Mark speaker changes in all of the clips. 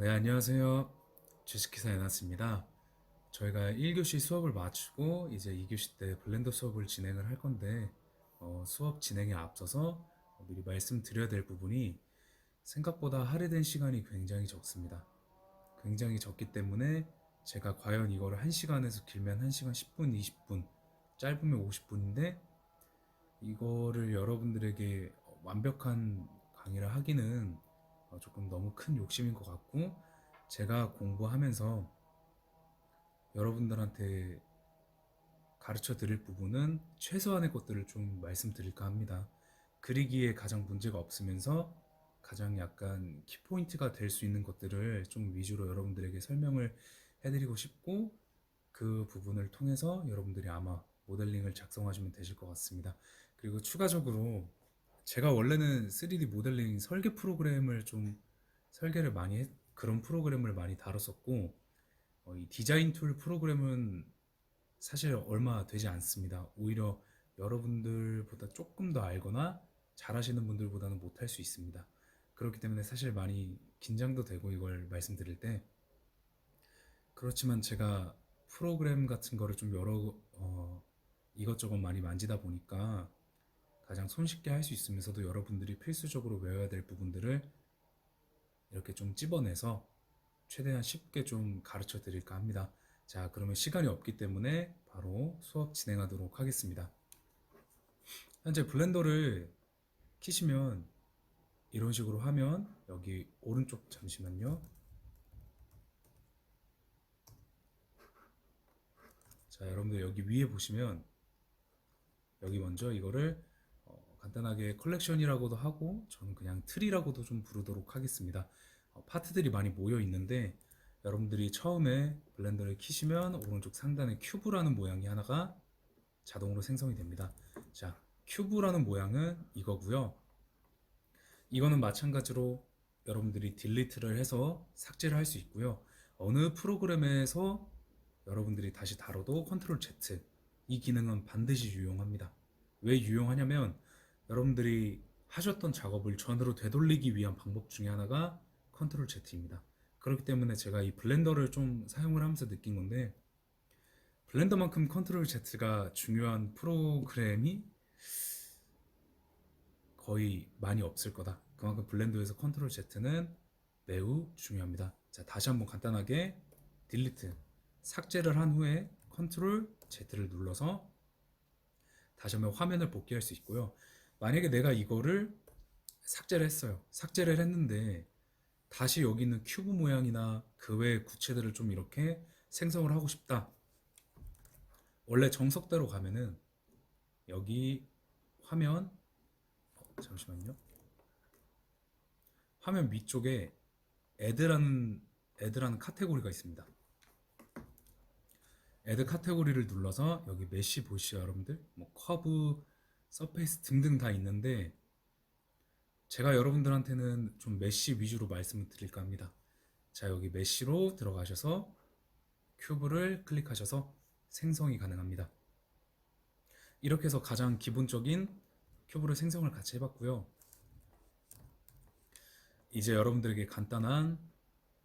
Speaker 1: 네, 안녕하세요. 주식회사 연았습니다. 저희가 1교시 수업을 마치고 이제 2교시 때 블렌더 수업을 진행을 할 건데 수업 진행에 앞서서 미리 말씀드려야 될 부분이 생각보다 할애된 시간이 굉장히 적습니다. 굉장히 적기 때문에 제가 과연 이거를 1시간에서 길면 1시간 10분, 20분, 짧으면 50분인데 이거를 여러분들에게 완벽한 강의를 하기는 조금 너무 큰 욕심인 것 같고, 제가 공부하면서 여러분들한테 가르쳐 드릴 부분은 최소한의 것들을 좀 말씀드릴까 합니다. 그리기에 가장 문제가 없으면서 가장 약간 키포인트가 될 수 있는 것들을 좀 위주로 여러분들에게 설명을 해드리고 싶고, 그 부분을 통해서 여러분들이 아마 모델링을 작성하시면 되실 것 같습니다. 그리고 추가적으로 제가 원래는 3D 모델링 설계 프로그램을 좀 설계를 많이 그런 프로그램을 많이 다뤘었고, 이 디자인 툴 프로그램은 사실 얼마 되지 않습니다. 오히려 여러분들보다 조금 더 알거나 잘하시는 분들보다는 못할 수 있습니다. 그렇기 때문에 사실 많이 긴장도 되고 이걸 말씀드릴 때, 그렇지만 제가 프로그램 같은 거를 좀 여러 이것저것 많이 만지다 보니까 가장 손쉽게 할 수 있으면서도 여러분들이 필수적으로 외워야 될 부분들을 이렇게 좀 찝어내서 최대한 쉽게 좀 가르쳐 드릴까 합니다. 자, 그러면 시간이 없기 때문에 바로 수업 진행하도록 하겠습니다. 현재 블렌더를 키시면 이런 식으로 하면, 여기 오른쪽 잠시만요. 자, 여러분들 여기 위에 보시면 여기 먼저 이거를 간단하게 컬렉션이라고도 하고 저는 그냥 트리라고도 좀 부르도록 하겠습니다. 파트들이 많이 모여 있는데, 여러분들이 처음에 블렌더를 키시면 오른쪽 상단에 큐브라는 모양이 하나가 자동으로 생성이 됩니다. 자, 큐브라는 모양은 이거고요. 이거는 마찬가지로 여러분들이 딜리트를 해서 삭제를 할 수 있고요. 어느 프로그램에서 여러분들이 다시 다뤄도 컨트롤 Z, 이 기능은 반드시 유용합니다. 왜 유용하냐면 여러분들이 하셨던 작업을 전으로 되돌리기 위한 방법 중에 하나가 컨트롤 Z입니다. 그렇기 때문에 제가 이 블렌더를 좀 사용을 하면서 느낀 건데, 블렌더만큼 컨트롤 Z가 중요한 프로그램이 거의 많이 없을 거다. 그만큼 블렌더에서 컨트롤 Z는 매우 중요합니다. 자, 다시 한번 간단하게 딜리트, 삭제를 한 후에 컨트롤 Z를 눌러서 다시 한번 화면을 복귀할 수 있고요. 만약에 내가 이거를 삭제를 했어요. 삭제를 했는데 다시 여기 있는 큐브 모양이나 그 외의 구체들을 좀 이렇게 생성을 하고 싶다. 원래 정석대로 가면은 여기 화면, 잠시만요. 화면 위쪽에 애드라는 카테고리가 있습니다. 애드 카테고리를 눌러서 여기 메쉬 보시죠, 여러분들. 뭐 커브, 서페이스 등등 다 있는데, 제가 여러분들한테는 좀 메쉬 위주로 말씀을 드릴까 합니다. 자, 여기 메쉬로 들어가셔서 큐브를 클릭하셔서 생성이 가능합니다. 이렇게 해서 가장 기본적인 큐브를 생성을 같이 해봤고요. 이제 여러분들에게 간단한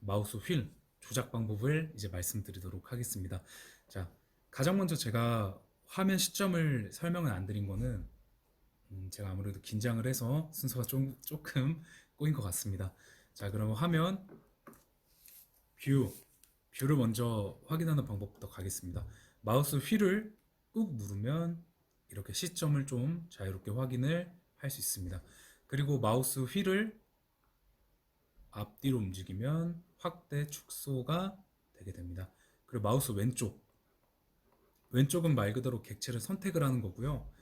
Speaker 1: 마우스 휠 조작 방법을 이제 말씀드리도록 하겠습니다. 자, 가장 먼저 제가 화면 시점을 설명을 안 드린 거는 제가 아무래도 긴장을 해서 순서가 조금 꼬인 것 같습니다. 자, 그러면 화면 뷰를 먼저 확인하는 방법부터 가겠습니다. 마우스 휠을 꾹 누르면 이렇게 시점을 좀 자유롭게 확인을 할 수 있습니다. 그리고 마우스 휠을 앞뒤로 움직이면 확대, 축소가 되게 됩니다. 그리고 마우스 왼쪽은 말 그대로 객체를 선택을 하는 거고요.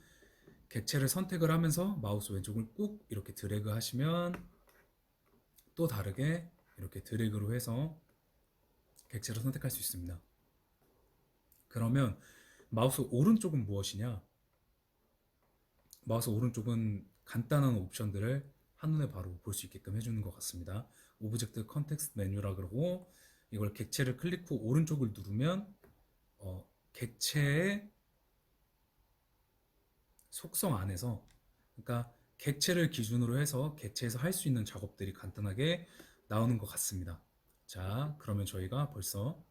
Speaker 1: 객체를 선택을 하면서 마우스 왼쪽을 꾹 이렇게 드래그 하시면 또 다르게 이렇게 드래그로 해서 객체를 선택할 수 있습니다. 그러면 마우스 오른쪽은 무엇이냐? 마우스 오른쪽은 간단한 옵션들을 한눈에 바로 볼 수 있게끔 해주는 것 같습니다. 오브젝트 컨텍스트 메뉴라 그러고, 이걸 객체를 클릭 후 오른쪽을 누르면 객체의 속성 안에서, 그러니까 객체를 기준으로 해서 객체에서 할 수 있는 작업들이 간단하게 나오는 것 같습니다. 자, 그러면 저희가 벌써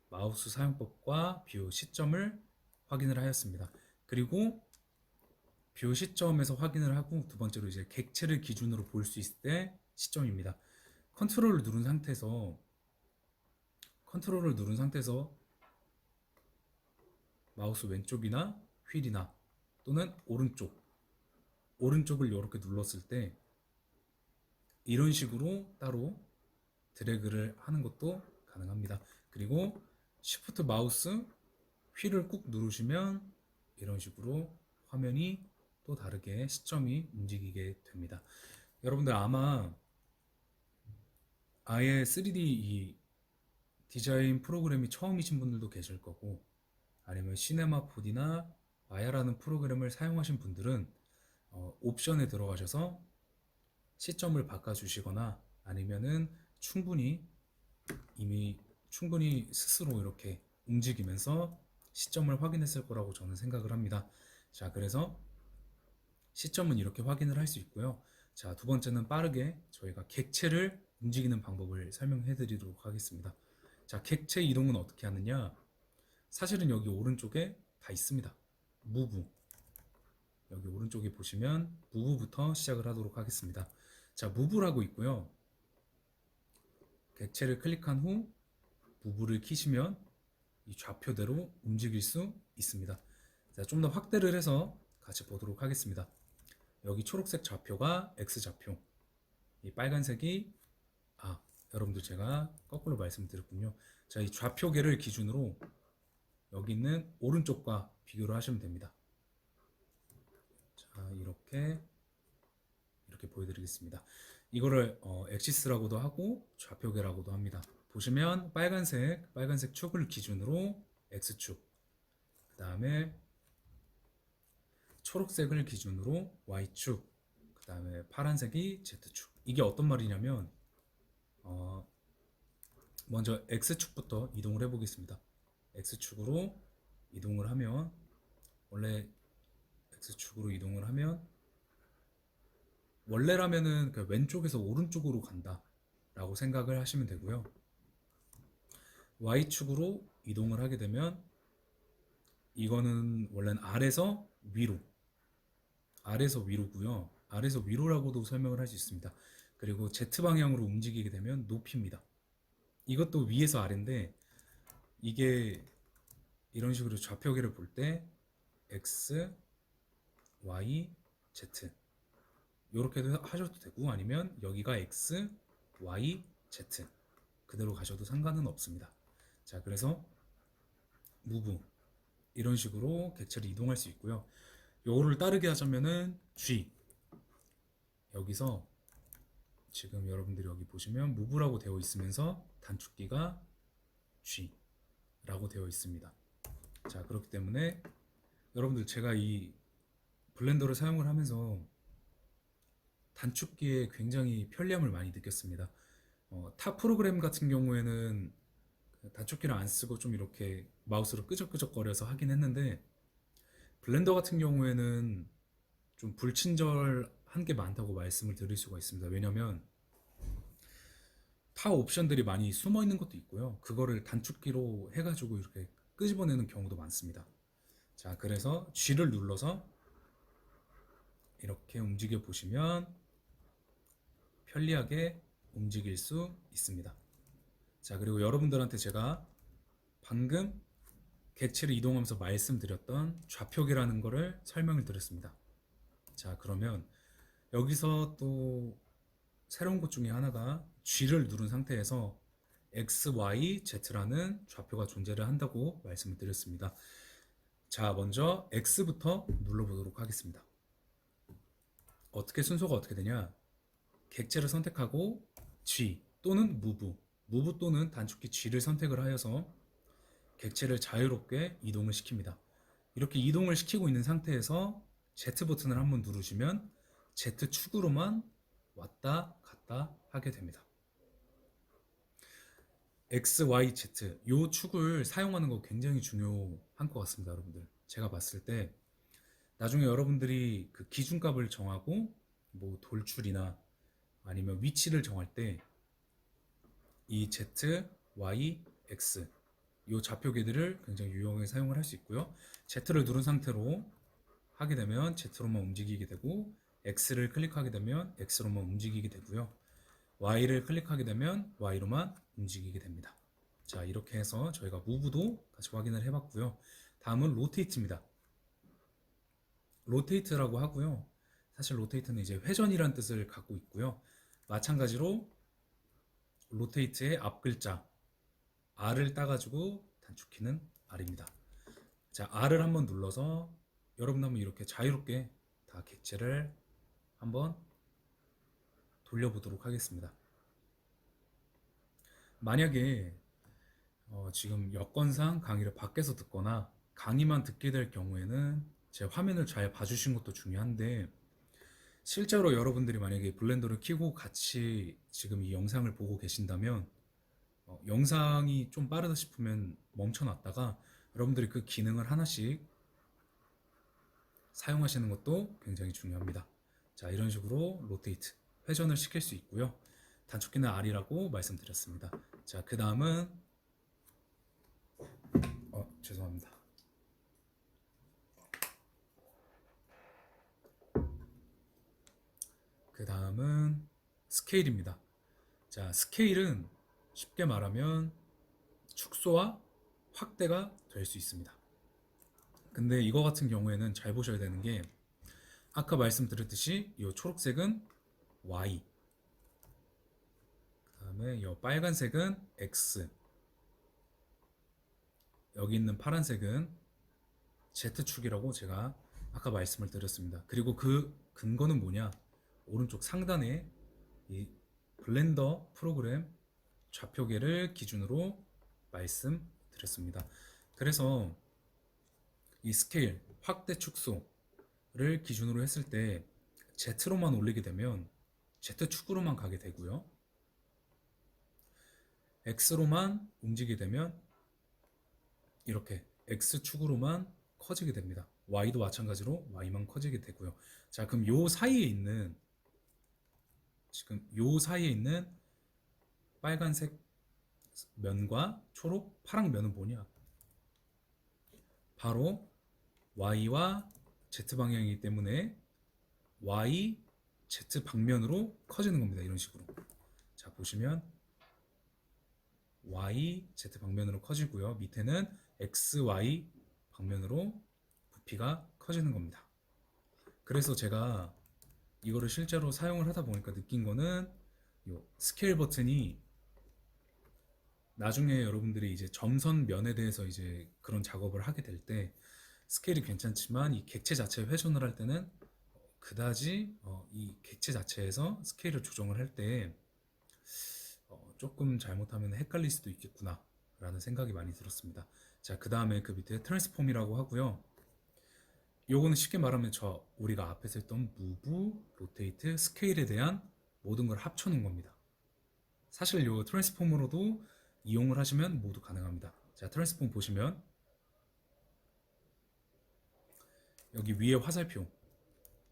Speaker 1: 마우스 사용법과 비교 시점을 확인을 하였습니다. 그리고 비교 시점에서 확인을 하고 두 번째로 이제 객체를 기준으로 볼 수 있을 때 시점입니다. 컨트롤을 누른 상태에서 마우스 왼쪽이나 휠이나 또는 오른쪽을 이렇게 눌렀을 때 이런 식으로 따로 드래그를 하는 것도 가능합니다. 그리고 Shift 마우스 휠을 꾹 누르시면 이런 식으로 화면이 또 다르게 시점이 움직이게 됩니다. 여러분들 아마 아예 3D 이 디자인 프로그램이 처음이신 분들도 계실 거고, 아니면 시네마 4D나 마야라는 프로그램을 사용하신 분들은 옵션에 들어가셔서 시점을 바꿔주시거나 아니면은 충분히 스스로 이렇게 움직이면서 시점을 확인했을 거라고 저는 생각을 합니다. 자, 그래서 시점은 이렇게 확인을 할 수 있고요. 자, 두 번째는 빠르게 저희가 객체를 움직이는 방법을 설명해 드리도록 하겠습니다. 자, 객체 이동은 어떻게 하느냐? 사실은 여기 오른쪽에 다 있습니다. 무브. 여기 오른쪽에 보시면 무브부터 시작을 하도록 하겠습니다. 자, 무브라고 있고요. 객체를 클릭한 후 무브를 키시면 이 좌표대로 움직일 수 있습니다. 자, 좀 더 확대를 해서 같이 보도록 하겠습니다. 여기 초록색 좌표가 X좌표, 이 빨간색이 여러분들 제가 거꾸로 말씀드렸군요. 자, 이 좌표계를 기준으로 여기 있는 오른쪽과 비교를 하시면 됩니다. 자, 이렇게 보여드리겠습니다. 이거를 엑시스라고도 하고 좌표계라고도 합니다. 보시면 빨간색 축을 기준으로 X축, 그 다음에 초록색을 기준으로 Y축, 그 다음에 파란색이 Z축. 이게 어떤 말이냐면 먼저 X축부터 이동을 해보겠습니다. X축으로 이동을 하면 원래 X축으로 이동을 하면 원래라면은 그 왼쪽에서 오른쪽으로 간다 라고 생각을 하시면 되고요. Y축으로 이동을 하게 되면 이거는 원래는 아래서 위로고요. 아래서 위로라고도 설명을 할 수 있습니다. 그리고 Z방향으로 움직이게 되면 높이입니다. 이것도 위에서 아래인데 이게 이런 식으로 좌표계를 볼 때 X, Y, Z 이렇게도 하셔도 되고 아니면 여기가 X, Y, Z 그대로 가셔도 상관은 없습니다. 자, 그래서 move 이런 식으로 객체를 이동할 수 있고요. 요거를 따르게 하자면은 G, 여기서 지금 여러분들이 여기 보시면 move라고 되어 있으면서 단축키가 G라고 되어 있습니다. 자, 그렇기 때문에 여러분들 제가 이 블렌더를 사용을 하면서 단축키에 굉장히 편리함을 많이 느꼈습니다. 타 프로그램 같은 경우에는 단축키를 안 쓰고 좀 이렇게 마우스로 끄적끄적거려서 하긴 했는데 블렌더 같은 경우에는 좀 불친절한 게 많다고 말씀을 드릴 수가 있습니다. 왜냐면 타 옵션들이 많이 숨어 있는 것도 있고요. 그거를 단축키로 해가지고 이렇게 끄집어내는 경우도 많습니다. 자, 그래서 G를 눌러서 이렇게 움직여 보시면 편리하게 움직일 수 있습니다. 자, 그리고 여러분들한테 제가 방금 객체를 이동하면서 말씀드렸던 좌표계라는 거를 설명을 드렸습니다. 자, 그러면 여기서 또 새로운 것 중에 하나가 G를 누른 상태에서 X, Y, Z라는 좌표가 존재를 한다고 말씀을 드렸습니다. 자, 먼저 X부터 눌러보도록 하겠습니다. 순서가 어떻게 되냐? 객체를 선택하고 G 또는 move 또는 단축키 G를 선택을 하여서 객체를 자유롭게 이동을 시킵니다. 이렇게 이동을 시키고 있는 상태에서 Z 버튼을 한번 누르시면 Z축으로만 왔다 갔다 하게 됩니다. X, Y, Z 이 축을 사용하는 거 굉장히 중요한 것 같습니다. 여러분들 제가 봤을 때 나중에 여러분들이 그 기준값을 정하고 뭐 돌출이나 아니면 위치를 정할 때 이 Z, Y, X 이 좌표계들을 굉장히 유용하게 사용을 할 수 있고요. Z를 누른 상태로 하게 되면 Z로만 움직이게 되고 X를 클릭하게 되면 X로만 움직이게 되고요. Y를 클릭하게 되면 Y로만 움직이게 됩니다. 자, 이렇게 해서 저희가 무브도 같이 확인을 해봤고요. 다음은 로테이트입니다. 로테이트라고 하고요. 사실 로테이트는 이제 회전이란 뜻을 갖고 있고요. 마찬가지로 로테이트의 앞 글자 R을 따가지고 단축키는 R입니다. 자, R을 한번 눌러서 여러분 한번 이렇게 자유롭게 다 객체를 한번 돌려보도록 하겠습니다. 만약에 지금 여건상 강의를 밖에서 듣거나 강의만 듣게 될 경우에는 제 화면을 잘 봐주신 것도 중요한데 실제로 여러분들이 만약에 블렌더를 켜고 같이 지금 이 영상을 보고 계신다면 영상이 좀 빠르다 싶으면 멈춰놨다가 여러분들이 그 기능을 하나씩 사용하시는 것도 굉장히 중요합니다. 자, 이런 식으로 로테이트, 회전을 시킬 수 있고요. 단축키는 R이라고 말씀드렸습니다. 자, 그 다음은 죄송합니다. 그 다음은 스케일입니다. 자, 스케일은 쉽게 말하면 축소와 확대가 될 수 있습니다. 근데 이거 같은 경우에는 잘 보셔야 되는 게 아까 말씀드렸듯이 이 초록색은 Y, 그 다음에 이 빨간색은 X, 여기 있는 파란색은 Z축이라고 제가 아까 말씀을 드렸습니다. 그리고 그 근거는 뭐냐? 오른쪽 상단에 이 블렌더 프로그램 좌표계를 기준으로 말씀드렸습니다. 그래서 이 스케일, 확대 축소를 기준으로 했을 때 Z로만 올리게 되면 Z축으로만 가게 되고요. X로만 움직이게 되면 이렇게 X축으로만 커지게 됩니다. Y도 마찬가지로 Y만 커지게 되고요. 자, 그럼 요 사이에 있는 지금 요 사이에 있는 빨간색 면과 초록, 파랑 면은 뭐냐? 바로 Y와 Z 방향이기 때문에 Y, Z 방면으로 커지는 겁니다. 이런 식으로. 자, 보시면 Y, Z 방면으로 커지고요. 밑에는 X, Y 방면으로 부피가 커지는 겁니다. 그래서 제가 이거를 실제로 사용을 하다 보니까 느낀 거는 이 스케일 버튼이 나중에 여러분들이 이제 점선 면에 대해서 이제 그런 작업을 하게 될 때 스케일이 괜찮지만 이 객체 자체 회전을 할 때는 그다지 이 객체 자체에서 스케일을 조정을 할 때 조금 잘못하면 헷갈릴 수도 있겠구나 라는 생각이 많이 들었습니다. 자, 그 다음에 그 밑에 트랜스폼이라고 하고요. 요거는 쉽게 말하면 우리가 앞에서 했던 무브, 로테이트, 스케일에 대한 모든 걸 합쳐놓은 겁니다. 사실 요 트랜스폼으로도 이용을 하시면 모두 가능합니다. 자, 트랜스폼 보시면 여기 위에 화살표,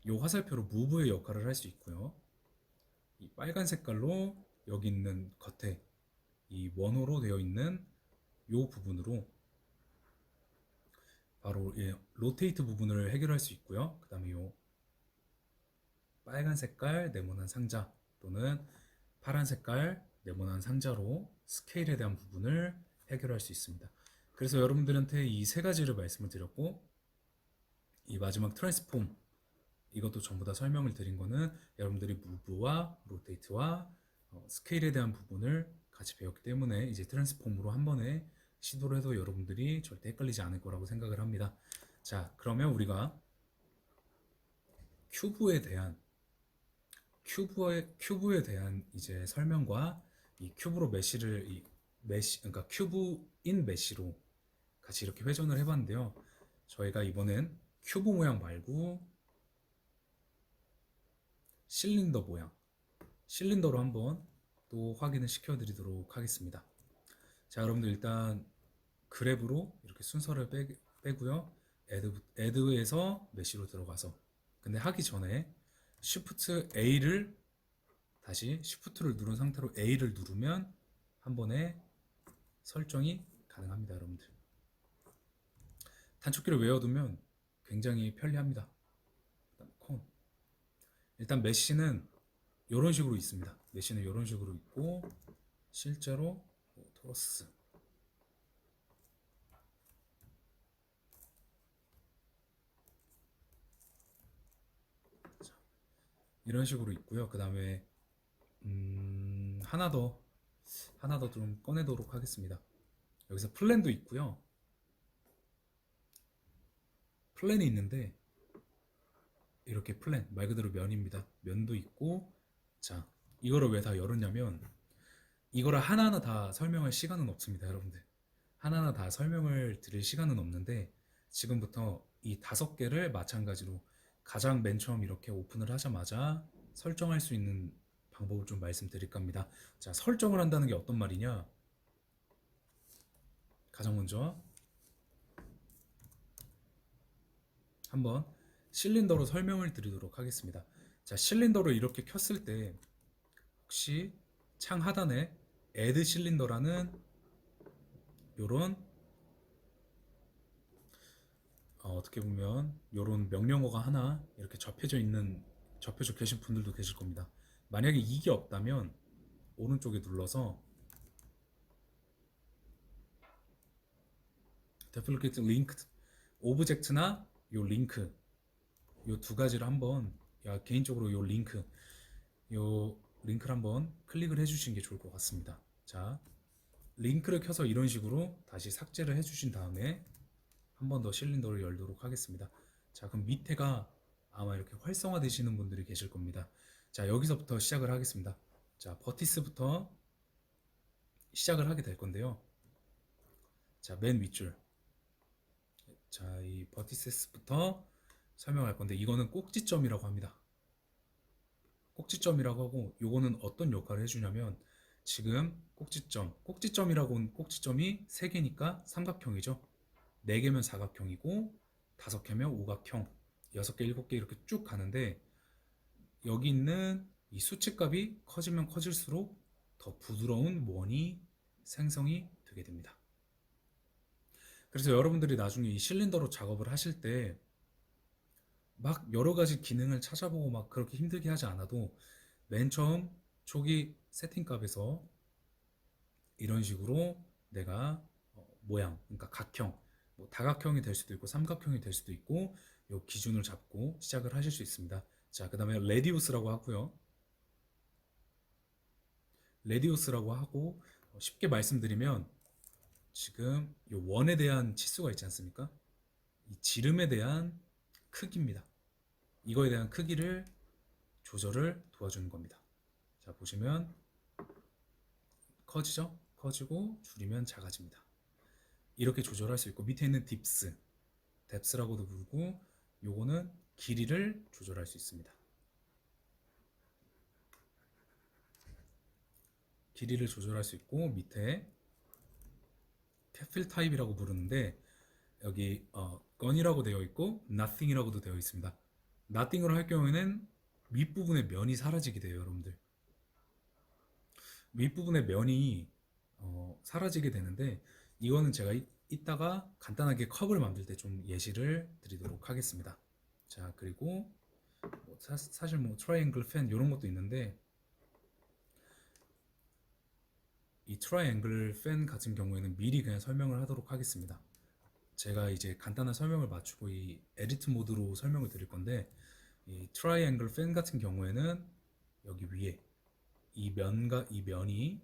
Speaker 1: 요 화살표로 무브의 역할을 할 수 있고요. 이 빨간 색깔로 여기 있는 겉에 이 원호로 되어 있는 요 부분으로 바로 로테이트 부분을 해결할 수 있고요. 그 다음에 요 빨간 색깔 네모난 상자 또는 파란 색깔 네모난 상자로 스케일에 대한 부분을 해결할 수 있습니다. 그래서 여러분들한테 이 세 가지를 말씀을 드렸고 이 마지막 트랜스폼 이것도 전부 다 설명을 드린 거는 여러분들이 무브와 로테이트와 스케일에 대한 부분을 같이 배웠기 때문에 이제 트랜스폼으로 한 번에 시도를 해도 여러분들이 절대 헷갈리지 않을 거라고 생각을 합니다. 자, 그러면 우리가 큐브에 대한 이제 설명과 이 큐브로 그러니까 큐브인 메쉬로 같이 이렇게 회전을 해봤는데요. 저희가 이번엔 큐브 모양 말고 실린더로 한번 또 확인을 시켜드리도록 하겠습니다. 자, 여러분들 일단 그랩으로 이렇게 순서를 빼고요. 애드에서 메쉬로 들어가서 근데 하기 전에 Shift A를 다시 Shift를 누른 상태로 A를 누르면 한 번에 설정이 가능합니다, 여러분들. 단축키를 외워두면 굉장히 편리합니다. 일단 메시는 이런 식으로 있습니다. 메시는 이런 식으로 있고 실제로 토러스 이런 식으로 있고요. 그 다음에 하나 더 좀 꺼내도록 하겠습니다. 여기서 플랜도 있고요. 플랜이 있는데 이렇게 플랜 말 그대로 면입니다. 면도 있고 자 이거를 왜 다 열었냐면 이거를 하나하나 다 설명할 시간은 없습니다, 여러분들. 하나하나 다 설명을 드릴 시간은 없는데 지금부터 이 5개를 마찬가지로 가장 맨 처음 이렇게 오픈을 하자마자 설정할 수 있는 방법을 좀 말씀드릴까 합니다. 자, 설정을 한다는 게 어떤 말이냐? 가장 먼저 한번 실린더로 설명을 드리도록 하겠습니다. 자, 실린더를 이렇게 켰을 때 혹시 창 하단에 add 실린더라는 요런 어떻게 보면 요런 명령어가 하나 이렇게 접혀져 계신 분들도 계실 겁니다. 만약에 이게 없다면 오른쪽에 눌러서 duplicate linked object나 요 링크 요 두 가지를 한번 개인적으로 요 링크를 한번 클릭을 해주시는 게 좋을 것 같습니다. 자, 링크를 켜서 이런 식으로 다시 삭제를 해주신 다음에 한 번 더 실린더를 열도록 하겠습니다. 자, 그럼 밑에가 아마 이렇게 활성화 되시는 분들이 계실 겁니다. 자, 여기서부터 시작을 하겠습니다. 자, 버티스부터 시작을 하게 될 건데요. 자, 맨 윗줄. 자, 이 버티스부터 설명할 건데 이거는 꼭지점이라고 합니다. 꼭지점이라고 하고 요거는 어떤 역할을 해주냐면 지금 꼭지점이라고는 꼭지점이 3개니까 삼각형이죠. 4개면 사각형이고 5개면 오각형 6개, 7개 이렇게 쭉 가는데 여기 있는 이 수치값이 커지면 커질수록 더 부드러운 원이 생성이 되게 됩니다. 그래서 여러분들이 나중에 이 실린더로 작업을 하실 때 막 여러 가지 기능을 찾아보고 막 그렇게 힘들게 하지 않아도 맨 처음 초기 세팅값에서 이런 식으로 내가 모양, 그러니까 각형, 뭐 다각형이 될 수도 있고 삼각형이 될 수도 있고 요 기준을 잡고 시작을 하실 수 있습니다. 자, 그 다음에 레디우스라고 하고요. 레디우스라고 하고 쉽게 말씀드리면 지금 요 원에 대한 치수가 있지 않습니까? 이 지름에 대한 크기입니다. 이거에 대한 크기를 조절을 도와주는 겁니다. 자, 보시면 커지죠? 커지고 줄이면 작아집니다. 이렇게 조절할 수 있고 밑에 있는 뎁스라고도 부르고 요거는 길이를 조절할 수 있습니다. 길이를 조절할 수 있고 밑에 캡필 타입이라고 부르는데 여기 건이라고 되어 있고 nothing이라고도 되어 있습니다. nothing으로 할 경우에는 윗부분의 면이 사라지게 돼요, 여러분들. 윗부분의 면이 사라지게 되는데 이거는 제가 이따가 간단하게 컵을 만들 때 좀 예시를 드리도록 하겠습니다. 자, 그리고 뭐 사실 뭐 트라이앵글 팬 이런 것도 있는데 이 트라이앵글 팬 같은 경우에는 미리 그냥 설명을 하도록 하겠습니다. 제가 이제 간단한 설명을 맞추고 이 에디트 모드로 설명을 드릴 건데 이 트라이앵글 팬 같은 경우에는 여기 위에 이 면과 이 면이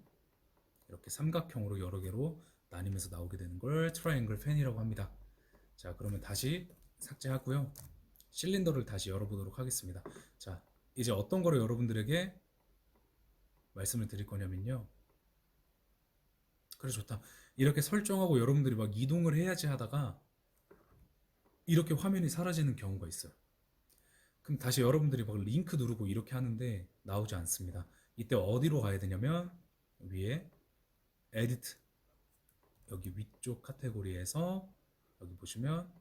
Speaker 1: 이렇게 삼각형으로 여러 개로 나뉘면서 나오게 되는 걸 트라이앵글 팬이라고 합니다. 자, 그러면 다시 삭제하고요. 실린더를 다시 열어보도록 하겠습니다. 자, 이제 어떤 거를 여러분들에게 말씀을 드릴 거냐면요. 그래, 좋다. 이렇게 설정하고 여러분들이 막 이동을 해야지 하다가 이렇게 화면이 사라지는 경우가 있어요. 그럼 다시 여러분들이 막 링크 누르고 이렇게 하는데 나오지 않습니다. 이때 어디로 가야 되냐면 위에 에디트 여기 위쪽 카테고리에서 여기 보시면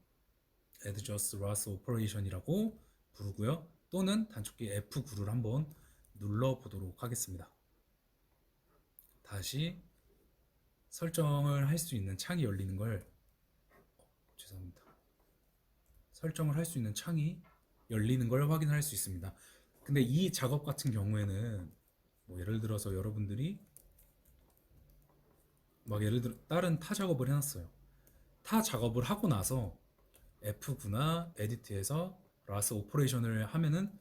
Speaker 1: Adjust RAS Operation이라고 부르고요. 또는 단축키 F9를 한번 눌러보도록 하겠습니다. 다시 설정을 할 수 있는 창이 열리는 걸 죄송합니다. 설정을 할 수 있는 창이 열리는 걸 확인할 수 있습니다. 근데 이 작업 같은 경우에는 뭐 예를 들어서 여러분들이 막 예를 들어 다른 타 작업을 해놨어요. 타 작업을 하고 나서 F9나 에디트에서 라스 오퍼레이션을 하면은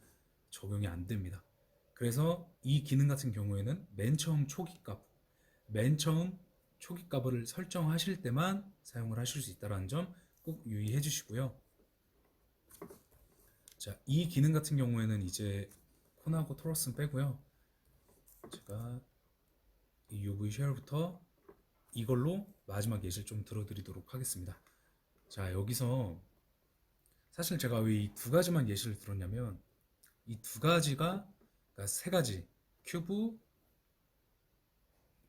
Speaker 1: 적용이 안 됩니다. 그래서 이 기능 같은 경우에는 맨 처음 초기 값을 설정하실 때만 사용을 하실 수 있다는 점 꼭 유의해 주시고요. 자, 이 기능 같은 경우에는 이제 콘하고 토러스는 빼고요. 제가 이 UV 쉐어부터 이걸로 마지막 예시를 좀 들어드리도록 하겠습니다. 자, 여기서 사실 제가 왜 이 두 가지만 예시를 들었냐면 이 두 가지가 그러니까 세 가지 큐브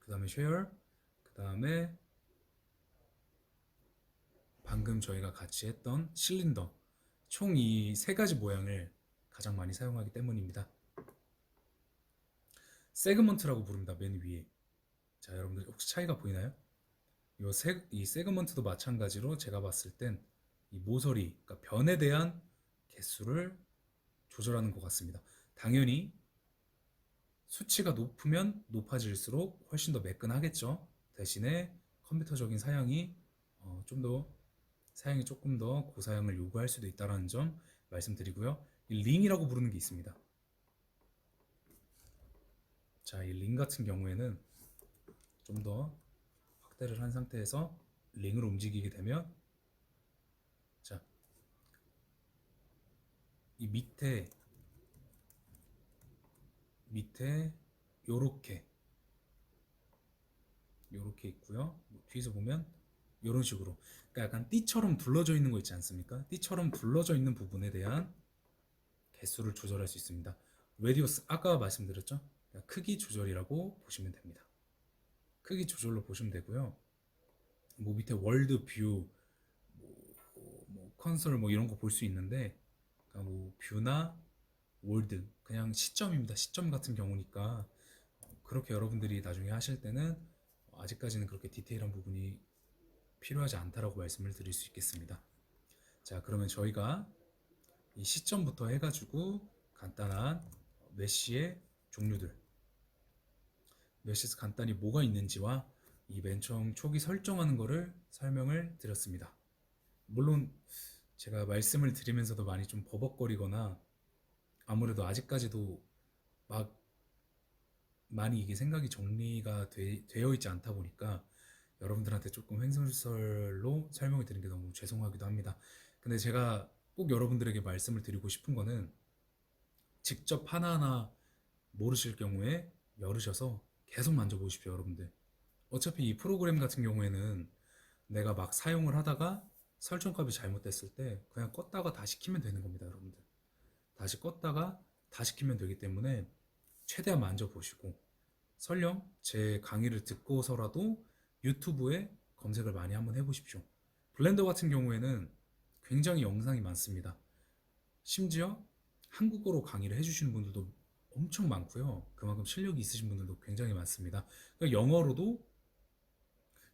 Speaker 1: 그 다음에 쉐어 그 다음에 방금 저희가 같이 했던 실린더 총 이 세 가지 모양을 가장 많이 사용하기 때문입니다. 세그먼트라고 부릅니다. 맨 위에. 자, 여러분들 혹시 차이가 보이나요? 이 세그먼트도 마찬가지로 제가 봤을 땐 이 모서리, 그러니까 변에 대한 개수를 조절하는 것 같습니다. 당연히 수치가 높으면 높아질수록 훨씬 더 매끈하겠죠. 대신에 컴퓨터적인 사양이 좀 더 사양이 조금 더 고사양을 요구할 수도 있다는 점 말씀드리고요. 이 링이라고 부르는 게 있습니다. 자, 이 링 같은 경우에는 좀 더 확대를 한 상태에서 링으로 움직이게 되면 자, 이 밑에 요렇게 있고요. 뒤에서 보면 이런 식으로 그러니까 약간 띠처럼 둘러져 있는 거 있지 않습니까? 띠처럼 둘러져 있는 부분에 대한 개수를 조절할 수 있습니다. 레디오스 아까 말씀드렸죠? 그러니까 크기 조절이라고 보시면 됩니다. 크기 조절로 보시면 되고요. 뭐 밑에 월드 뷰, 뭐 컨솔 뭐 이런 거 볼 수 있는데 그러니까 뭐 뷰나 월드 그냥 시점입니다. 시점 같은 경우니까 그렇게 여러분들이 나중에 하실 때는 아직까지는 그렇게 디테일한 부분이 필요하지 않다라고 말씀을 드릴 수 있겠습니다. 자, 그러면 저희가 이 시점부터 해가지고 간단한 메쉬의 종류들, 메쉬에서 간단히 뭐가 있는지와 이 맨 처음 초기 설정하는 거를 설명을 드렸습니다. 물론 제가 말씀을 드리면서도 많이 좀 버벅거리거나 아무래도 아직까지도 막 많이 이게 생각이 정리가 되어 있지 않다 보니까 여러분들한테 조금 횡설설로 설명을 드리는 게 너무 죄송하기도 합니다. 근데 제가 꼭 여러분들에게 말씀을 드리고 싶은 거는 직접 하나하나 모르실 경우에 열으셔서 계속 만져보십시오, 여러분들. 어차피 이 프로그램 같은 경우에는 내가 막 사용을 하다가 설정값이 잘못됐을 때 그냥 껐다가 다시 키면 되는 겁니다, 여러분들. 다시 껐다가 다시 키면 되기 때문에 최대한 만져보시고 설령 제 강의를 듣고서라도 유튜브에 검색을 많이 한번 해보십시오. 블렌더 같은 경우에는 굉장히 영상이 많습니다. 심지어 한국어로 강의를 해주시는 분들도 엄청 많고요. 그만큼 실력이 있으신 분들도 굉장히 많습니다. 그러니까 영어로도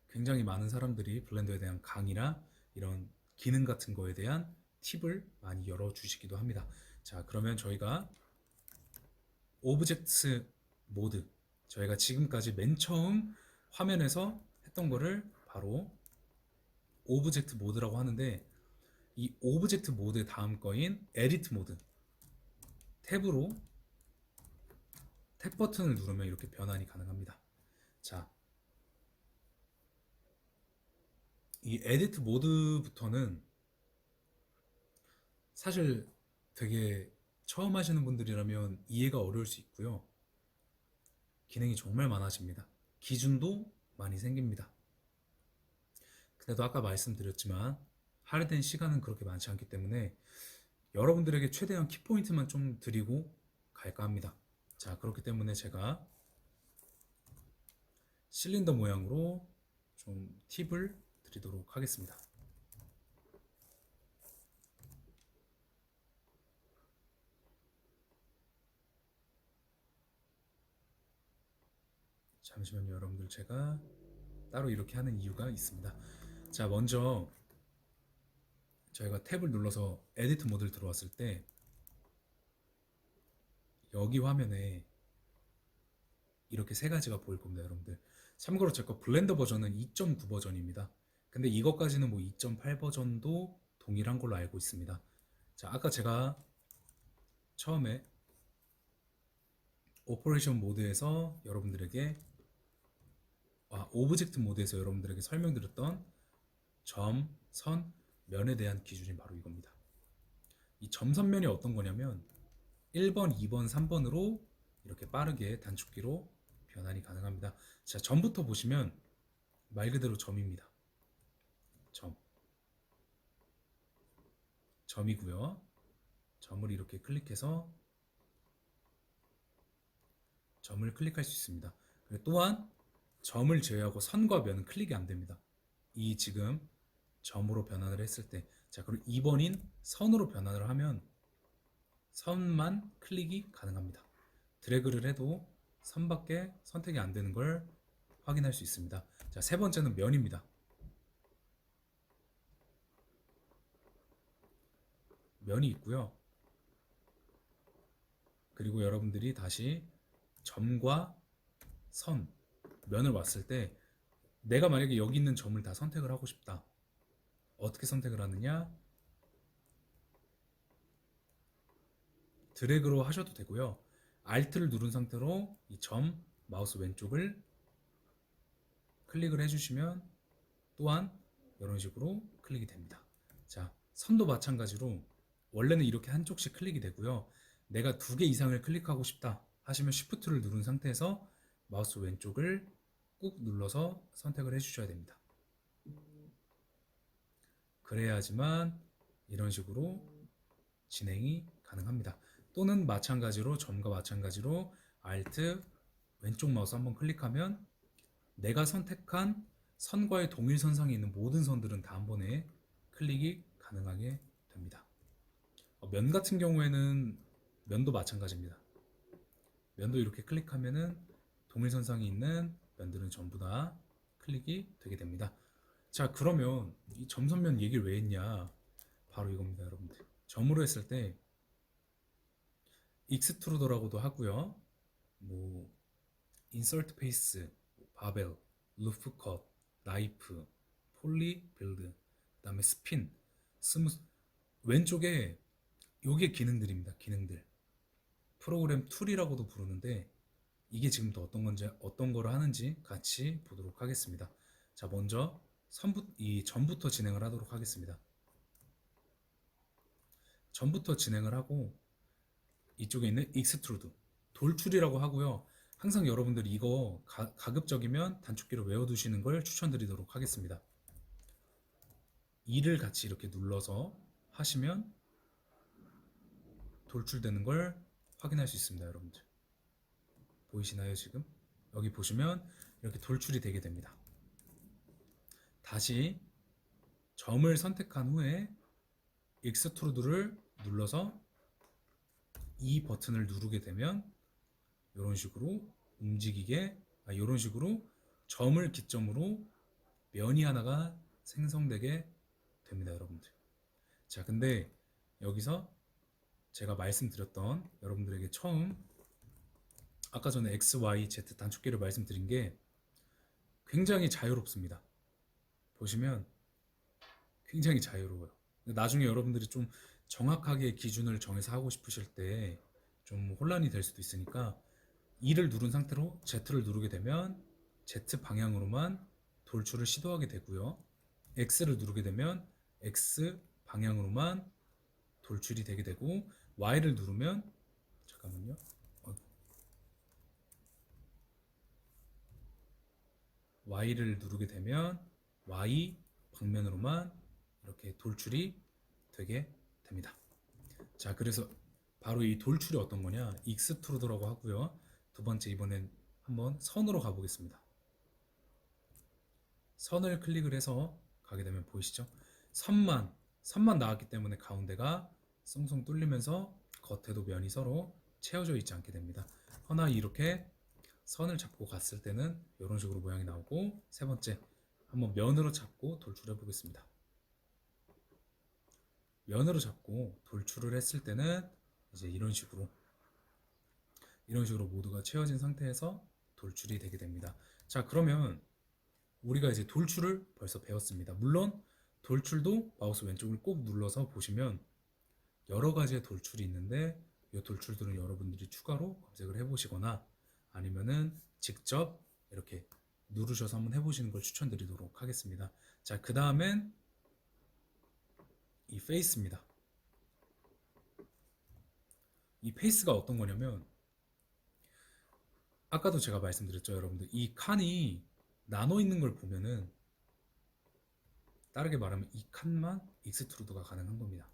Speaker 1: 굉장히 많은 사람들이 블렌더에 대한 강의나 이런 기능 같은 거에 대한 팁을 많이 열어주시기도 합니다. 자, 그러면 저희가 오브젝트 모드 저희가 지금까지 맨 처음 화면에서 했던 거를 바로 오브젝트 모드라고 하는데 이 오브젝트 모드 다음 거인 에디트 모드 탭으로 탭 버튼을 누르면 이렇게 변환이 가능합니다. 자, 이 에디트 모드부터는 사실 되게 처음 하시는 분들이라면 이해가 어려울 수 있고요. 기능이 정말 많아집니다. 기준도 많이 생깁니다. 근데도 아까 말씀드렸지만 할애된 시간은 그렇게 많지 않기 때문에 여러분들에게 최대한 키포인트만 좀 드리고 갈까 합니다. 자, 그렇기 때문에 제가 실린더 모양으로 좀 팁을 드리도록 하겠습니다. 잠시만요, 여러분들. 제가 따로 이렇게 하는 이유가 있습니다. 자, 먼저 저희가 탭을 눌러서 에디트 모드를 들어왔을 때 여기 화면에 이렇게 세 가지가 보일 겁니다, 여러분들. 참고로 제거 블렌더 버전은 2.9 버전입니다. 근데 이것까지는 뭐 2.8 버전도 동일한 걸로 알고 있습니다. 자, 아까 제가 처음에 오퍼레이션 모드에서 여러분들에게 오브젝트 모드에서 여러분들에게 설명드렸던 점, 선, 면에 대한 기준이 바로 이겁니다. 이 점선면이 어떤 거냐면 1번, 2번, 3번으로 이렇게 빠르게 단축키로 변환이 가능합니다. 자, 점부터 보시면 말 그대로 점입니다. 점이고요. 점을 이렇게 클릭해서 점을 클릭할 수 있습니다. 또한 점을 제외하고 선과 면은 클릭이 안 됩니다. 이 지금 점으로 변환을 했을 때, 자, 그리고 2번인 선으로 변환을 하면 선만 클릭이 가능합니다. 드래그를 해도 선밖에 선택이 안 되는 걸 확인할 수 있습니다. 자, 세 번째는 면입니다. 면이 있고요. 그리고 여러분들이 다시 점과 선, 면을 왔을 때 내가 만약에 여기 있는 점을 다 선택을 하고 싶다. 어떻게 선택을 하느냐? 드래그로 하셔도 되고요. Alt를 누른 상태로 이 점, 마우스 왼쪽을 클릭을 해주시면 또한 이런 식으로 클릭이 됩니다. 자, 선도 마찬가지로 원래는 이렇게 한쪽씩 클릭이 되고요. 내가 2개 이상을 클릭하고 싶다 하시면 Shift를 누른 상태에서 마우스 왼쪽을 꾹 눌러서 선택을 해주셔야 됩니다. 그래야지만 이런 식으로 진행이 가능합니다. 또는 마찬가지로 점과 마찬가지로 Alt 왼쪽 마우스 한번 클릭하면 내가 선택한 선과의 동일선상에 있는 모든 선들은 다 한 번에 클릭이 가능하게 됩니다. 면 같은 경우에는 면도 마찬가지입니다. 면도 이렇게 클릭하면은 동일선상에 있는 면들은 전부 다 클릭이 되게 됩니다. 자, 그러면 이 점선면 얘기를 왜 했냐? 바로 이겁니다, 여러분들. 점으로 했을 때 익스트루더라고도 하고요. 뭐 인서트 페이스, 바벨, 루프 컷, 나이프, 폴리 빌드, 그다음에 스핀, 스무스. 왼쪽에 요게 기능들입니다. 기능들. 프로그램 툴이라고도 부르는데 이게 지금 또 어떤 건지 어떤 거를 하는지 같이 보도록 하겠습니다. 자, 먼저 이 점부터 진행을 하도록 하겠습니다. 점부터 진행을 하고 이쪽에 있는 익스트루드 돌출이라고 하고요. 항상 여러분들이 이거 가급적이면 단축키로 외워두시는 걸 추천드리도록 하겠습니다. 2를 같이 이렇게 눌러서 하시면 돌출되는 걸 확인할 수 있습니다, 여러분들. 보이시나요, 지금? 여기 보시면 이렇게 돌출이 되게 됩니다. 다시 점을 선택한 후에 익스트루드를 눌러서 이 버튼을 누르게 되면 이런 식으로 움직이게, 이런 식으로 점을 기점으로 면이 하나가 생성되게 됩니다, 여러분들. 자, 근데 여기서 제가 말씀드렸던 여러분들에게 처음 아까 전에 X, Y, Z 단축키를 말씀드린 게 굉장히 자유롭습니다. 보시면 굉장히 자유로워요. 나중에 여러분들이 좀 정확하게 기준을 정해서 하고 싶으실 때 좀 혼란이 될 수도 있으니까 2를 누른 상태로 Z를 누르게 되면 Z 방향으로만 돌출을 시도하게 되고요. X를 누르게 되면 X 방향으로만 돌출이 되게 되고 Y를 누르면 잠깐만요. Y를 누르게 되면 Y 방면으로만 이렇게 돌출이 되게 됩니다. 자, 그래서 바로 이 돌출이 어떤 거냐? 익스트루더라고 하고요. 두 번째, 이번엔 한번 선으로 가보겠습니다. 선을 클릭을 해서 가게 되면 보이시죠? 선만 나왔기 때문에 가운데가 썽썽 뚫리면서 겉에도 면이 서로 채워져 있지 않게 됩니다. 허나 이렇게 선을 잡고 갔을 때는 이런 식으로 모양이 나오고, 세 번째, 한번 면으로 잡고 돌출해 보겠습니다. 면으로 잡고 돌출을 했을 때는 이제 이런 식으로 모두가 채워진 상태에서 돌출이 되게 됩니다. 자, 그러면 우리가 이제 돌출을 벌써 배웠습니다. 물론 돌출도 마우스 왼쪽을 꼭 눌러서 보시면 여러 가지의 돌출이 있는데, 이 돌출들은 여러분들이 추가로 검색을 해보시거나 아니면은 직접 이렇게 누르셔서 한번 해보시는 걸 추천드리도록 하겠습니다. 자, 그 다음엔 이 페이스입니다. 이 페이스가 어떤 거냐면, 아까도 제가 말씀드렸죠, 여러분들. 이 칸이 나눠 있는 걸 보면은, 다르게 말하면 이 칸만 익스트루드가 가능한 겁니다.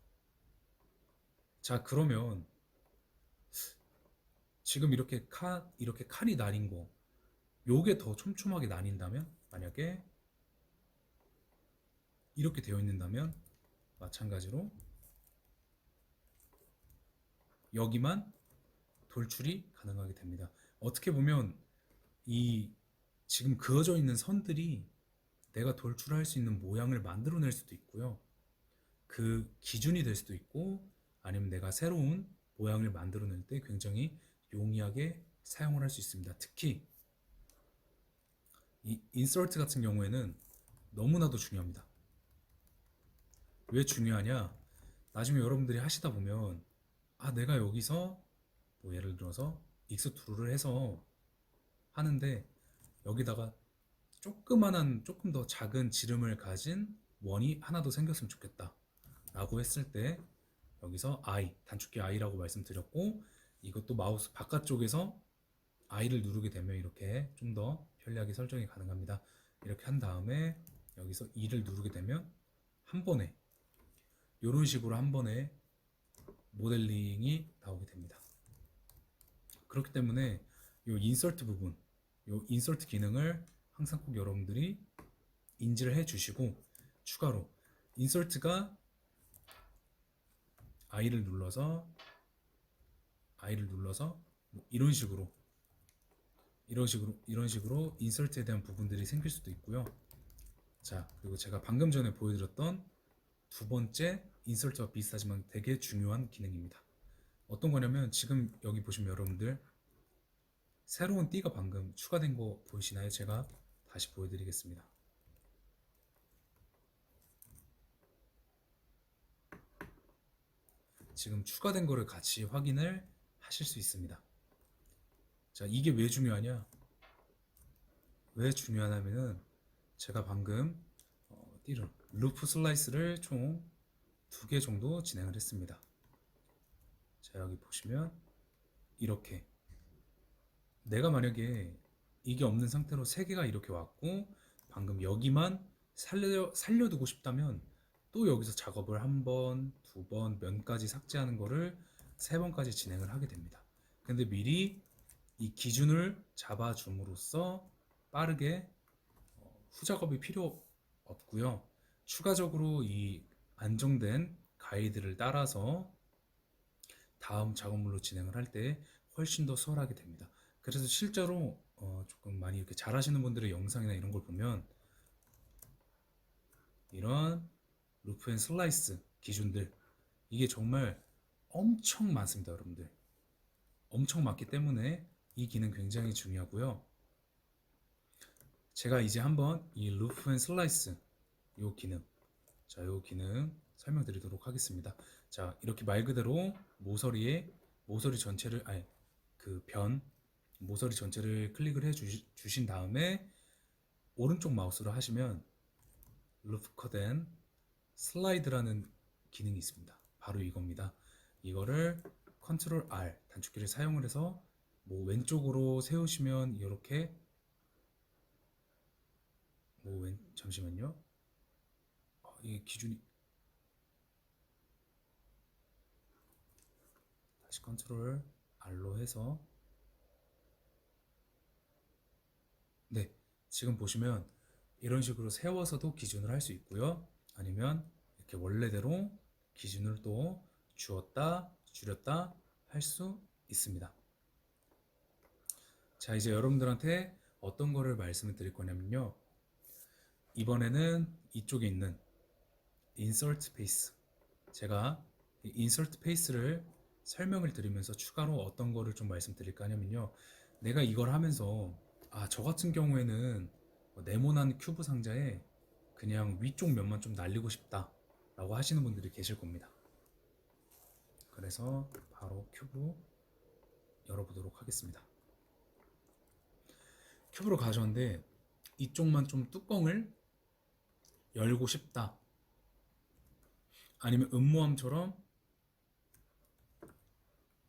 Speaker 1: 자, 그러면 지금 이렇게 칸이 나뉜 거, 요게 더 촘촘하게 나뉜다면, 만약에 이렇게 되어 있는다면 마찬가지로 여기만 돌출이 가능하게 됩니다. 어떻게 보면 이 지금 그어져 있는 선들이 내가 돌출할 수 있는 모양을 만들어낼 수도 있고요. 그 기준이 될 수도 있고, 아니면 내가 새로운 모양을 만들어낼 때 굉장히 용이하게 사용을 할 수 있습니다. 특히 이 인서트 같은 경우에는 너무나도 중요합니다. 왜 중요하냐? 나중에 여러분들이 하시다 보면, 아, 내가 여기서 뭐 예를 들어서 익스트루를 해서 하는데 여기다가 조금 더 작은 지름을 가진 원이 하나 더 생겼으면 좋겠다 라고 했을 때, 여기서 I, 단축키 I라고 말씀드렸고, 이것도 마우스 바깥쪽에서 I를 누르게 되면 이렇게 좀 더 편리하게 설정이 가능합니다. 이렇게 한 다음에 여기서 E를 누르게 되면 한 번에 이런 식으로 한 번에 모델링이 나오게 됩니다. 그렇기 때문에 이 인서트 부분, 이 인서트 기능을 항상 꼭 여러분들이 인지를 해 주시고, 추가로 인서트가 I를 눌러서 뭐 이런 식으로 인서트에 대한 부분들이 생길 수도 있고요. 자, 그리고 제가 방금 전에 보여드렸던 두 번째 인서트와 비슷하지만 되게 중요한 기능입니다. 어떤 거냐면, 지금 여기 보시면 여러분들 새로운 띠가 방금 추가된 거 보이시나요? 제가 다시 보여드리겠습니다. 지금 추가된 거를 같이 확인을 하실 수 있습니다. 자, 이게 왜 중요하냐? 왜 중요하냐면은, 제가 방금 띠를 루프 슬라이스를 총 2개 정도 진행을 했습니다. 자, 여기 보시면 이렇게 내가 만약에 이게 없는 상태로 3개가 이렇게 왔고, 방금 여기만 살려두고 싶다면 또 여기서 작업을 1번, 2번, 면까지 삭제하는 거를 3번까지 진행을 하게 됩니다. 근데 미리 이 기준을 잡아줌으로써 빠르게 후작업이 필요 없고요. 추가적으로 이 안정된 가이드를 따라서 다음 작업물로 진행을 할 때 훨씬 더 수월하게 됩니다. 그래서 실제로 조금 많이 이렇게 잘하시는 분들의 영상이나 이런 걸 보면 이런 루프 앤 슬라이스 기준들, 이게 정말 엄청 많습니다, 여러분들. 엄청 많기 때문에 이 기능 굉장히 중요하고요. 제가 이제 한번 이 루프 앤 슬라이스 요 기능, 자, 요 기능 설명드리도록 하겠습니다. 자, 이렇게 말 그대로 모서리 전체를, 아니, 모서리 전체를 클릭을 해 주신 다음에 오른쪽 마우스로 하시면 루프 컷앤 슬라이드라는 기능이 있습니다. 바로 이겁니다. 이거를 컨트롤 R 단축키를 사용을 해서 뭐 왼쪽으로 세우시면 이렇게 잠시만요. 이 기준이 다시 컨트롤 R로 해서, 네, 지금 보시면 이런 식으로 세워서도 기준을 할 수 있고요. 아니면 이렇게 원래대로 기준을 또 주었다 줄였다 할 수 있습니다. 자, 이제 여러분들한테 어떤 거를 말씀을 드릴 거냐면요. 이번에는 이쪽에 있는 insert pace. 제가 이 insert pace를 설명을 드리면서 추가로 어떤 거를 좀 말씀드릴까 하냐면요. 내가 이걸 하면서 저 같은 경우에는 네모난 큐브 상자에 그냥 위쪽 면만 좀 날리고 싶다 라고 하시는 분들이 계실 겁니다. 그래서 바로 큐브 열어보도록 하겠습니다. 큐브로 가져왔는데 이쪽만 좀 뚜껑을 열고 싶다. 아니면 음모함처럼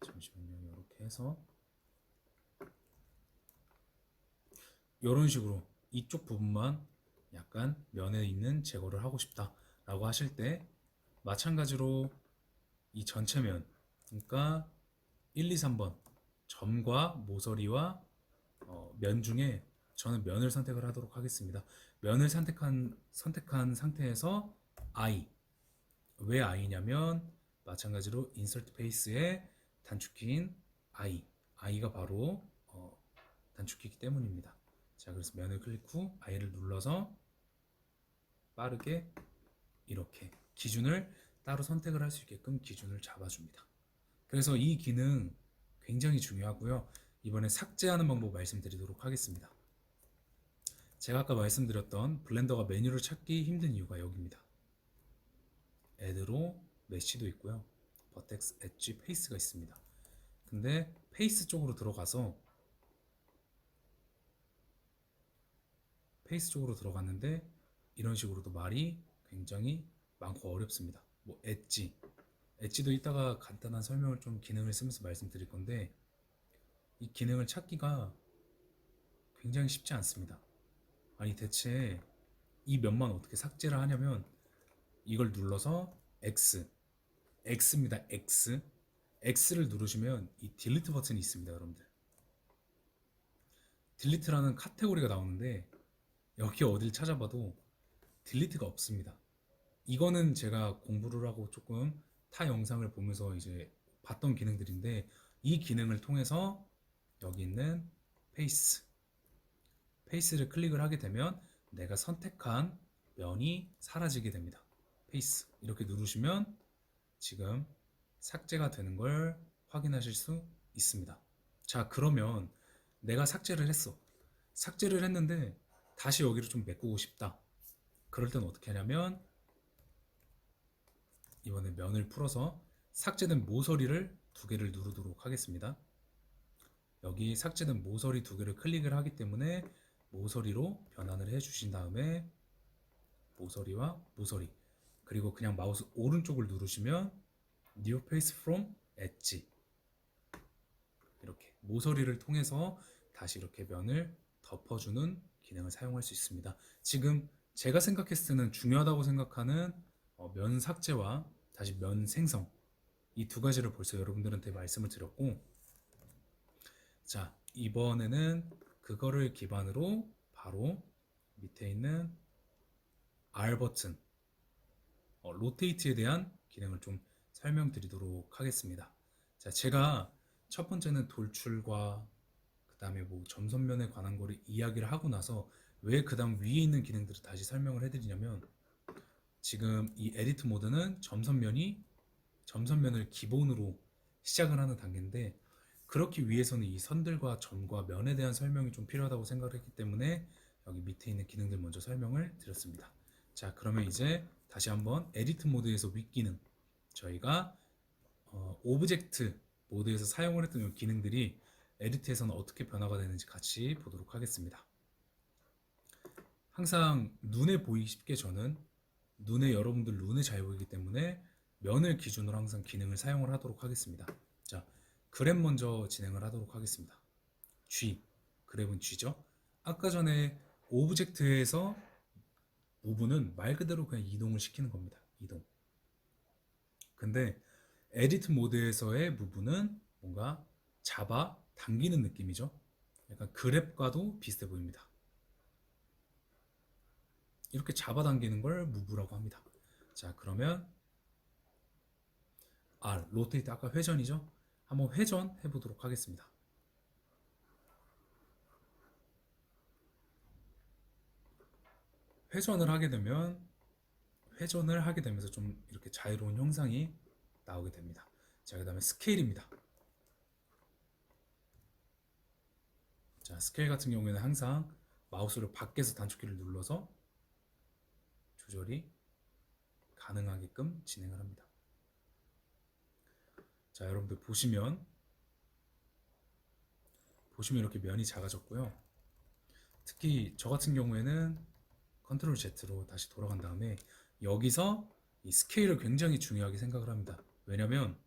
Speaker 1: 잠시만요. 이렇게 해서 이런 식으로 이쪽 부분만 약간 면에 있는 제거를 하고 싶다 라고 하실 때 마찬가지로 이 전체 면, 그러니까 1, 2, 3번 점과 모서리와 면 중에 저는 면을 선택을 하도록 하겠습니다. 면을 선택한 상태에서 I. 왜 I냐면 마찬가지로 insert face의 단축키인 I가 바로 단축키이기 때문입니다. 자, 그래서 면을 클릭 후 I를 눌러서 빠르게 이렇게 기준을 따로 선택을 할 수 있게끔 기준을 잡아줍니다. 그래서 이 기능 굉장히 중요하고요. 이번에 삭제하는 방법 말씀드리도록 하겠습니다. 제가 아까 말씀드렸던 블렌더가 메뉴를 찾기 힘든 이유가 여기입니다. 애드로 메쉬도 있고요. 버텍스, 엣지, 페이스가 있습니다. 근데 페이스 쪽으로 들어갔는데 이런 식으로도 말이 굉장히 많고 어렵습니다. 뭐 엣지도 이따가 간단한 설명을 좀 기능을 쓰면서 말씀드릴 건데 이 기능을 찾기가 굉장히 쉽지 않습니다. 아니 대체 이 면만 어떻게 삭제를 하냐면 이걸 눌러서 X입니다. X를 누르시면 이 딜리트 버튼이 있습니다. 여러분들 딜리트라는 카테고리가 나오는데 여기 어딜 찾아봐도 딜리트가 없습니다. 이거는 제가 공부를 하고 조금 타 영상을 보면서 이제 봤던 기능들인데 이 기능을 통해서 여기 있는 페이스를 클릭을 하게 되면 내가 선택한 면이 사라지게 됩니다. 페이스 이렇게 누르시면 지금 삭제가 되는 걸 확인하실 수 있습니다. 자, 그러면 내가 삭제를 했는데 다시 여기를 좀 메꾸고 싶다. 그럴 땐 어떻게 하냐면 이번에 면을 풀어서 삭제된 모서리를 두 개를 누르도록 하겠습니다. 여기 삭제된 모서리 두 개를 클릭을 하기 때문에 모서리로 변환을 해 주신 다음에 모서리와 모서리 그리고 그냥 마우스 오른쪽을 누르시면 New Face from Edge 이렇게 모서리를 통해서 다시 이렇게 면을 덮어주는 기능을 사용할 수 있습니다. 지금 제가 생각했을 때는 중요하다고 생각하는 면 삭제와 다시 면 생성 이 두 가지를 벌써 여러분들한테 말씀을 드렸고 자 이번에는 그거를 기반으로 바로 밑에 있는 R 버튼 로테이트에 대한 기능을 좀 설명드리도록 하겠습니다. 자 제가 첫 번째는 돌출과 그 다음에 뭐 점선면에 관한 거를 이야기를 하고 나서 왜 그 다음 위에 있는 기능들을 다시 설명을 해드리냐면 지금 이 에디트 모드는 점선면을 기본으로 시작을 하는 단계인데 그렇기 위해서는 이 선들과 점과 면에 대한 설명이 좀 필요하다고 생각을 했기 때문에 여기 밑에 있는 기능들 먼저 설명을 드렸습니다. 자 그러면 이제 다시 한번 에디트 모드에서 윗기능 저희가 오브젝트 모드에서 사용을 했던 이 기능들이 에디트에서는 어떻게 변화가 되는지 같이 보도록 하겠습니다. 항상 눈에 보이기 쉽게 저는 여러분들 눈에 잘 보이기 때문에 면을 기준으로 항상 기능을 사용을 하도록 하겠습니다. 자, 그랩 먼저 진행을 하도록 하겠습니다. 그랩은 G죠. 아까 전에 오브젝트에서 무브는 말 그대로 그냥 이동을 시키는 겁니다. 이동. 근데 에디트 모드에서의 무브는 뭔가 잡아 당기는 느낌이죠. 약간 그랩과도 비슷해 보입니다. 이렇게 잡아당기는 걸 무브라고 합니다. 자 그러면 로테이트 아까 회전이죠? 한번 회전 해보도록 하겠습니다. 회전을 하게 되면서 좀 이렇게 자유로운 형상이 나오게 됩니다. 자, 그 다음에 스케일입니다. 자, 스케일 같은 경우에는 항상 마우스를 밖에서 단축키를 눌러서 조절이 가능하게끔 진행을 합니다. 자, 여러분들 보시면 이렇게 면이 작아졌고요. 특히 저 같은 경우에는 컨트롤 Z로 다시 돌아간 다음에 여기서 이 스케일을 굉장히 중요하게 생각을 합니다. 왜냐면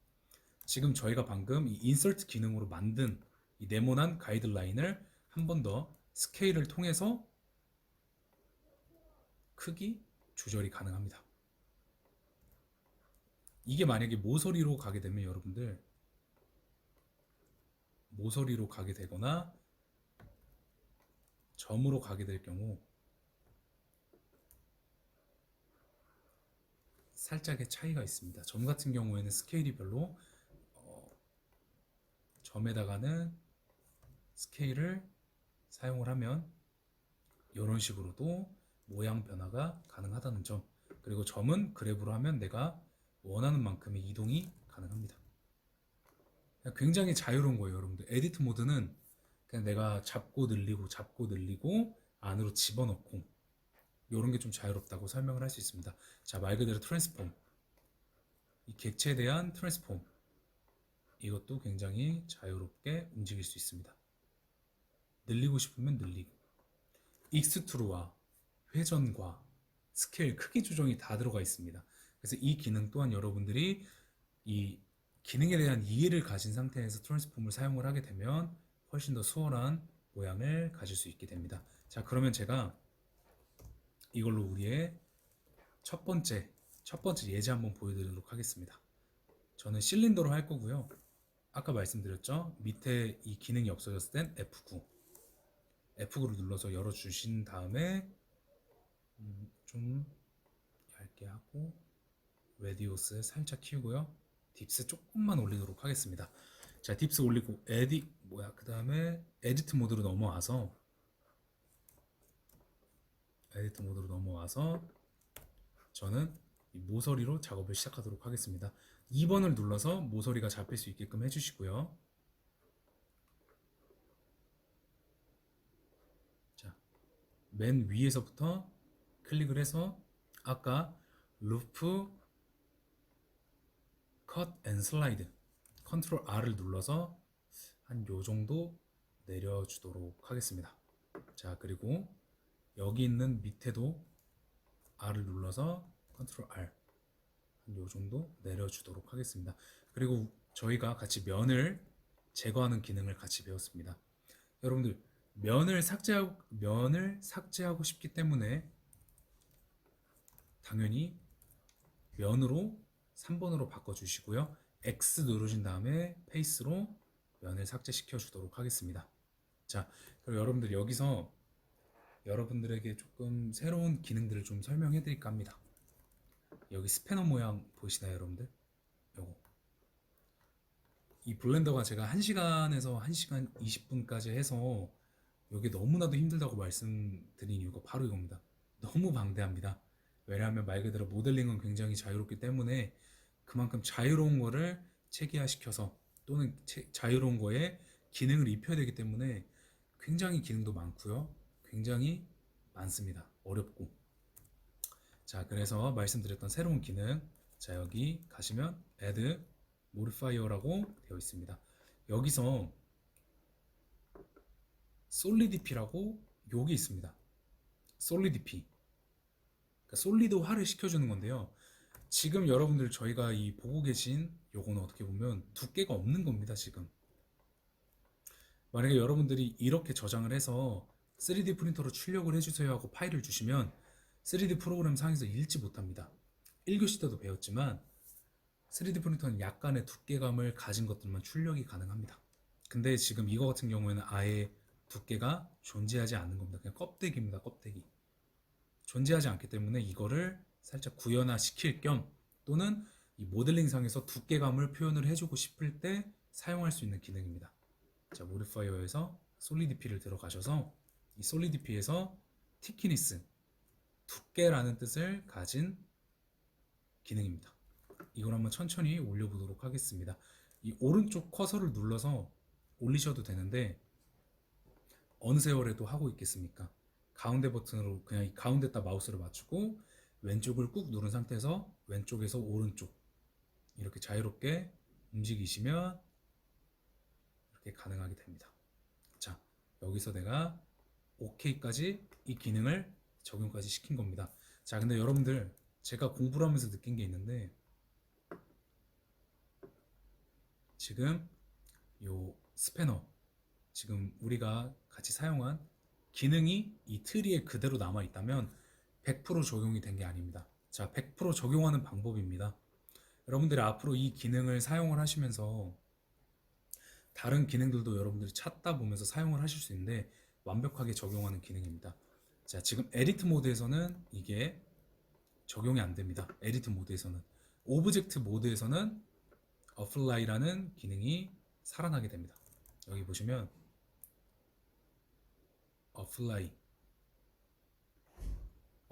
Speaker 1: 지금 저희가 방금 이 인서트 기능으로 만든 이 네모난 가이드라인을 한 번 더 스케일을 통해서 크기 조절이 가능합니다. 이게 만약에 모서리로 가게 되면 여러분들 모서리로 가게 되거나 점으로 가게 될 경우 살짝의 차이가 있습니다. 점 같은 경우에는 스케일이 별로 점에다가는 스케일을 사용을 하면 이런 식으로도 모양 변화가 가능하다는 점, 그리고 점은 그래브로 하면 내가 원하는 만큼의 이동이 가능합니다. 굉장히 자유로운 거예요, 여러분들. 에디트 모드는 그냥 내가 잡고 늘리고 안으로 집어넣고 이런 게 좀 자유롭다고 설명을 할 수 있습니다. 자, 말 그대로 트랜스폼, 이 객체에 대한 트랜스폼, 이것도 굉장히 자유롭게 움직일 수 있습니다. 늘리고 싶으면 늘리고, 익스트루와 회전과 스케일 크기 조정이 다 들어가 있습니다. 그래서 이 기능 또한 여러분들이 이 기능에 대한 이해를 가진 상태에서 트랜스폼을 사용을 하게 되면 훨씬 더 수월한 모양을 가질 수 있게 됩니다. 자, 그러면 제가 이걸로 우리의 첫 번째 예제 한번 보여드리도록 하겠습니다. 저는 실린더로 할 거고요. 아까 말씀드렸죠? 밑에 이 기능이 없어졌을 땐 F9를 눌러서 열어주신 다음에 좀 얇게 하고 레디오스 살짝 키우고요. 딥스 조금만 올리도록 하겠습니다. 자, 딥스 올리고 그 다음에 에디트 모드로 넘어와서 저는 이 모서리로 작업을 시작하도록 하겠습니다. 2번을 눌러서 모서리가 잡힐 수 있게끔 해주시고요. 자, 맨 위에서부터 클릭을 해서 아까 루프 컷 앤 슬라이드 컨트롤 R을 눌러서 한 요 정도 내려주도록 하겠습니다. 자, 그리고 여기 있는 밑에도 R을 눌러서 컨트롤 R 한 요 정도 내려주도록 하겠습니다. 그리고 저희가 같이 면을 제거하는 기능을 같이 배웠습니다. 여러분들 면을 삭제하고 싶기 때문에 당연히 면으로 3번으로 바꿔주시고요. X 누르신 다음에 페이스로 면을 삭제시켜 주도록 하겠습니다. 자, 그럼 여러분들 여기서 여러분들에게 조금 새로운 기능들을 좀 설명해 드릴까 합니다. 여기 스패너 모양 보이시나요, 여러분들? 요거. 이 블렌더가 제가 1시간에서 1시간 20분까지 해서 이게 너무나도 힘들다고 말씀드린 이유가 바로 이겁니다. 너무 방대합니다. 왜냐하면 말 그대로 모델링은 굉장히 자유롭기 때문에 그만큼 자유로운 거를 체계화시켜서 또는 자유로운 거에 기능을 입혀야 되기 때문에 굉장히 기능도 많고요. 굉장히 많습니다. 어렵고. 자, 그래서 말씀드렸던 새로운 기능, 자, 여기 가시면 Add Modifier라고 되어 있습니다. 여기서 솔리디피라고 요게 있습니다. 솔리디피, 그러니까 솔리드화를 시켜주는 건데요. 지금 여러분들 저희가 이 보고 계신 요거는 어떻게 보면 두께가 없는 겁니다. 지금 만약에 여러분들이 이렇게 저장을 해서 3D 프린터로 출력을 해주세요 하고 파일을 주시면 3D 프로그램 상에서 읽지 못합니다. 1교시 때도 배웠지만 3D 프린터는 약간의 두께감을 가진 것들만 출력이 가능합니다. 근데 지금 이거 같은 경우에는 아예 두께가 존재하지 않는 겁니다. 그냥 껍데기입니다. 껍데기. 존재하지 않기 때문에 이거를 살짝 구현화 시킬 겸 또는 이 모델링상에서 두께감을 표현을 해주고 싶을 때 사용할 수 있는 기능입니다. 자, 모디파이어에서 솔리디피를 들어가셔서 이 솔리디피에서 티키니스 두께라는 뜻을 가진 기능입니다. 이걸 한번 천천히 올려보도록 하겠습니다. 이 오른쪽 커서를 눌러서 올리셔도 되는데 어느 세월에도 하고 있겠습니까? 가운데 버튼으로 그냥 이 가운데다 마우스를 맞추고 왼쪽을 꾹 누른 상태에서 왼쪽에서 오른쪽 이렇게 자유롭게 움직이시면 이렇게 가능하게 됩니다. 자, 여기서 내가 OK까지 이 기능을 적용까지 시킨 겁니다. 자, 근데 여러분들 제가 공부를 하면서 느낀 게 있는데 지금 요 스패너 지금 우리가 같이 사용한 기능이 이 트리에 그대로 남아 있다면 100% 적용이 된 게 아닙니다. 자, 100% 적용하는 방법입니다. 여러분들이 앞으로 이 기능을 사용을 하시면서 다른 기능들도 여러분들이 찾다 보면서 사용을 하실 수 있는데 완벽하게 적용하는 기능입니다. 자, 지금 에디트 모드에서는 이게 적용이 안 됩니다. 에디트 모드에서는. 오브젝트 모드에서는 apply라는 기능이 살아나게 됩니다. 여기 보시면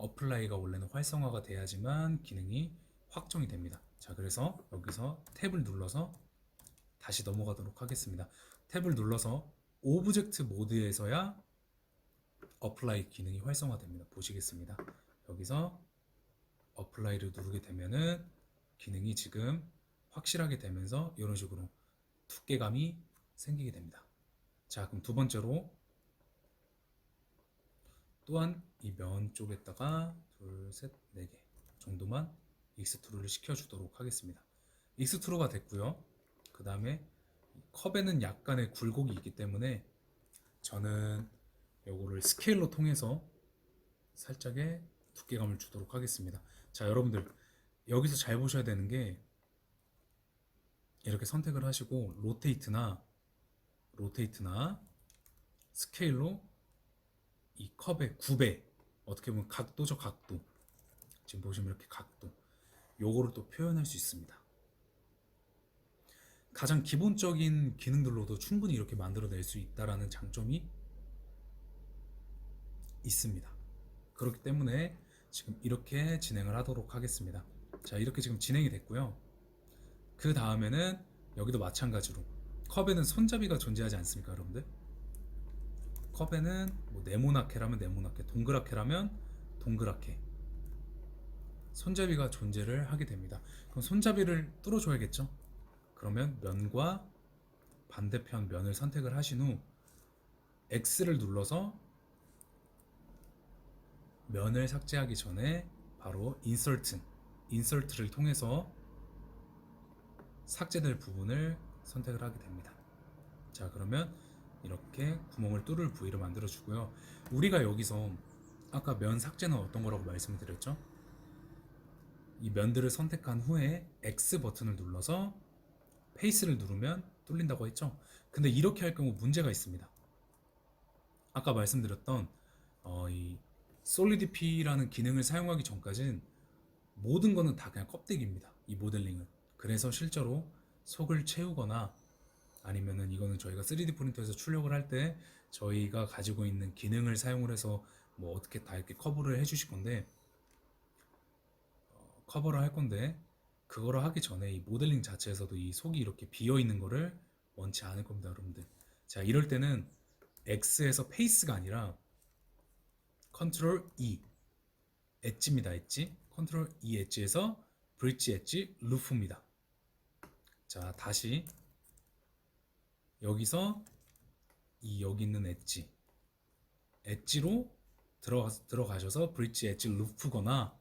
Speaker 1: apply가 원래는 활성화가 돼야지만 기능이 확정이 됩니다. 자, 그래서 여기서 탭을 눌러서 다시 넘어가도록 하겠습니다. 탭을 눌러서 오브젝트 모드에서야 apply 기능이 활성화됩니다. 보시겠습니다. 여기서 apply를 누르게 되면은 기능이 지금 확실하게 되면서 이런 식으로 두께감이 생기게 됩니다. 자, 그럼 두 번째로 또한 이 면 쪽에다가 둘, 셋, 네 개 정도만 익스트루를 시켜주도록 하겠습니다. 익스트루가 됐고요. 그 다음에 컵에는 약간의 굴곡이 있기 때문에 저는 요거를 스케일로 통해서 살짝의 두께감을 주도록 하겠습니다. 자, 여러분들 여기서 잘 보셔야 되는 게 이렇게 선택을 하시고 로테이트나 스케일로 이 컵의 9배 어떻게 보면 각도죠. 각도 지금 보시면 이렇게 각도 요거를 또 표현할 수 있습니다. 가장 기본적인 기능들로도 충분히 이렇게 만들어낼 수 있다라는 장점이 있습니다. 그렇기 때문에 지금 이렇게 진행을 하도록 하겠습니다. 자, 이렇게 지금 진행이 됐고요. 그 다음에는 여기도 마찬가지로 컵에는 손잡이가 존재하지 않습니까, 여러분들? 컵에는 뭐 네모나케라면 네모나케, 동그랗게라면 동그랗게 손잡이가 존재를 하게 됩니다. 그럼 손잡이를 뚫어줘야겠죠? 그러면 면과 반대편 면을 선택을 하신 후 X를 눌러서 면을 삭제하기 전에 바로 인설트를 통해서 삭제될 부분을 선택을 하게 됩니다. 자, 그러면 이렇게 구멍을 뚫을 부위를 만들어 주고요. 우리가 여기서 아까 면 삭제는 어떤 거라고 말씀을 드렸죠? 이 면들을 선택한 후에 X 버튼을 눌러서 페이스를 누르면 뚫린다고 했죠? 근데 이렇게 할 경우 문제가 있습니다. 아까 말씀드렸던 이 솔리디피라는 기능을 사용하기 전까지는 모든 거는 다 그냥 껍데기입니다. 이 모델링은. 그래서 실제로 속을 채우거나 아니면은 이거는 저희가 3D 프린터에서 출력을 할 때 저희가 가지고 있는 기능을 사용을 해서 뭐 어떻게 다 이렇게 커버를 해 주실 건데 커버를 할 건데 그거를 하기 전에 이 모델링 자체에서도 이 속이 이렇게 비어 있는 거를 원치 않을 겁니다, 여러분들. 자, 이럴 때는 X에서 페이스가 아니라 컨트롤 E 엣지입니다. 엣지. 컨트롤 E 엣지에서 브릿지 엣지 루프입니다. 자, 다시 여기서 이 여기 있는 엣지로 들어가셔서 브릿지 엣지 루프거나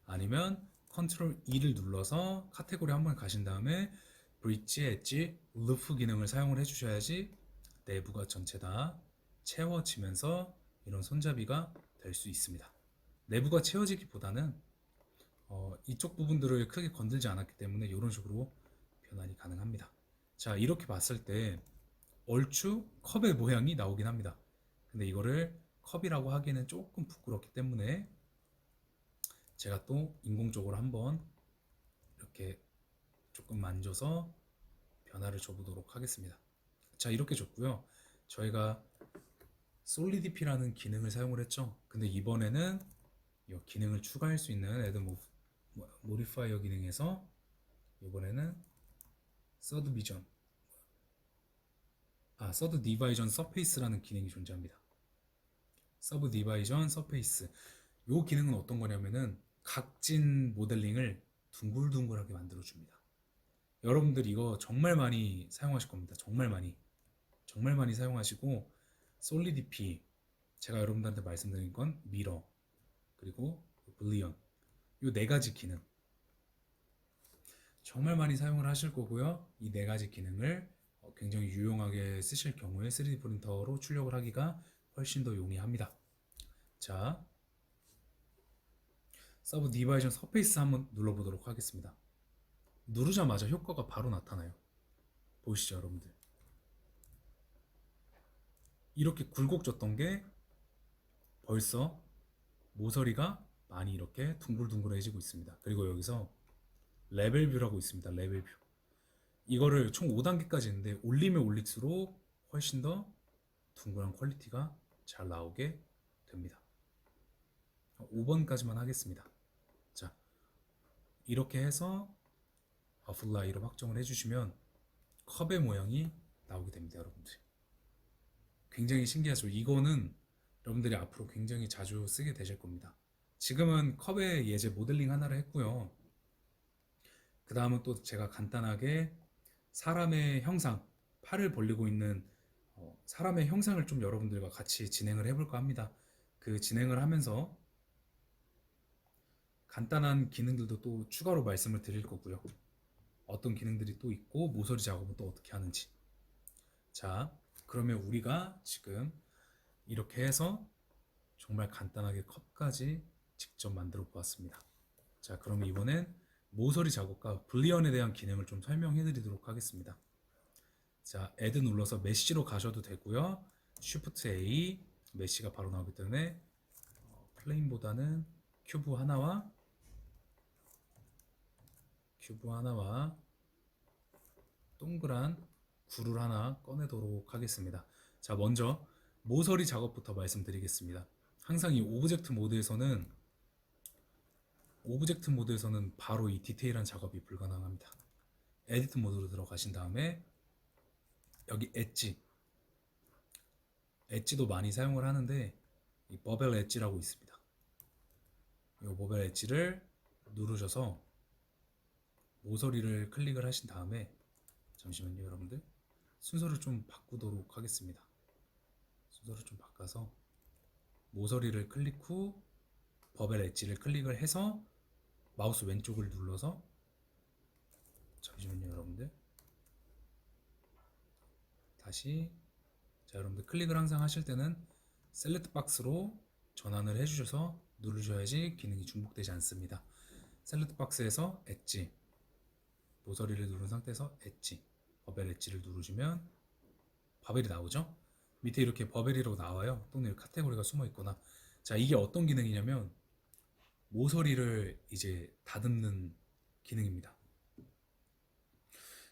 Speaker 1: 아니면 컨트롤 E를 눌러서 카테고리 한번 가신 다음에 브릿지 엣지 루프 기능을 사용을 해주셔야지 내부가 전체 다 채워지면서 이런 손잡이가 될 수 있습니다. 내부가 채워지기보다는 이쪽 부분들을 크게 건들지 않았기 때문에 이런 식으로 변환이 가능합니다. 자, 이렇게 봤을 때 얼추 컵의 모양이 나오긴 합니다. 근데 이거를 컵이라고 하기에는 조금 부끄럽기 때문에 제가 또 인공적으로 한번 이렇게 조금 만져서 변화를 줘보도록 하겠습니다. 자, 이렇게 줬고요. 저희가 솔리디피라는 기능을 사용을 했죠. 근데 이번에는 이 기능을 추가할 수 있는 애드 모디파이어 기능에서 이번에는 서드 비전, 서드 디바이전 서페이스라는 기능이 존재합니다. 서브 디바이전 서페이스. 이 기능은 어떤 거냐면은 각진 모델링을 둥글둥글하게 만들어줍니다. 여러분들 이거 정말 많이 사용하실 겁니다. 정말 많이 사용하시고, 솔리디피, 제가 여러분들한테 말씀드린 건 미러, 그리고 블리언, 이 네 가지 기능 정말 많이 사용을 하실 거고요. 이 네 가지 기능을 굉장히 유용하게 쓰실 경우에 3D 프린터로 출력을 하기가 훨씬 더 용이합니다. 자, 서브 디바이전 서페이스 한번 눌러보도록 하겠습니다. 누르자마자 효과가 바로 나타나요. 보이시죠, 여러분들? 이렇게 굴곡졌던 게 벌써 모서리가 많이 이렇게 둥글둥글해지고 있습니다. 그리고 여기서 레벨 뷰라고 있습니다. 레벨 뷰. 이거를 총 5단계까지 있는데 올리면 올릴수록 훨씬 더 둥글한 퀄리티가 잘 나오게 됩니다. 5번까지만 하겠습니다. 자, 이렇게 해서 아웃라이를 확정을 해주시면 컵의 모양이 나오게 됩니다, 여러분들. 굉장히 신기하죠? 이거는 여러분들이 앞으로 굉장히 자주 쓰게 되실 겁니다. 지금은 컵의 예제 모델링 하나를 했고요. 그 다음은 또 제가 간단하게 사람의 형상, 팔을 벌리고 있는 사람의 형상을 좀 여러분들과 같이 진행을 해볼까 합니다. 그 진행을 하면서 간단한 기능들도 또 추가로 말씀을 드릴 거고요. 어떤 기능들이 또 있고 모서리 작업은 또 어떻게 하는지. 자, 그러면 우리가 지금 이렇게 해서 정말 간단하게 컵까지 직접 만들어 보았습니다. 자, 그럼 이번엔 모서리 작업과 블리언에 대한 기능을 좀 설명해 드리도록 하겠습니다. 자, 애드 눌러서 메쉬로 가셔도 되고요. 쉬프트 A, 메쉬가 바로 나오기 때문에 플레인보다는 큐브 하나와 동그란 굴을 하나 꺼내도록 하겠습니다. 자, 먼저 모서리 작업부터 말씀드리겠습니다. 항상 이 오브젝트 모드에서는 바로 이 디테일한 작업이 불가능합니다. 에디트 모드로 들어가신 다음에 여기 엣지도 많이 사용을 하는데 이 버벨 엣지라고 있습니다. 이 버벨 엣지를 누르셔서 모서리를 클릭을 하신 다음에, 잠시만요 여러분들, 순서를 좀 바꾸도록 하겠습니다. 순서를 좀 바꿔서 모서리를 클릭 후 버벨 엣지를 클릭을 해서 마우스 왼쪽을 눌러서, 잠시만요 여러분들, 다시, 자, 여러분들 클릭을 항상 하실 때는 셀렉트 박스로 전환을 해주셔서 누르셔야지 기능이 중복되지 않습니다. 셀렉트 박스에서 엣지, 모서리를 누른 상태에서 엣지, 버벨 엣지를 누르시면 버벨이 나오죠. 밑에 이렇게 버벨이라고 나와요. 또는 카테고리가 숨어 있거나. 자, 이게 어떤 기능이냐면 모서리를 이제 다듬는 기능입니다.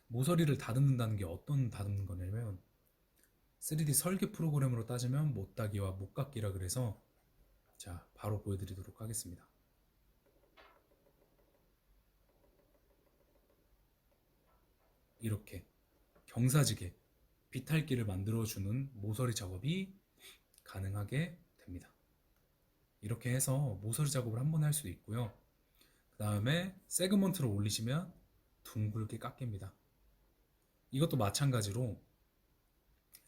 Speaker 1: 모서리를 다듬는다는 게 어떤 다듬는 거냐면 3D 설계 프로그램으로 따지면 못따기와 못깎기라 그래서, 자, 바로 보여드리도록 하겠습니다. 이렇게 경사지게 비탈기를 만들어주는 모서리 작업이 가능하게 됩니다. 이렇게 해서 모서리 작업을 한 번에 할 수도 있고요. 그 다음에 세그먼트를 올리시면 둥글게 깎입니다. 이것도 마찬가지로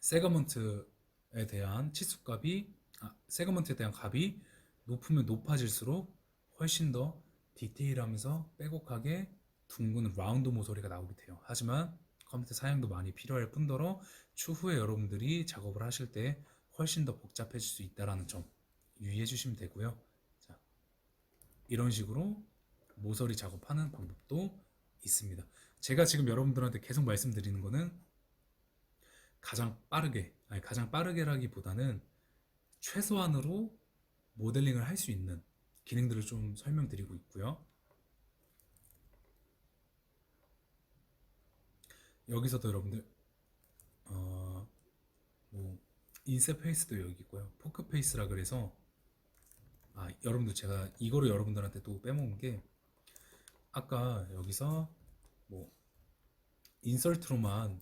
Speaker 1: 세그먼트에 대한 세그먼트에 대한 값이 높으면 높아질수록 훨씬 더 디테일하면서 빼곡하게 둥근 라운드 모서리가 나오게 돼요. 하지만 컴퓨터 사양도 많이 필요할 뿐더러 추후에 여러분들이 작업을 하실 때 훨씬 더 복잡해질 수 있다는 점 유의해 주시면 되고요. 자, 이런 식으로 모서리 작업하는 방법도 있습니다. 제가 지금 여러분들한테 계속 말씀드리는 거는 가장 빠르게라기보다는 최소한으로 모델링을 할 수 있는 기능들을 좀 설명드리고 있고요. 여기서도 여러분들 뭐 인셋 페이스도 여기 있고요. 포크 페이스라 그래서 여러분들 제가 이거를 여러분들한테 또 빼먹은 게 아까 여기서 뭐 인설트로만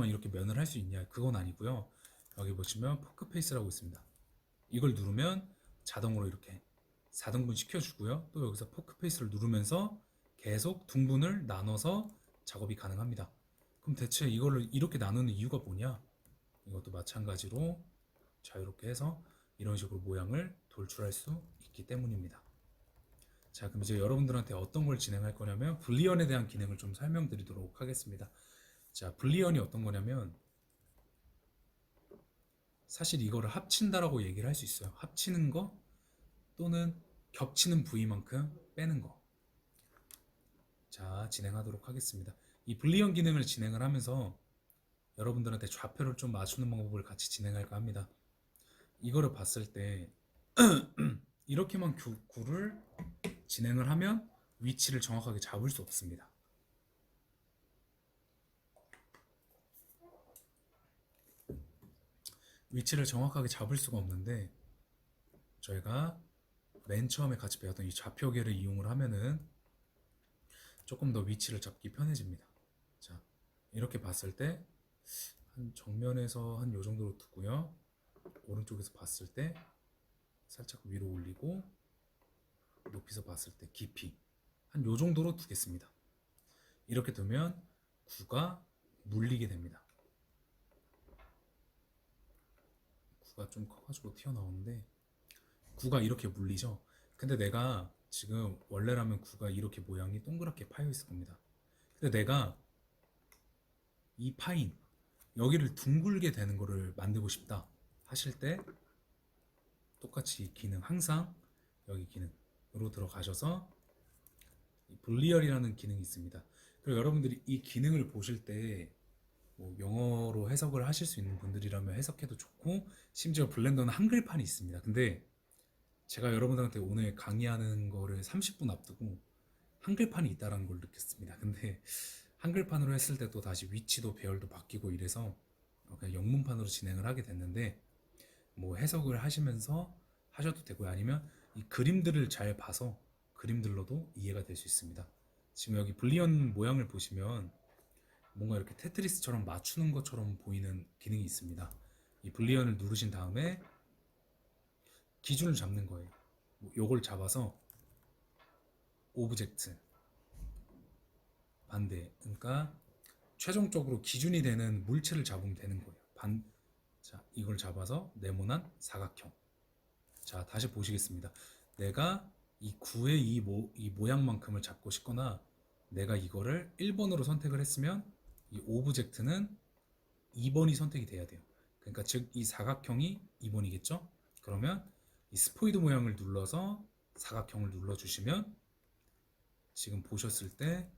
Speaker 1: 이렇게 면을 할 수 있냐 그건 아니고요. 여기 보시면 포크 페이스라고 있습니다. 이걸 누르면 자동으로 이렇게 4등분 시켜주고요. 또 여기서 포크 페이스를 누르면서 계속 등분을 나눠서 작업이 가능합니다. 그럼 대체 이거를 이렇게 나누는 이유가 뭐냐? 이것도 마찬가지로 자유롭게 해서 이런 식으로 모양을 돌출할 수 있기 때문입니다. 자, 그럼 이제 여러분들한테 어떤 걸 진행할 거냐면 불리언에 대한 기능을 좀 설명드리도록 하겠습니다. 자, 불리언이 어떤 거냐면 사실 이거를 합친다라고 얘기를 할 수 있어요. 합치는 거 또는 겹치는 부위만큼 빼는 거. 자, 진행하도록 하겠습니다. 이 불리언 기능을 진행을 하면서 여러분들한테 좌표를 좀 맞추는 방법을 같이 진행할까 합니다. 이거를 봤을 때 이렇게만 구를 진행을 하면 위치를 정확하게 잡을 수 없습니다. 위치를 정확하게 잡을 수가 없는데 저희가 맨 처음에 같이 배웠던 이 좌표계를 이용을 하면은 조금 더 위치를 잡기 편해집니다. 자, 이렇게 봤을 때 한 정면에서 한 요 정도로 두고요. 오른쪽에서 봤을 때 살짝 위로 올리고 높이서 봤을 때 깊이 한 요 정도로 두겠습니다. 이렇게 두면 구가 물리게 됩니다. 구가 좀 커가지고 튀어나오는데 구가 이렇게 물리죠. 근데 내가 지금 원래라면 구가 이렇게 모양이 동그랗게 파여 있을 겁니다. 근데 내가 이 파인 여기를 둥글게 되는 거를 만들고 싶다 하실 때 똑같이 이 기능 항상 여기 기능으로 들어가셔서 불리얼이라는 기능이 있습니다. 그리고 여러분들이 이 기능을 보실 때 뭐 영어로 해석을 하실 수 있는 분들이라면 해석해도 좋고 심지어 블렌더는 한글판이 있습니다. 근데 제가 여러분들한테 오늘 강의하는 거를 30분 앞두고 한글판이 있다는 걸 느꼈습니다. 근데 한글판으로 했을 때 또 다시 위치도 배열도 바뀌고 이래서 그냥 영문판으로 진행을 하게 됐는데 뭐 해석을 하시면서 하셔도 되고요. 아니면 이 그림들을 잘 봐서 그림들로도 이해가 될 수 있습니다. 지금 여기 불리언 모양을 보시면 뭔가 이렇게 테트리스처럼 맞추는 것처럼 보이는 기능이 있습니다. 이 불리언을 누르신 다음에 기준을 잡는 거예요. 요걸 잡아서 오브젝트 반대, 그러니까 최종적으로 기준이 되는 물체를 잡으면 되는 거예요. 자, 이걸 잡아서 네모난 사각형. 자, 다시 보시겠습니다. 내가 이 구의 이 모양만큼을 잡고 싶거나 내가 이거를 1번으로 선택을 했으면 이 오브젝트는 2번이 선택이 돼야 돼요. 그러니까 즉 이 사각형이 2번이겠죠? 그러면 이 스포이드 모양을 눌러서 사각형을 눌러주시면 지금 보셨을 때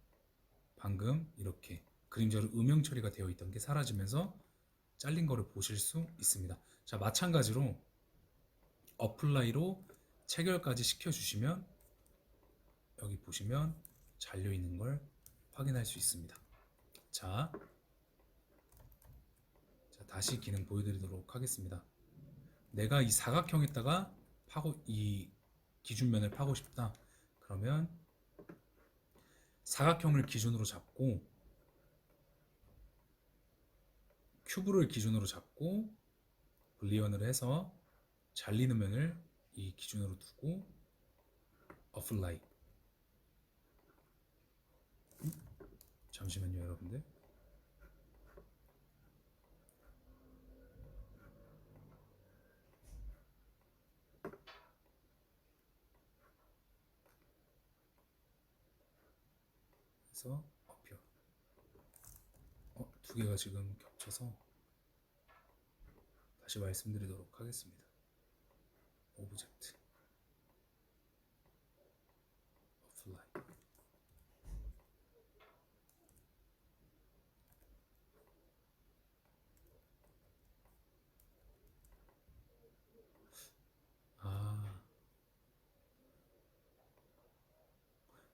Speaker 1: 방금 이렇게 그림자로 음영 처리가 되어 있던 게 사라지면서 잘린 거를 보실 수 있습니다. 자, 마찬가지로 어플라이로 체결까지 시켜주시면 여기 보시면 잘려 있는 걸 확인할 수 있습니다. 자, 다시 기능 보여드리도록 하겠습니다. 내가 이 사각형에다가 이 기준면을 파고 싶다. 그러면 사각형을 기준으로 잡고 큐브를 기준으로 잡고 불리언을 해서 잘리는 면을 이 기준으로 두고 어플라이. 잠시만요, 여러분들. 그래서 어표. 두 개가 지금 겹쳐서 다시 말씀드리도록 하겠습니다. 오브젝트 어플라이.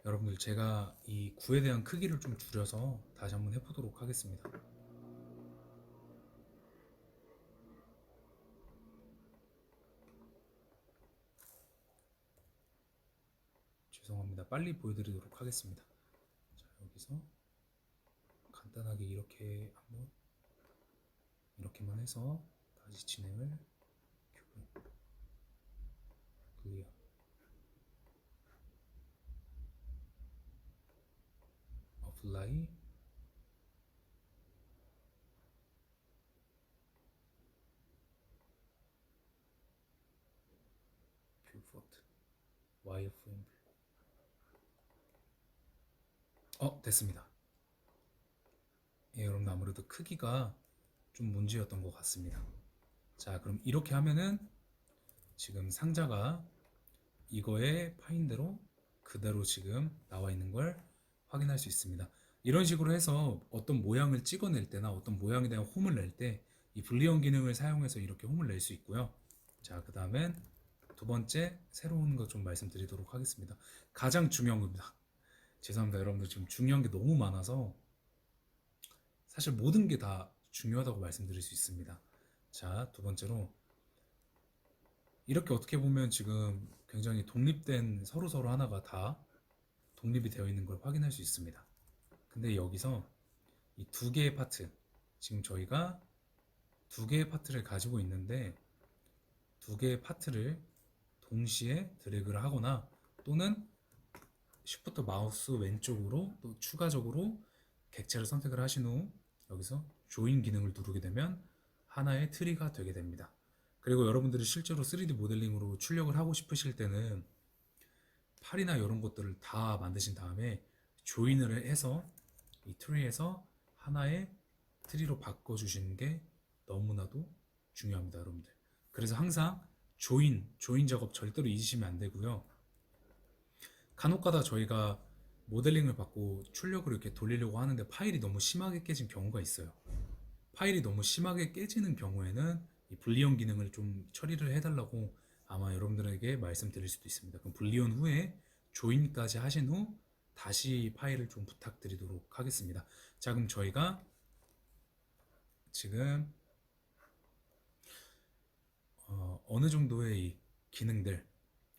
Speaker 1: 여러분들 제가 이 구에 대한 크기를 좀 줄여서 다시 한번 해보도록 하겠습니다. 죄송합니다. 빨리 보여드리도록 하겠습니다. 자, 여기서 간단하게 이렇게 한번 이렇게만 해서 다시 진행을 큐브 클리어 어플라이 뷰 폰트 와이어프레임 됐습니다. 예, 여러분 아무래도 크기가 좀 문제였던 것 같습니다. 자, 그럼 이렇게 하면은 지금 상자가 이거의 파인대로 그대로 지금 나와 있는 걸 확인할 수 있습니다. 이런 식으로 해서 어떤 모양을 찍어낼 때나 어떤 모양에 대한 홈을 낼 때 이 불리언 기능을 사용해서 이렇게 홈을 낼 수 있고요. 자, 그 다음엔 두 번째 새로운 거 좀 말씀드리도록 하겠습니다. 가장 중요한 겁니다. 죄송합니다. 여러분들 지금 중요한 게 너무 많아서 사실 모든 게 다 중요하다고 말씀드릴 수 있습니다. 자, 두 번째로 이렇게 어떻게 보면 지금 굉장히 독립된 서로 하나가 다 독립이 되어 있는 걸 확인할 수 있습니다. 근데 여기서 이 두 개의 파트, 지금 저희가 두 개의 파트를 가지고 있는데 두 개의 파트를 동시에 드래그를 하거나 또는 쉬프트 마우스 왼쪽으로 또 추가적으로 객체를 선택을 하신 후 여기서 조인 기능을 누르게 되면 하나의 트리가 되게 됩니다. 그리고 여러분들이 실제로 3D 모델링으로 출력을 하고 싶으실 때는 팔이나 이런 것들을 다 만드신 다음에 조인을 해서 이 트리에서 하나의 트리로 바꿔주시는 게 너무나도 중요합니다, 여러분들. 그래서 항상 조인 작업 절대로 잊으시면 안 되고요. 간혹가다 저희가 모델링을 받고 출력을 이렇게 돌리려고 하는데 파일이 너무 심하게 깨진 경우가 있어요. 파일이 너무 심하게 깨지는 경우에는 이 불리언 기능을 좀 처리를 해달라고 아마 여러분들에게 말씀드릴 수도 있습니다. 그럼 불리언 후에 조인까지 하신 후 다시 파일을 좀 부탁드리도록 하겠습니다. 자, 그럼 저희가 지금 어느 정도의 이 기능들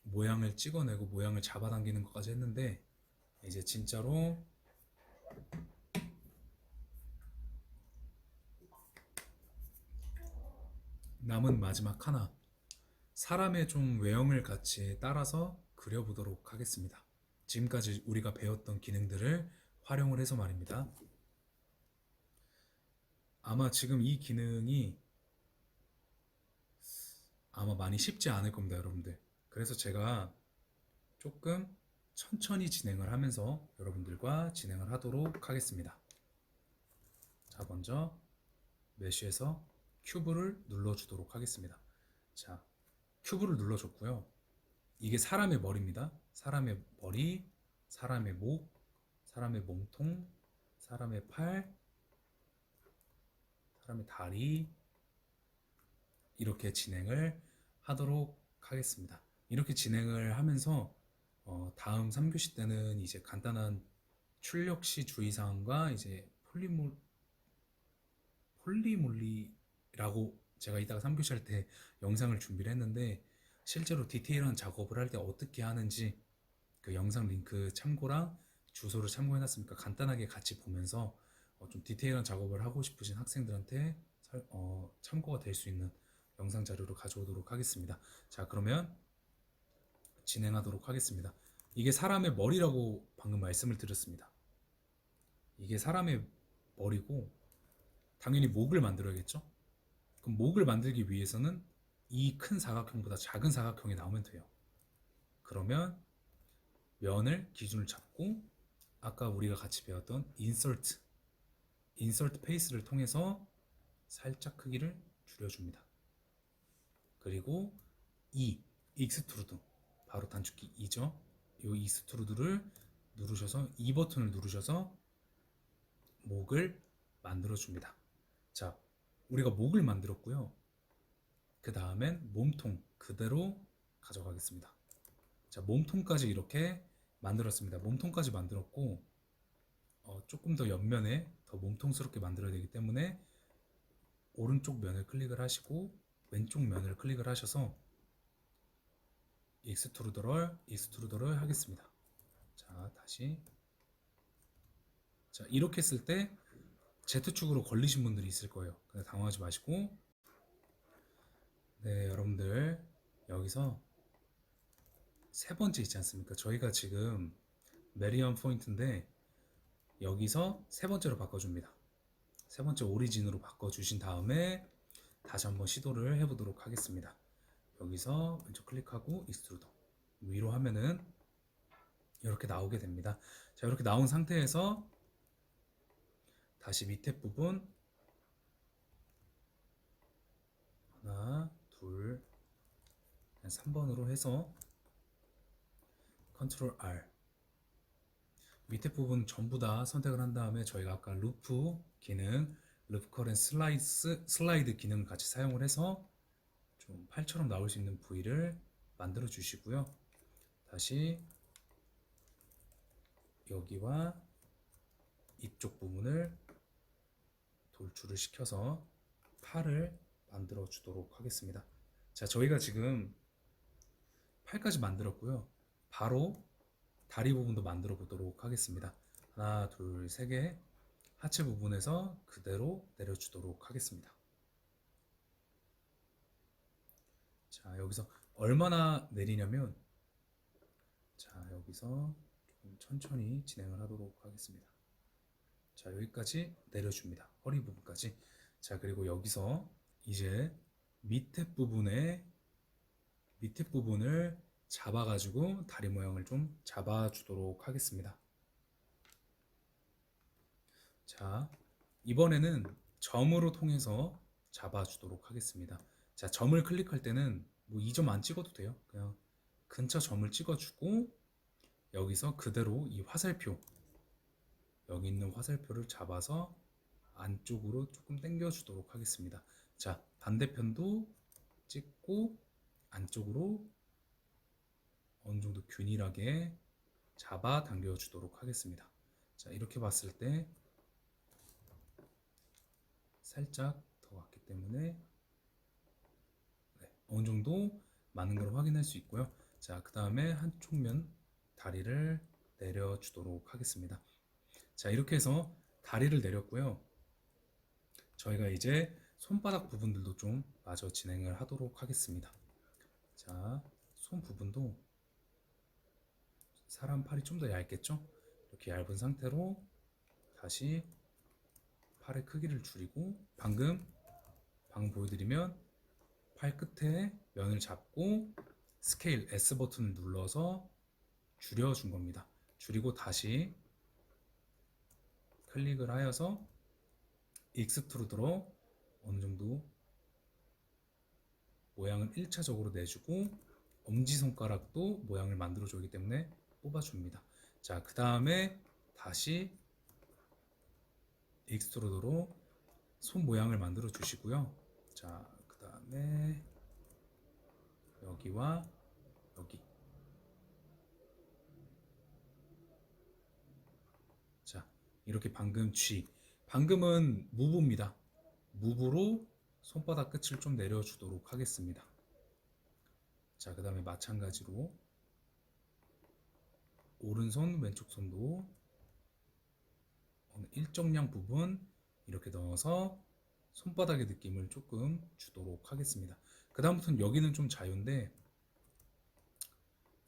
Speaker 1: 모양을 찍어내고 모양을 잡아당기는 것까지 했는데 이제 진짜로 남은 마지막 하나, 사람의 좀 외형을 같이 따라서 그려보도록 하겠습니다. 지금까지 우리가 배웠던 기능들을 활용을 해서 말입니다. 아마 지금 이 기능이 아마 많이 쉽지 않을 겁니다, 여러분들. 그래서 제가 조금 천천히 진행을 하면서 여러분들과 진행을 하도록 하겠습니다. 자, 먼저 메쉬에서 큐브를 눌러주도록 하겠습니다. 자, 큐브를 눌러줬고요. 이게 사람의 머리입니다. 사람의 머리, 사람의 목, 사람의 몸통, 사람의 팔, 사람의 다리, 이렇게 진행을 하도록 하겠습니다. 이렇게 진행을 하면서 다음 3교시 때는 이제 간단한 출력시 주의사항과 이제 폴리몰리라고 제가 이따가 3교시 할 때 영상을 준비를 했는데 실제로 디테일한 작업을 할 때 어떻게 하는지 그 영상 링크 참고랑 주소를 참고해놨으니까 간단하게 같이 보면서 좀 디테일한 작업을 하고 싶으신 학생들한테 참고가 될 수 있는 영상 자료로 가져오도록 하겠습니다. 자, 그러면 진행하도록 하겠습니다. 이게 사람의 머리라고 방금 말씀을 드렸습니다. 이게 사람의 머리고 당연히 목을 만들어야겠죠? 그럼 목을 만들기 위해서는 이 큰 사각형보다 작은 사각형이 나오면 돼요. 그러면 면을 기준을 잡고 아까 우리가 같이 배웠던 인서트 페이스를 통해서 살짝 크기를 줄여줍니다. 그리고 익스트루드 바로 단축키 2죠. 이 익스트루드를 누르셔서 이 버튼을 누르셔서 목을 만들어 줍니다. 자, 우리가 목을 만들었고요. 그 다음엔 몸통 그대로 가져가겠습니다. 자, 몸통까지 이렇게 만들었습니다. 몸통까지 만들었고 조금 더 옆면에 더 몸통스럽게 만들어야 되기 때문에 오른쪽 면을 클릭을 하시고 왼쪽 면을 클릭을 하셔서 익스트루더를 하겠습니다. 자, 다시. 자, 이렇게 했을 때 Z축으로 걸리신 분들이 있을 거예요. 근데 당황하지 마시고, 네, 여러분들 여기서 세 번째 있지 않습니까? 저희가 지금 메리언 포인트인데 여기서 세 번째로 바꿔줍니다. 세 번째 오리진으로 바꿔주신 다음에 다시 한번 시도를 해보도록 하겠습니다. 여기서 왼쪽 클릭하고 익스트루더 위로 하면은 이렇게 나오게 됩니다. 자, 이렇게 나온 상태에서 다시 밑에 부분 하나, 둘, 3번으로 해서 컨트롤 R 밑에 부분 전부 다 선택을 한 다음에 저희가 아까 루프 기능, 루프 커렌 슬라이드 기능을 같이 사용을 해서 좀 팔처럼 나올 수 있는 부위를 만들어 주시고요. 다시 여기와 이쪽 부분을 돌출을 시켜서 팔을 만들어 주도록 하겠습니다. 자, 저희가 지금 팔까지 만들었고요. 바로 다리 부분도 만들어 보도록 하겠습니다. 하나, 둘, 세 개 하체 부분에서 그대로 내려주도록 하겠습니다. 자, 여기서 얼마나 내리냐면, 자, 여기서 좀 천천히 진행을 하도록 하겠습니다. 자, 여기까지 내려줍니다. 허리 부분까지. 자, 그리고 여기서 이제 밑에 부분을 잡아가지고 다리 모양을 좀 잡아주도록 하겠습니다. 자, 이번에는 점으로 통해서 잡아주도록 하겠습니다. 자, 점을 클릭할 때는 뭐 이 점 안 찍어도 돼요. 그냥 근처 점을 찍어주고 여기서 그대로 이 화살표, 여기 있는 화살표를 잡아서 안쪽으로 조금 당겨주도록 하겠습니다. 자, 반대편도 찍고 안쪽으로 어느 정도 균일하게 잡아 당겨주도록 하겠습니다. 자, 이렇게 봤을 때 살짝 더 왔기 때문에 어느 정도 많은 걸 확인할 수 있고요. 자, 그 다음에 한쪽 면 다리를 내려주도록 하겠습니다. 자, 이렇게 해서 다리를 내렸고요. 저희가 이제 손바닥 부분들도 좀 마저 진행을 하도록 하겠습니다. 자, 손 부분도 사람 팔이 좀 더 얇겠죠? 이렇게 얇은 상태로 다시 팔의 크기를 줄이고 방금 보여드리면 팔 끝에 면을 잡고 스케일 S 버튼을 눌러서 줄여준 겁니다. 줄이고 다시 클릭을 하여서 익스트루드로 어느 정도 모양을 1차적으로 내주고 엄지손가락도 모양을 만들어주기 때문에 뽑아줍니다. 자, 그 다음에 다시 익스트루더로 손 모양을 만들어 주시고요. 자, 그 다음에 여기와 여기. 자, 이렇게 방금 방금은 무브입니다. 무브로 손바닥 끝을 좀 내려주도록 하겠습니다. 자, 그 다음에 마찬가지로 오른손 왼쪽 손도 일정량 부분 이렇게 넣어서 손바닥의 느낌을 조금 주도록 하겠습니다. 그 다음부터는 여기는 좀 자유인데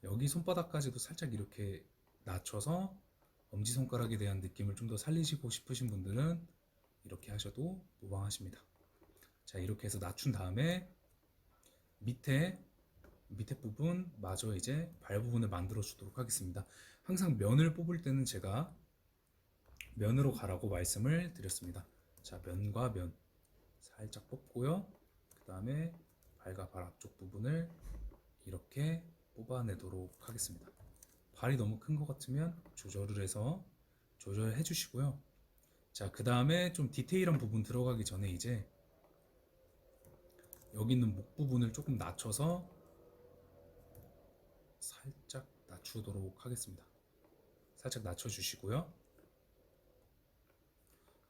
Speaker 1: 여기 손바닥까지도 살짝 이렇게 낮춰서 엄지손가락에 대한 느낌을 좀 더 살리시고 싶으신 분들은 이렇게 하셔도 무방하십니다. 자, 이렇게 해서 낮춘 다음에 밑에 부분 마저 이제 발 부분을 만들어 주도록 하겠습니다. 항상 면을 뽑을 때는 제가 면으로 가라고 말씀을 드렸습니다. 자, 면과 면 살짝 뽑고요. 그 다음에 발과 발 앞쪽 부분을 이렇게 뽑아내도록 하겠습니다. 발이 너무 큰 것 같으면 조절을 해서 조절해 주시고요. 자, 그 다음에 좀 디테일한 부분 들어가기 전에 이제 여기 있는 목 부분을 조금 낮춰서 살짝 낮추도록 하겠습니다. 살짝 낮춰주시고요.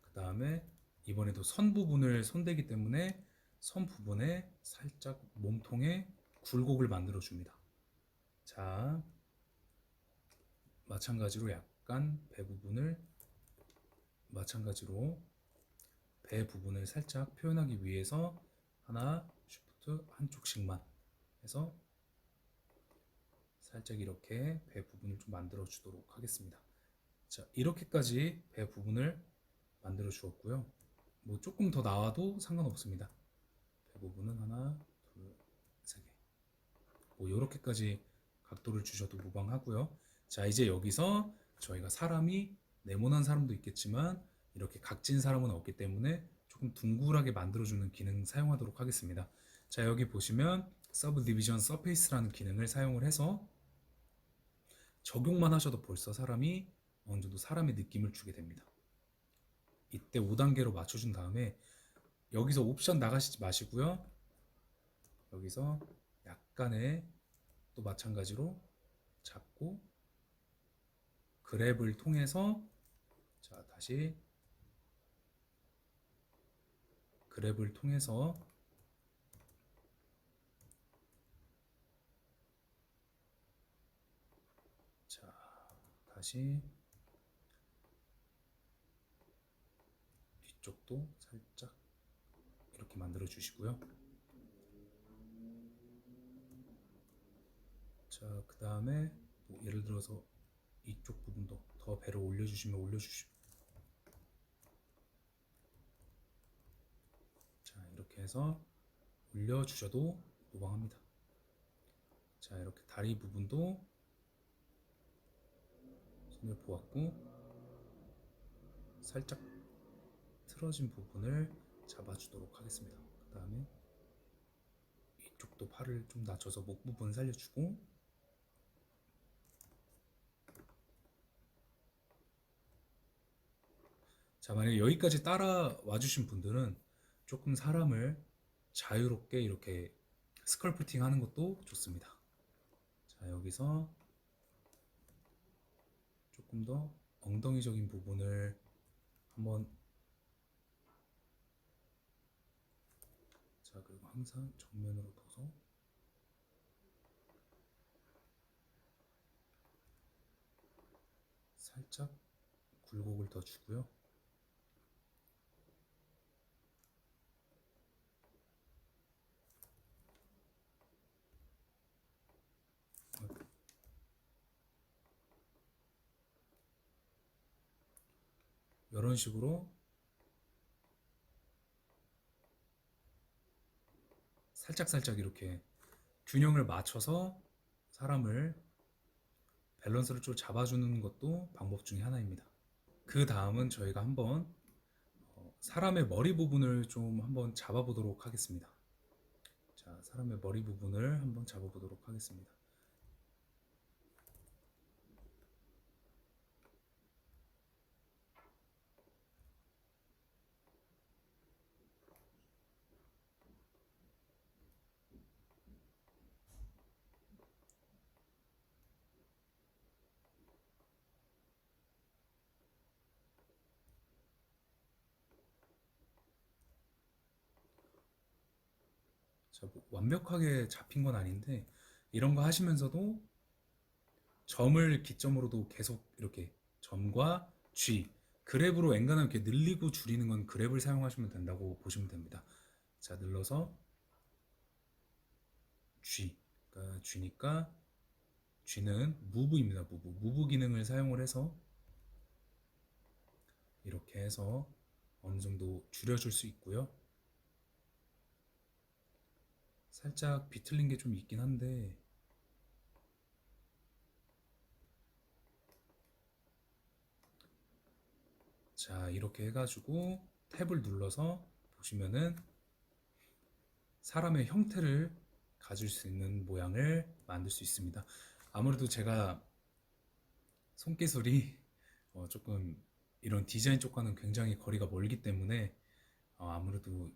Speaker 1: 그 다음에 이번에도 선 부분을 손대기 때문에 선 부분에 살짝 몸통에 굴곡을 만들어 줍니다. 자, 마찬가지로 약간 배 부분을 마찬가지로 배 부분을 살짝 표현하기 위해서 하나 쉬프트 한쪽씩만 해서 살짝 이렇게 배 부분을 좀 만들어 주도록 하겠습니다. 자, 이렇게까지 배 부분을 만들어 주었고요. 뭐 조금 더 나와도 상관없습니다. 배 부분은 하나, 둘, 세 개. 뭐 이렇게까지 각도를 주셔도 무방하고요. 자, 이제 여기서 저희가 사람이 네모난 사람도 있겠지만 이렇게 각진 사람은 없기 때문에 조금 둥글하게 만들어주는 기능 사용하도록 하겠습니다. 자, 여기 보시면 서브디비전 서페이스라는 기능을 사용을 해서 적용만 하셔도 벌써 사람이 어느 정도 사람의 느낌을 주게 됩니다. 이때 5단계로 맞춰준 다음에 여기서 옵션 나가시지 마시고요. 여기서 약간의 또 마찬가지로 잡고 그랩을 통해서 자, 다시 그랩을 통해서 자, 다시 뒤쪽도 살짝 이렇게 만들어 주시고요. 자, 그 다음에 뭐 예를 들어서 이쪽 부분도 더 배를 올려주시면 올려주시고 자, 이렇게 해서 올려주셔도 무방합니다. 자, 이렇게 다리 부분도 손을 보았고 살짝 틀어진 부분을 잡아주도록 하겠습니다. 그 다음에 이쪽도 팔을 좀 낮춰서 목 부분 살려주고 자, 만약에 여기까지 따라와 주신 분들은 조금 사람을 자유롭게 이렇게 스컬프팅 하는 것도 좋습니다. 자, 여기서 조금 더 엉덩이적인 부분을 한번 자, 그리고 항상 정면으로 둬서 살짝 굴곡을 더 주고요. 이런 식으로 살짝 이렇게 균형을 맞춰서 사람을 밸런스를 좀 잡아주는 것도 방법 중에 하나입니다. 그 다음은 저희가 한번 사람의 머리 부분을 좀 한번 잡아보도록 하겠습니다. 자, 사람의 머리 부분을 한번 잡아보도록 하겠습니다. 자, 뭐 완벽하게 잡힌 건 아닌데 이런 거 하시면서도 점을 기점으로도 계속 이렇게 점과 G 그랩으로 엔간하면 이렇게 늘리고 줄이는 건 그랩을 사용하시면 된다고 보시면 됩니다. 자, 눌러서 G 그러니까 G니까 G는 무브입니다. 무브 기능을 사용을 해서 이렇게 해서 어느 정도 줄여줄 수 있고요. 살짝 비틀린 게 좀 있긴 한데 자, 이렇게 해가지고 탭을 눌러서 보시면은 사람의 형태를 가질 수 있는 모양을 만들 수 있습니다. 아무래도 제가 손기술이 조금 이런 디자인 쪽과는 굉장히 거리가 멀기 때문에 아무래도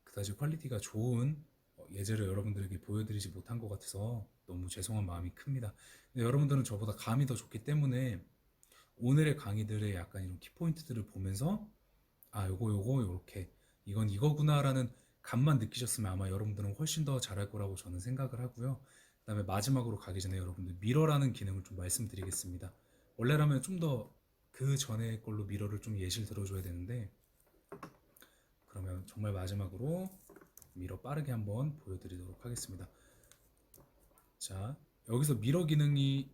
Speaker 1: 그다지 퀄리티가 좋은 예제를 여러분들에게 보여드리지 못한 것 같아서 너무 죄송한 마음이 큽니다. 근데 여러분들은 저보다 감이 더 좋기 때문에 오늘의 강의들의 약간 이런 키포인트들을 보면서 요거 요렇게 이건 이거구나 라는 감만 느끼셨으면 아마 여러분들은 훨씬 더 잘할 거라고 저는 생각을 하고요. 그다음에 마지막으로 가기 전에 여러분들 미러라는 기능을 좀 말씀드리겠습니다. 원래라면 좀 더 그 전에 걸로 미러를 좀 예시를 들어줘야 되는데, 그러면 정말 마지막으로 미러 빠르게 한번 보여드리도록 하겠습니다. 자, 여기서 미러 기능이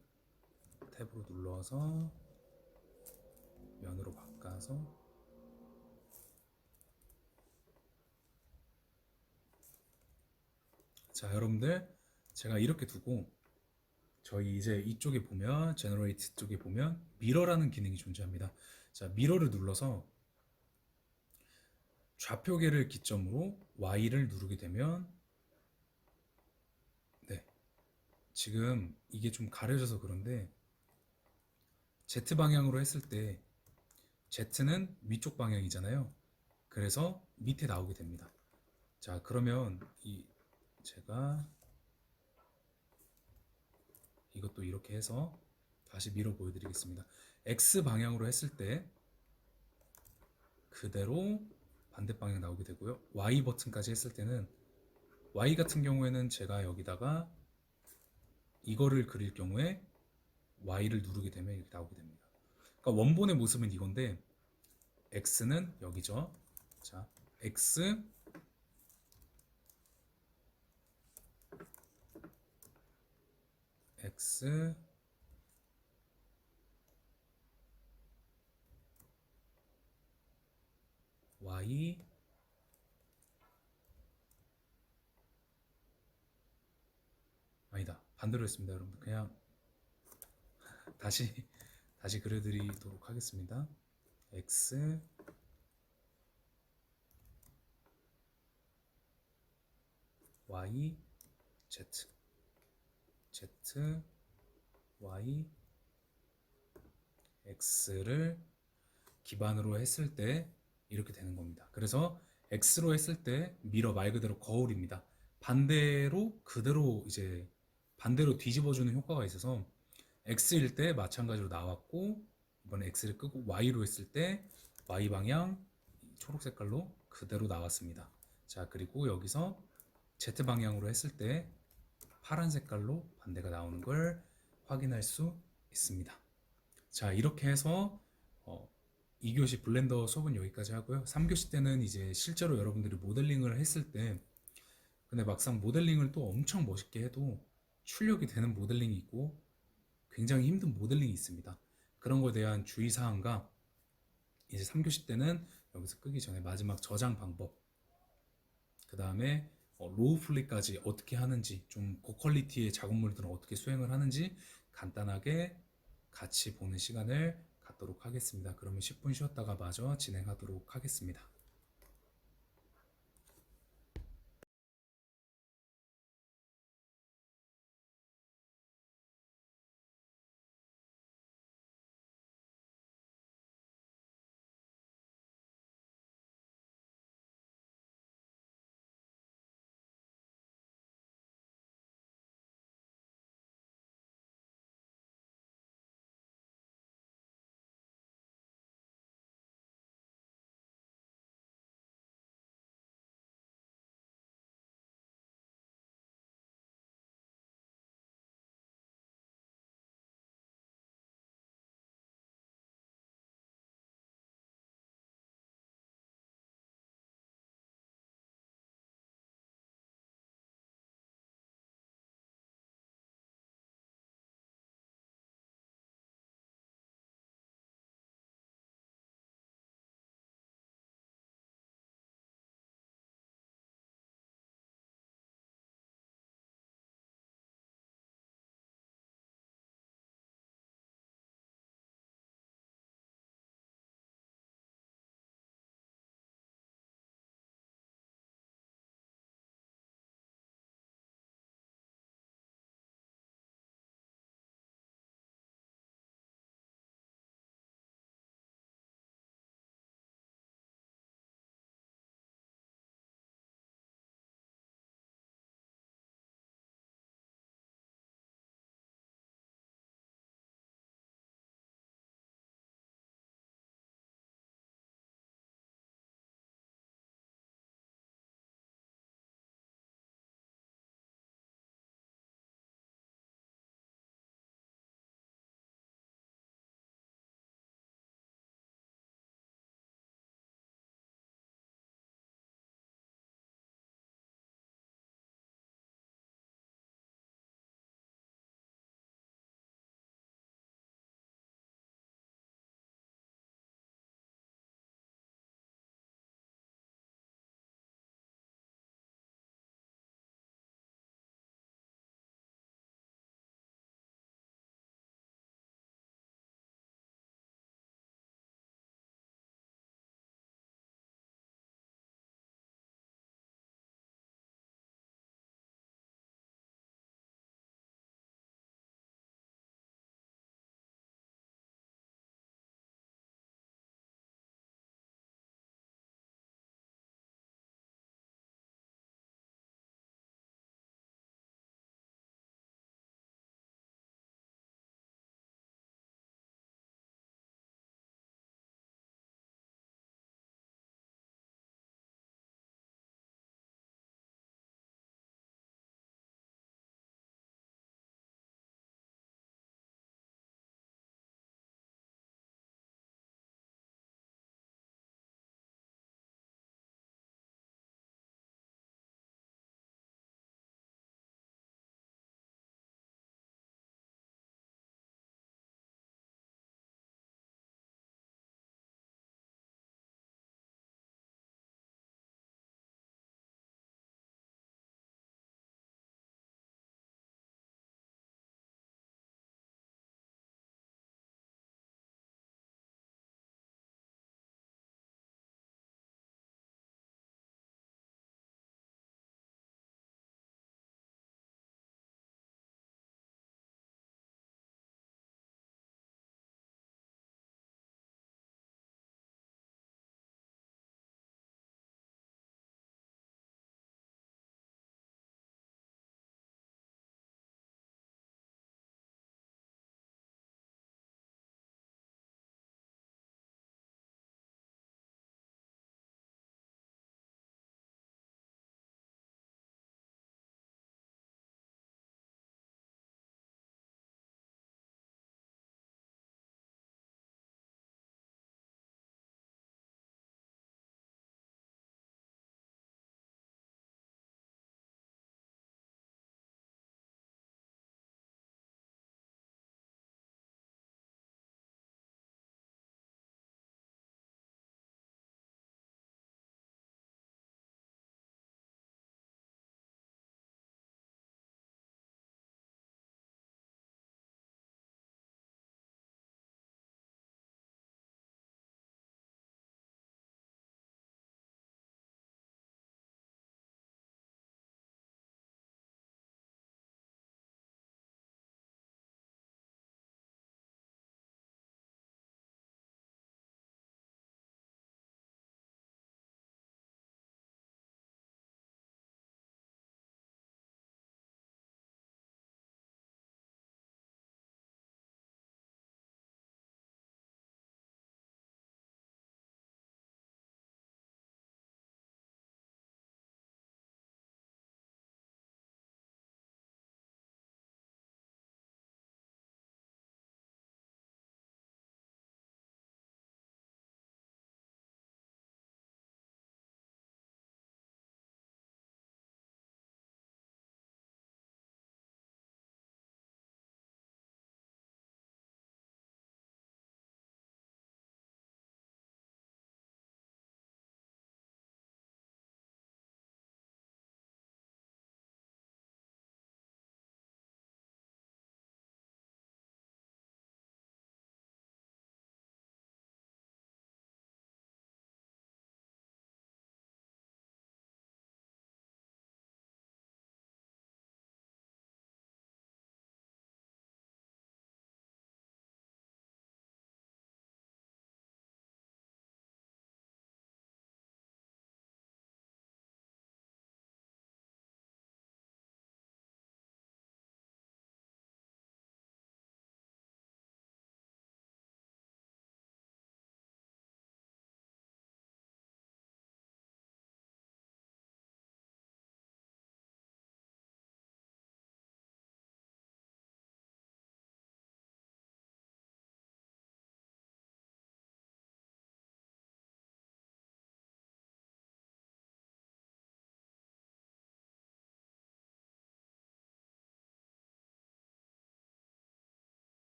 Speaker 1: 탭으로 눌러서 면으로 바꿔서, 자 여러분들, 제가 이렇게 두고 저희 이제 이쪽에 보면 제너레이트 쪽에 보면 미러라는 기능이 존재합니다. 자, 미러를 눌러서 좌표계를 기점으로 Y를 누르게 되면, 네, 지금 이게 좀 가려져서 그런데 Z 방향으로 했을 때 Z는 위쪽 방향이잖아요. 그래서 밑에 나오게 됩니다. 자, 그러면 제가 이것도 이렇게 해서 다시 밀어 보여드리겠습니다. X 방향으로 했을 때 그대로 반대 방향 나오게 되고요. Y 버튼까지 했을 때는, Y 같은 경우에는 제가 여기다가 이거를 그릴 경우에 Y를 누르게 되면 이렇게 나오게 됩니다. 그러니까 원본의 모습은 이건데 X는 여기죠. 자, X, X, Y, 아니다, 반대로 했습니다. 여러분들 그냥 다시 다시 그려드리도록 하겠습니다. X, Y, Z, Z, Y, X를 기반으로 했을 때 이렇게 되는 겁니다. 그래서 X로 했을 때 미러 말 그대로 거울입니다. 반대로 그대로 이제 반대로 뒤집어주는 효과가 있어서 X일 때 마찬가지로 나왔고, 이번에 X를 끄고 Y로 했을 때 Y 방향 초록 색깔로 그대로 나왔습니다. 자, 그리고 여기서 Z 방향으로 했을 때 파란 색깔로 반대가 나오는 걸 확인할 수 있습니다. 자, 이렇게 해서 2교시 블렌더 수업은 여기까지 하고요. 3교시 때는 이제 실제로 여러분들이 모델링을 했을 때, 근데 막상 모델링을 또 엄청 멋있게 해도 출력이 되는 모델링이 있고 굉장히 힘든 모델링이 있습니다. 그런 거에 대한 주의사항과, 이제 3교시 때는 여기서 끄기 전에 마지막 저장 방법, 그 다음에 로우 플리까지 어떻게 하는지, 좀 고퀄리티의 작업물들은 어떻게 수행을 하는지 간단하게 같이 보는 시간을 갖도록 하겠습니다. 그러면 10분 쉬었다가 마저 진행하도록 하겠습니다.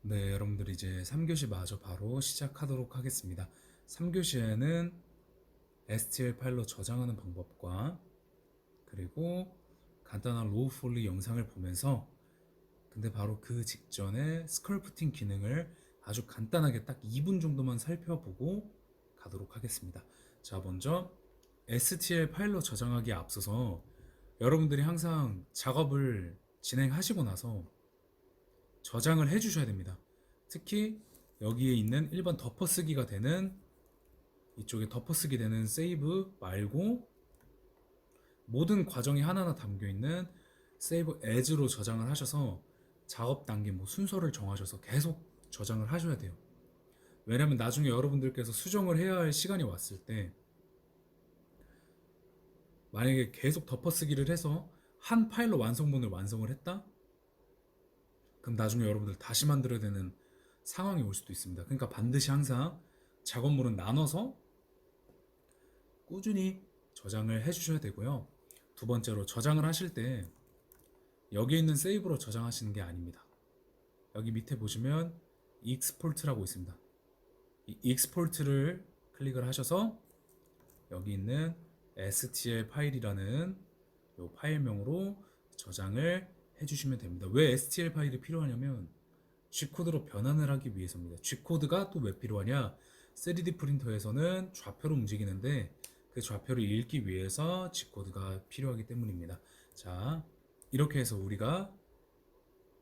Speaker 1: 네, 여러분들 이제 3교시 마저 바로 시작하도록 하겠습니다. 3교시에는 STL 파일로 저장하는 방법과 그리고 간단한 로우 폴리 영상을 보면서 근데 바로 그 직전에 스컬프팅 기능을 아주 간단하게 딱 2분 정도만 살펴보고 가도록 하겠습니다. 자, 먼저 STL 파일로 저장하기에 앞서서 여러분들이 항상 작업을 진행하시고 나서 저장을 해 주셔야 됩니다. 특히 여기에 있는 1번 덮어쓰기가 되는 이쪽에 덮어쓰기 되는 세이브 말고 모든 과정이 하나하나 담겨 있는 세이브 as로 저장을 하셔서 작업 단계 뭐 순서를 정하셔서 계속 저장을 하셔야 돼요. 왜냐면 나중에 여러분들께서 수정을 해야 할 시간이 왔을 때 만약에 계속 덮어쓰기를 해서 한 파일로 완성본을 완성을 했다? 그럼 나중에 여러분들 다시 만들어야 되는 상황이 올 수도 있습니다. 그러니까 반드시 항상 작업물은 나눠서 꾸준히 저장을 해 주셔야 되고요. 두 번째로 저장을 하실 때 여기 있는 세이브로 저장하시는 게 아닙니다. 여기 밑에 보시면 익스포트라고 있습니다. 이 익스포트를 클릭을 하셔서 여기 있는 stl 파일이라는 이 파일명으로 저장을 해주시면 됩니다. 왜 stl 파일이 필요하냐면 G코드로 변환을 하기 위해서입니다. G코드가 또 왜 필요하냐? 3D 프린터에서는 좌표로 움직이는데 그 좌표를 읽기 위해서 G코드가 필요하기 때문입니다. 자, 이렇게 해서 우리가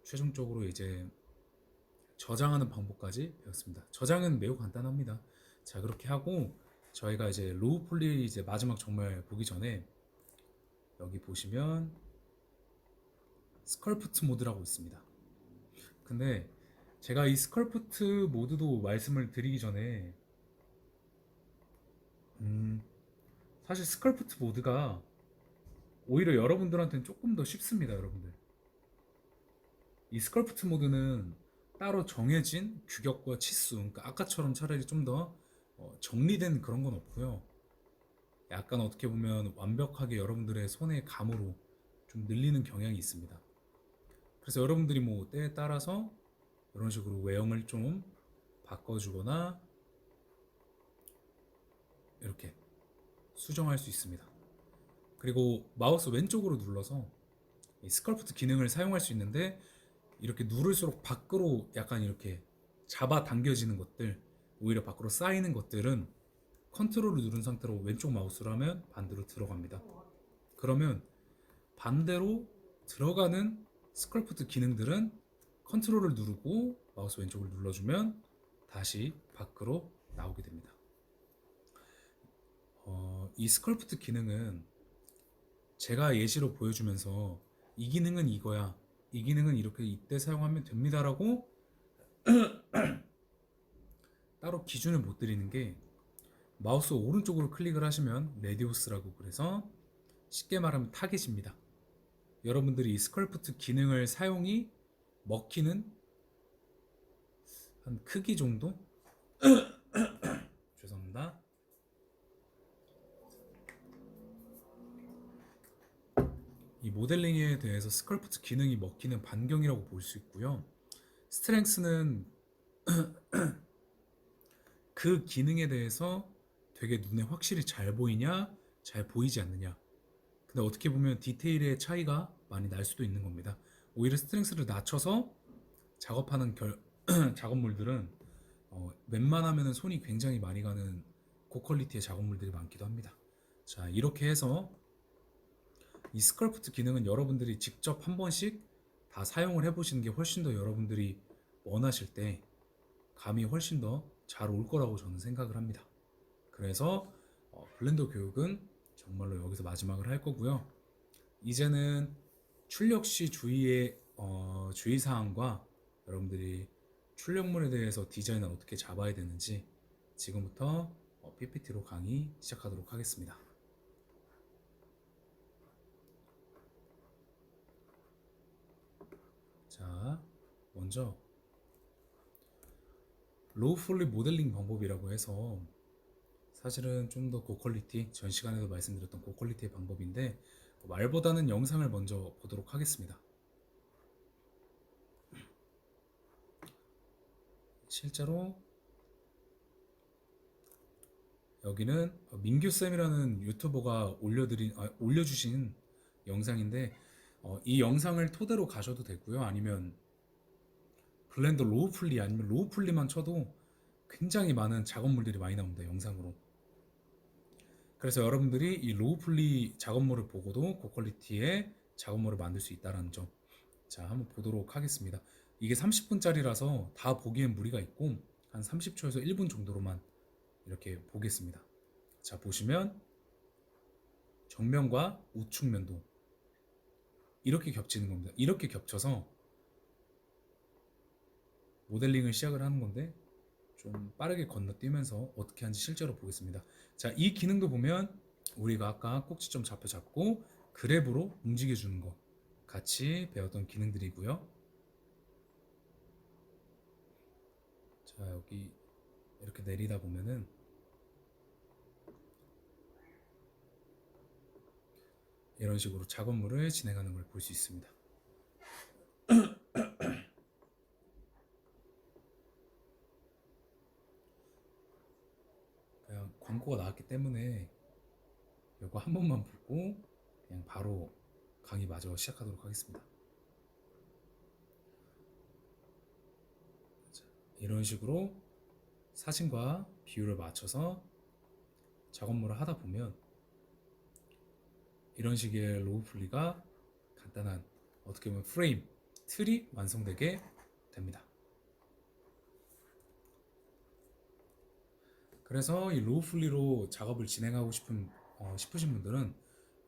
Speaker 1: 최종적으로 이제 저장하는 방법까지 배웠습니다. 저장은 매우 간단합니다. 자, 그렇게 하고 저희가 이제 로우 폴리 이제 마지막 정말 보기 전에 여기 보시면 스컬프트 모드라고 있습니다. 근데 제가 이 스컬프트 모드도 말씀을 드리기 전에 사실 스컬프트 모드가 오히려 여러분들한테는 조금 더 쉽습니다. 여러분들 이 스컬프트 모드는 따로 정해진 규격과 치수, 그러니까 아까처럼 차라리 좀 더 정리된 그런 건 없고요. 약간 어떻게 보면 완벽하게 여러분들의 손의 감으로 좀 늘리는 경향이 있습니다. 그래서 여러분들이 뭐 때에 따라서 이런 식으로 외형을 좀 바꿔주거나 이렇게 수정할 수 있습니다. 그리고 마우스 왼쪽으로 눌러서 이 스컬프트 기능을 사용할 수 있는데 이렇게 누를수록 밖으로 약간 이렇게 잡아 당겨지는 것들, 오히려 밖으로 쌓이는 것들은 컨트롤을 누른 상태로 왼쪽 마우스로 하면 반대로 들어갑니다. 그러면 반대로 들어가는 스컬프트 기능들은 컨트롤을 누르고 마우스 왼쪽을 눌러주면 다시 밖으로 나오게 됩니다. 이 스컬프트 기능은 제가 예시로 보여주면서 이 기능은 이거야, 이 기능은 이렇게 이때 사용하면 됩니다라고 따로 기준을 못 드리는 게 마우스 오른쪽으로 클릭을 하시면 레디오스라고 그래서 쉽게 말하면 타겟입니다. 여러분들이 이 스컬프트 기능을 사용이 먹히는 한 크기 정도? 죄송합니다. 이 모델링에 대해서 스컬프트 기능이 먹히는 반경이라고 볼 수 있고요. 스트렝스는 그 기능에 대해서 되게 눈에 확실히 잘 보이냐, 잘 보이지 않느냐. 근데 어떻게 보면 디테일의 차이가 많이 날 수도 있는 겁니다. 오히려 스트렝스를 낮춰서 작업하는 작업물들은 웬만하면 손이 굉장히 많이 가는 고퀄리티의 작업물들이 많기도 합니다. 자, 이렇게 해서 이 스컬프트 기능은 여러분들이 직접 한 번씩 다 사용을 해보시는 게 훨씬 더 여러분들이 원하실 때 감이 훨씬 더 잘 올 거라고 저는 생각을 합니다. 그래서 블렌더 교육은 정말로 여기서 마지막을 할 거고요. 이제는 출력 시 주의사항과 여러분들이 출력물에 대해서 디자인을 어떻게 잡아야 되는지 지금부터 PPT로 강의 시작하도록 하겠습니다. 자, 먼저 로우 폴리 모델링 방법이라고 해서 사실은 좀 더 고퀄리티, 전 시간에도 말씀드렸던 고퀄리티의 방법인데 말보다는 영상을 먼저 보도록 하겠습니다. 실제로 여기는 민규쌤이라는 유튜버가 올려주신 영상인데 이 영상을 토대로 가셔도 되고요. 아니면 블렌더 로우풀리 아니면 로우풀리만 쳐도 굉장히 많은 작업물들이 많이 나옵니다. 영상으로. 그래서 여러분들이 이 로우풀리 작업물을 보고도 고퀄리티의 작업물을 만들 수 있다는 점. 자, 한번 보도록 하겠습니다. 이게 30분짜리라서 다 보기엔 무리가 있고 한 30초에서 1분 정도로만 이렇게 보겠습니다. 자, 보시면 정면과 우측면도 이렇게 겹치는 겁니다. 이렇게 겹쳐서 모델링을 시작을 하는 건데 좀 빠르게 건너뛰면서 어떻게 하는지 실제로 보겠습니다. 자, 이 기능도 보면 우리가 아까 꼭지점 좌표 잡고 그랩으로 움직여주는 거 같이 배웠던 기능들이고요. 자, 여기 이렇게 내리다 보면은 이런 식으로 작업물을 진행하는 걸 볼 수 있습니다. 그냥 광고가 나왔기 때문에 이거 한 번만 보고 그냥 바로 강의 마저 시작하도록 하겠습니다. 자, 이런 식으로 사진과 비율을 맞춰서 작업물을 하다 보면 이런 식의 로우풀리가 간단한 어떻게 보면 프레임, 틀이 완성되게 됩니다. 그래서 이 로우풀리로 작업을 진행하고 싶으신 분들은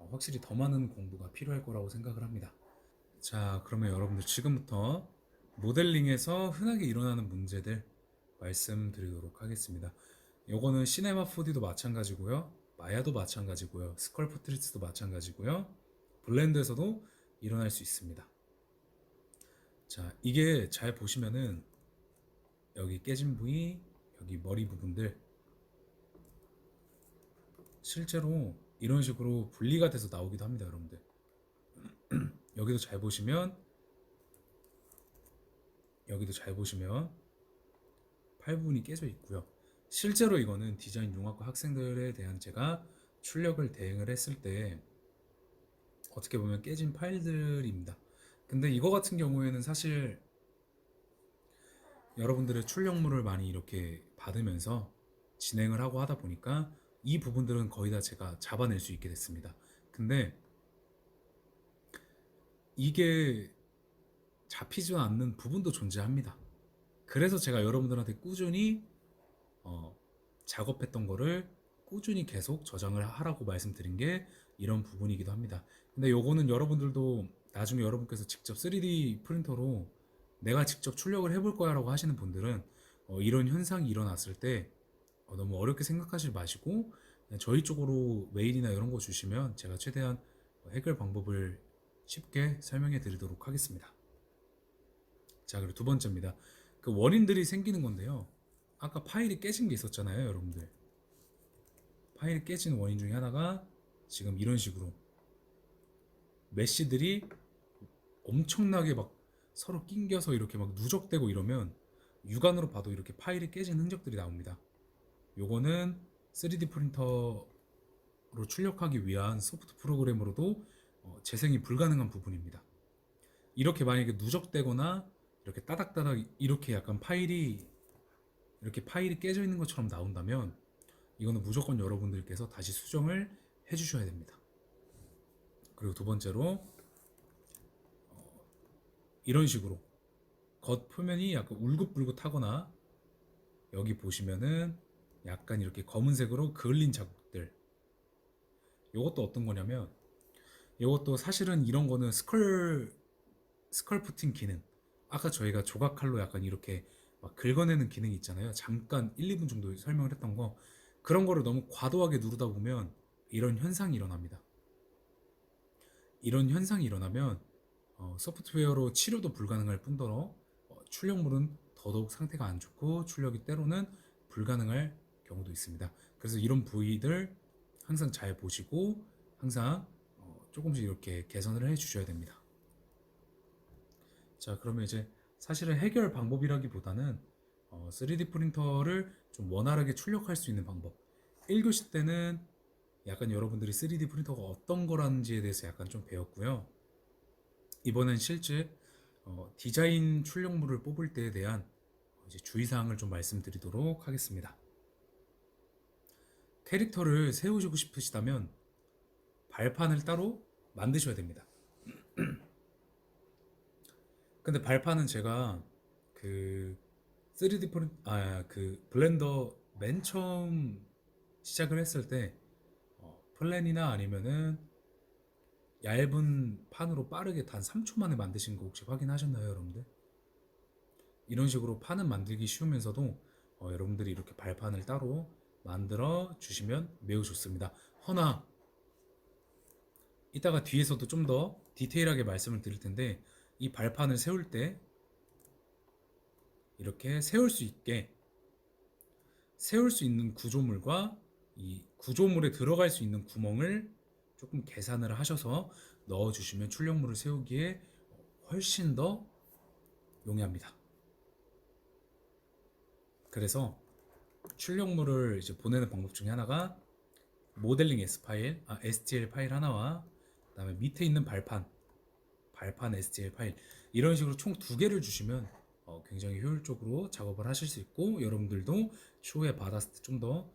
Speaker 1: 확실히 더 많은 공부가 필요할 거라고 생각을 합니다. 자, 그러면 여러분들 지금부터 모델링에서 흔하게 일어나는 문제들 말씀드리도록 하겠습니다. 요거는 시네마 4D도 마찬가지고요. 마야도 마찬가지고요. 스컬프트리스도 마찬가지고요. 블렌드에서도 일어날 수 있습니다. 자, 이게 잘 보시면은 여기 깨진 부위, 여기 머리 부분들 실제로 이런 식으로 분리가 돼서 나오기도 합니다, 여러분들. 여기도 잘 보시면 팔 부분이 깨져 있고요. 실제로 이거는 디자인 융합과 학생들에 대한 제가 출력을 대응을 했을 때 어떻게 보면 깨진 파일들입니다. 근데 이거 같은 경우에는 사실 여러분들의 출력물을 많이 이렇게 받으면서 진행을 하고 하다 보니까 이 부분들은 거의 다 제가 잡아낼 수 있게 됐습니다. 근데 이게 잡히지 않는 부분도 존재합니다. 그래서 제가 여러분들한테 꾸준히 작업했던 거를 꾸준히 계속 저장을 하라고 말씀드린 게 이런 부분이기도 합니다. 근데 요거는 여러분들도 나중에 여러분께서 직접 3D 프린터로 내가 직접 출력을 해볼 거야 라고 하시는 분들은 이런 현상이 일어났을 때 너무 어렵게 생각하지 마시고 저희 쪽으로 메일이나 이런 거 주시면 제가 최대한 해결 방법을 쉽게 설명해 드리도록 하겠습니다. 자, 그리고 두 번째입니다. 그 원인들이 생기는 건데요. 아까 파일이 깨진 게 있었잖아요, 여러분들. 파일이 깨진 원인 중에 하나가 지금 이런 식으로 메시들이 엄청나게 막 서로 낑겨서 이렇게 막 누적되고 이러면 육안으로 봐도 이렇게 파일이 깨진 흔적들이 나옵니다. 요거는 3D 프린터로 출력하기 위한 소프트 프로그램으로도 재생이 불가능한 부분입니다. 이렇게 만약에 누적되거나 이렇게 따닥따닥 이렇게 약간 파일이 깨져 있는 것처럼 나온다면 이거는 무조건 여러분들께서 다시 수정을 해주셔야 됩니다. 그리고 두 번째로 이런 식으로 겉 표면이 약간 울긋불긋하거나 여기 보시면은 약간 이렇게 검은색으로 그을린 자국들, 이것도 어떤 거냐면 이것도 사실은 이런 거는 스컬프팅 기능, 아까 저희가 조각칼로 약간 이렇게 막 긁어내는 기능이 있잖아요. 잠깐 1, 2분 정도 설명을 했던 거, 그런 거를 너무 과도하게 누르다 보면 이런 현상이 일어납니다. 이런 현상이 일어나면 소프트웨어로 치료도 불가능할 뿐더러 출력물은 더더욱 상태가 안 좋고 출력이 때로는 불가능할 경우도 있습니다. 그래서 이런 부위들 항상 잘 보시고 항상 조금씩 이렇게 개선을 해 주셔야 됩니다. 자, 그러면 이제 사실은 해결 방법이라기보다는 3D 프린터를 좀 원활하게 출력할 수 있는 방법. 1교시 때는 약간 여러분들이 3D 프린터가 어떤 거라는지에 대해서 약간 좀 배웠고요. 이번엔 실제 디자인 출력물을 뽑을 때에 대한 이제 주의사항을 좀 말씀드리도록 하겠습니다. 캐릭터를 세우시고 싶으시다면 발판을 따로 만드셔야 됩니다. 근데 발판은 제가 그 3D 그 블렌더 맨 처음 시작을 했을 때 플랜이나 아니면은 얇은 판으로 빠르게 단 3초 만에 만드신 거 혹시 확인하셨나요, 여러분들? 이런 식으로 판은 만들기 쉬우면서도 여러분들이 이렇게 발판을 따로 만들어 주시면 매우 좋습니다. 허나 이따가 뒤에서도 좀 더 디테일하게 말씀을 드릴 텐데 이 발판을 세울 때 이렇게 세울 수 있는 구조물과 이 구조물에 들어갈 수 있는 구멍을 조금 계산을 하셔서 넣어 주시면 출력물을 세우기에 훨씬 더 용이합니다. 그래서 출력물을 이제 보내는 방법 중에 하나가 모델링 STL 파일 하나와 그다음에 밑에 있는 발판 STL 파일 이런 식으로 총 두 개를 주시면 굉장히 효율적으로 작업을 하실 수 있고 여러분들도 추후에 받았을 때 좀 더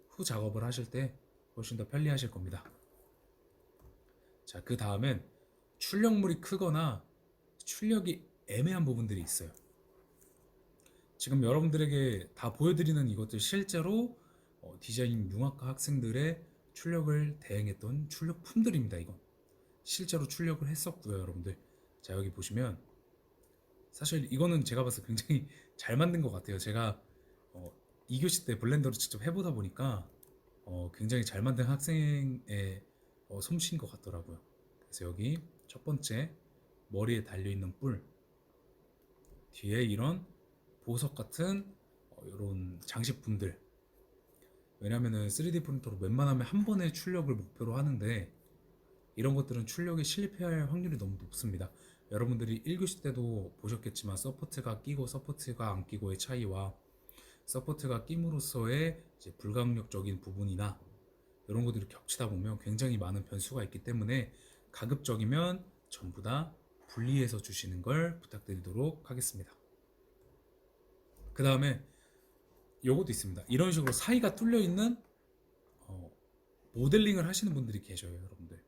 Speaker 1: 후 작업을 하실 때 훨씬 더 편리하실 겁니다. 자, 그 다음엔 출력물이 크거나 출력이 애매한 부분들이 있어요. 지금 여러분들에게 다 보여드리는 이것들 실제로 디자인 융합과 학생들의 출력을 대행했던 출력품들입니다. 이건 실제로 출력을 했었고요, 여러분들. 자, 여기 보시면 사실 이거는 제가 봤을 때 굉장히 잘 만든 것 같아요. 제가 2교시 때 블렌더를 직접 해보다 보니까 굉장히 잘 만든 학생의 솜씨인 것 같더라고요. 그래서 여기 첫 번째 머리에 달려있는 뿔 뒤에 이런 보석 같은 이런 장식품들 왜냐면은 3D 프린터로 웬만하면 한 번의 출력을 목표로 하는데 이런 것들은 출력에 실패할 확률이 너무 높습니다. 여러분들이 1교시 때도 보셨겠지만 서포트가 끼고 서포트가 안 끼고의 차이와 서포트가 끼므로써의 이제 불가항력적인 부분이나 이런 것들이 겹치다 보면 굉장히 많은 변수가 있기 때문에 가급적이면 전부 다 분리해서 주시는 걸 부탁드리도록 하겠습니다. 그 다음에 요것도 있습니다. 이런 식으로 사이가 뚫려 있는 모델링을 하시는 분들이 계셔요, 여러분들.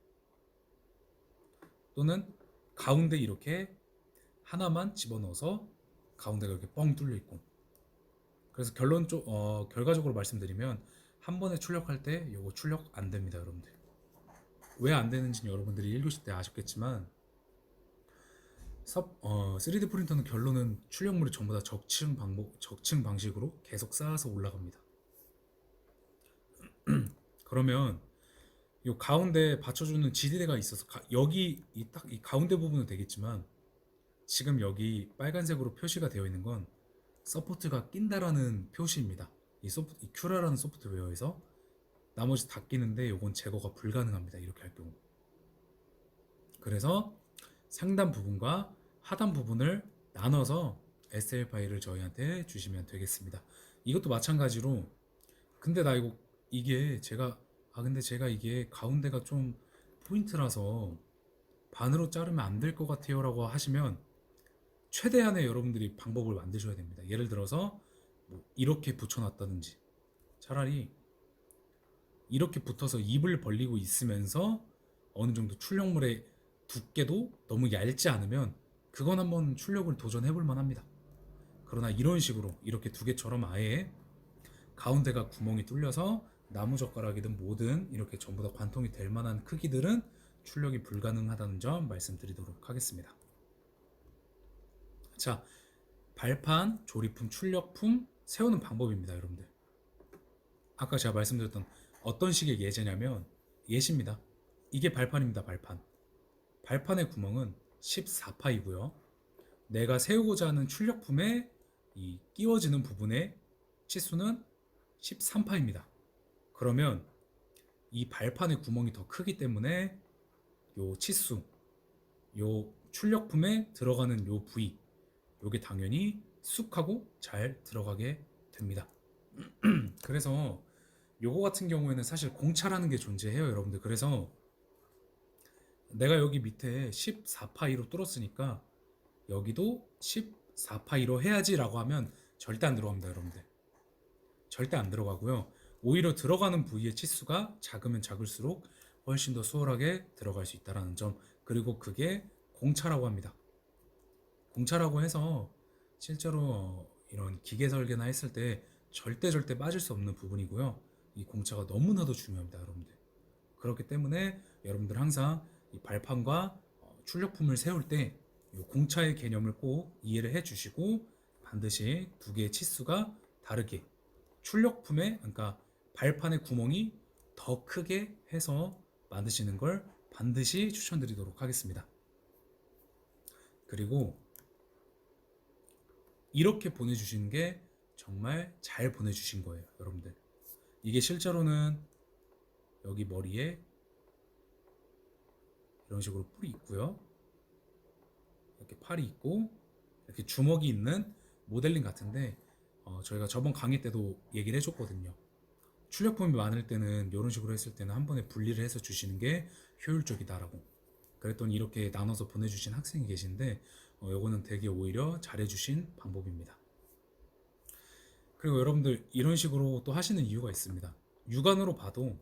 Speaker 1: 또는 가운데 이렇게 하나만 집어넣어서 가운데가 이렇게 뻥 뚫려 있고. 그래서 결과적으로 말씀드리면 한 번에 출력할 때 요거 출력 안 됩니다, 여러분들. 왜 안 되는지는 여러분들이 1교시 때 아셨겠지만 3D 프린터는 결론은 출력물이 전부 다 적층 방식으로 계속 쌓아서 올라갑니다. 그러면 이 가운데 받쳐주는 지지대가 있어서 여기 이 가운데 부분은 되겠지만 지금 여기 빨간색으로 표시가 되어 있는 건 서포트가 낀다라는 표시입니다. 이 큐라라는 소프트웨어에서 나머지 다 끼는데 이건 제거가 불가능합니다. 이렇게 할 경우. 그래서 상단 부분과 하단 부분을 나눠서 STL 파일을 저희한테 주시면 되겠습니다. 이것도 마찬가지로 근데 나 이게 근데 제가 이게 가운데가 좀 포인트라서 반으로 자르면 안 될 것 같아요 라고 하시면 최대한의 여러분들이 방법을 만드셔야 됩니다. 예를 들어서 뭐 이렇게 붙여놨다든지 차라리 이렇게 붙어서 입을 벌리고 있으면서 어느 정도 출력물의 두께도 너무 얇지 않으면 그건 한번 출력을 도전해 볼 만합니다. 그러나 이런 식으로 이렇게 두 개처럼 아예 가운데가 구멍이 뚫려서 나무젓가락이든 뭐든 이렇게 전부 다 관통이 될 만한 크기들은 출력이 불가능하다는 점 말씀드리도록 하겠습니다. 자, 발판, 조립품, 출력품 세우는 방법입니다, 여러분들. 아까 제가 말씀드렸던 어떤 식의 예시입니다. 이게 발판입니다, 발판. 발판의 구멍은 14파이고요. 내가 세우고자 하는 출력품에 이 끼워지는 부분의 치수는 13파입니다. 그러면 이 발판의 구멍이 더 크기 때문에 요 치수, 요 출력품에 들어가는 요 부위, 요게 당연히 쑥 하고 잘 들어가게 됩니다. 그래서 요거 같은 경우에는 사실 공차라는 게 존재해요, 여러분들. 그래서 내가 여기 밑에 14파이로 뚫었으니까 여기도 14파이로 해야지라고 하면 절대 안 들어갑니다, 여러분들. 절대 안 들어가고요. 오히려 들어가는 부위의 치수가 작으면 작을수록 훨씬 더 수월하게 들어갈 수 있다는 점. 그리고 그게 공차라고 합니다. 공차라고 해서 실제로 이런 기계 설계나 했을 때 절대 빠질 수 없는 부분이고요. 이 공차가 너무나도 중요합니다, 여러분들. 그렇기 때문에 여러분들 항상 이 발판과 출력품을 세울 때 이 공차의 개념을 꼭 이해를 해 주시고 반드시 두 개의 치수가 다르게 출력품에, 그러니까 발판의 구멍이 더 크게 해서 만드시는 걸 반드시 추천드리도록 하겠습니다. 그리고 이렇게 보내주시는 게 정말 잘 보내주신 거예요, 여러분들. 이게 실제로는 여기 머리에 이런 식으로 뿔이 있고요, 이렇게 팔이 있고 이렇게 주먹이 있는 모델링 같은데 저희가 저번 강의 때도 얘기를 해줬거든요. 출력품이 많을 때는 이런 식으로 했을 때는 한 번에 분리를 해서 주시는 게 효율적이다라고 그랬더니 이렇게 나눠서 보내주신 학생이 계신데 요거는 되게 오히려 잘해주신 방법입니다. 그리고 여러분들 이런 식으로 또 하시는 이유가 있습니다. 육안으로 봐도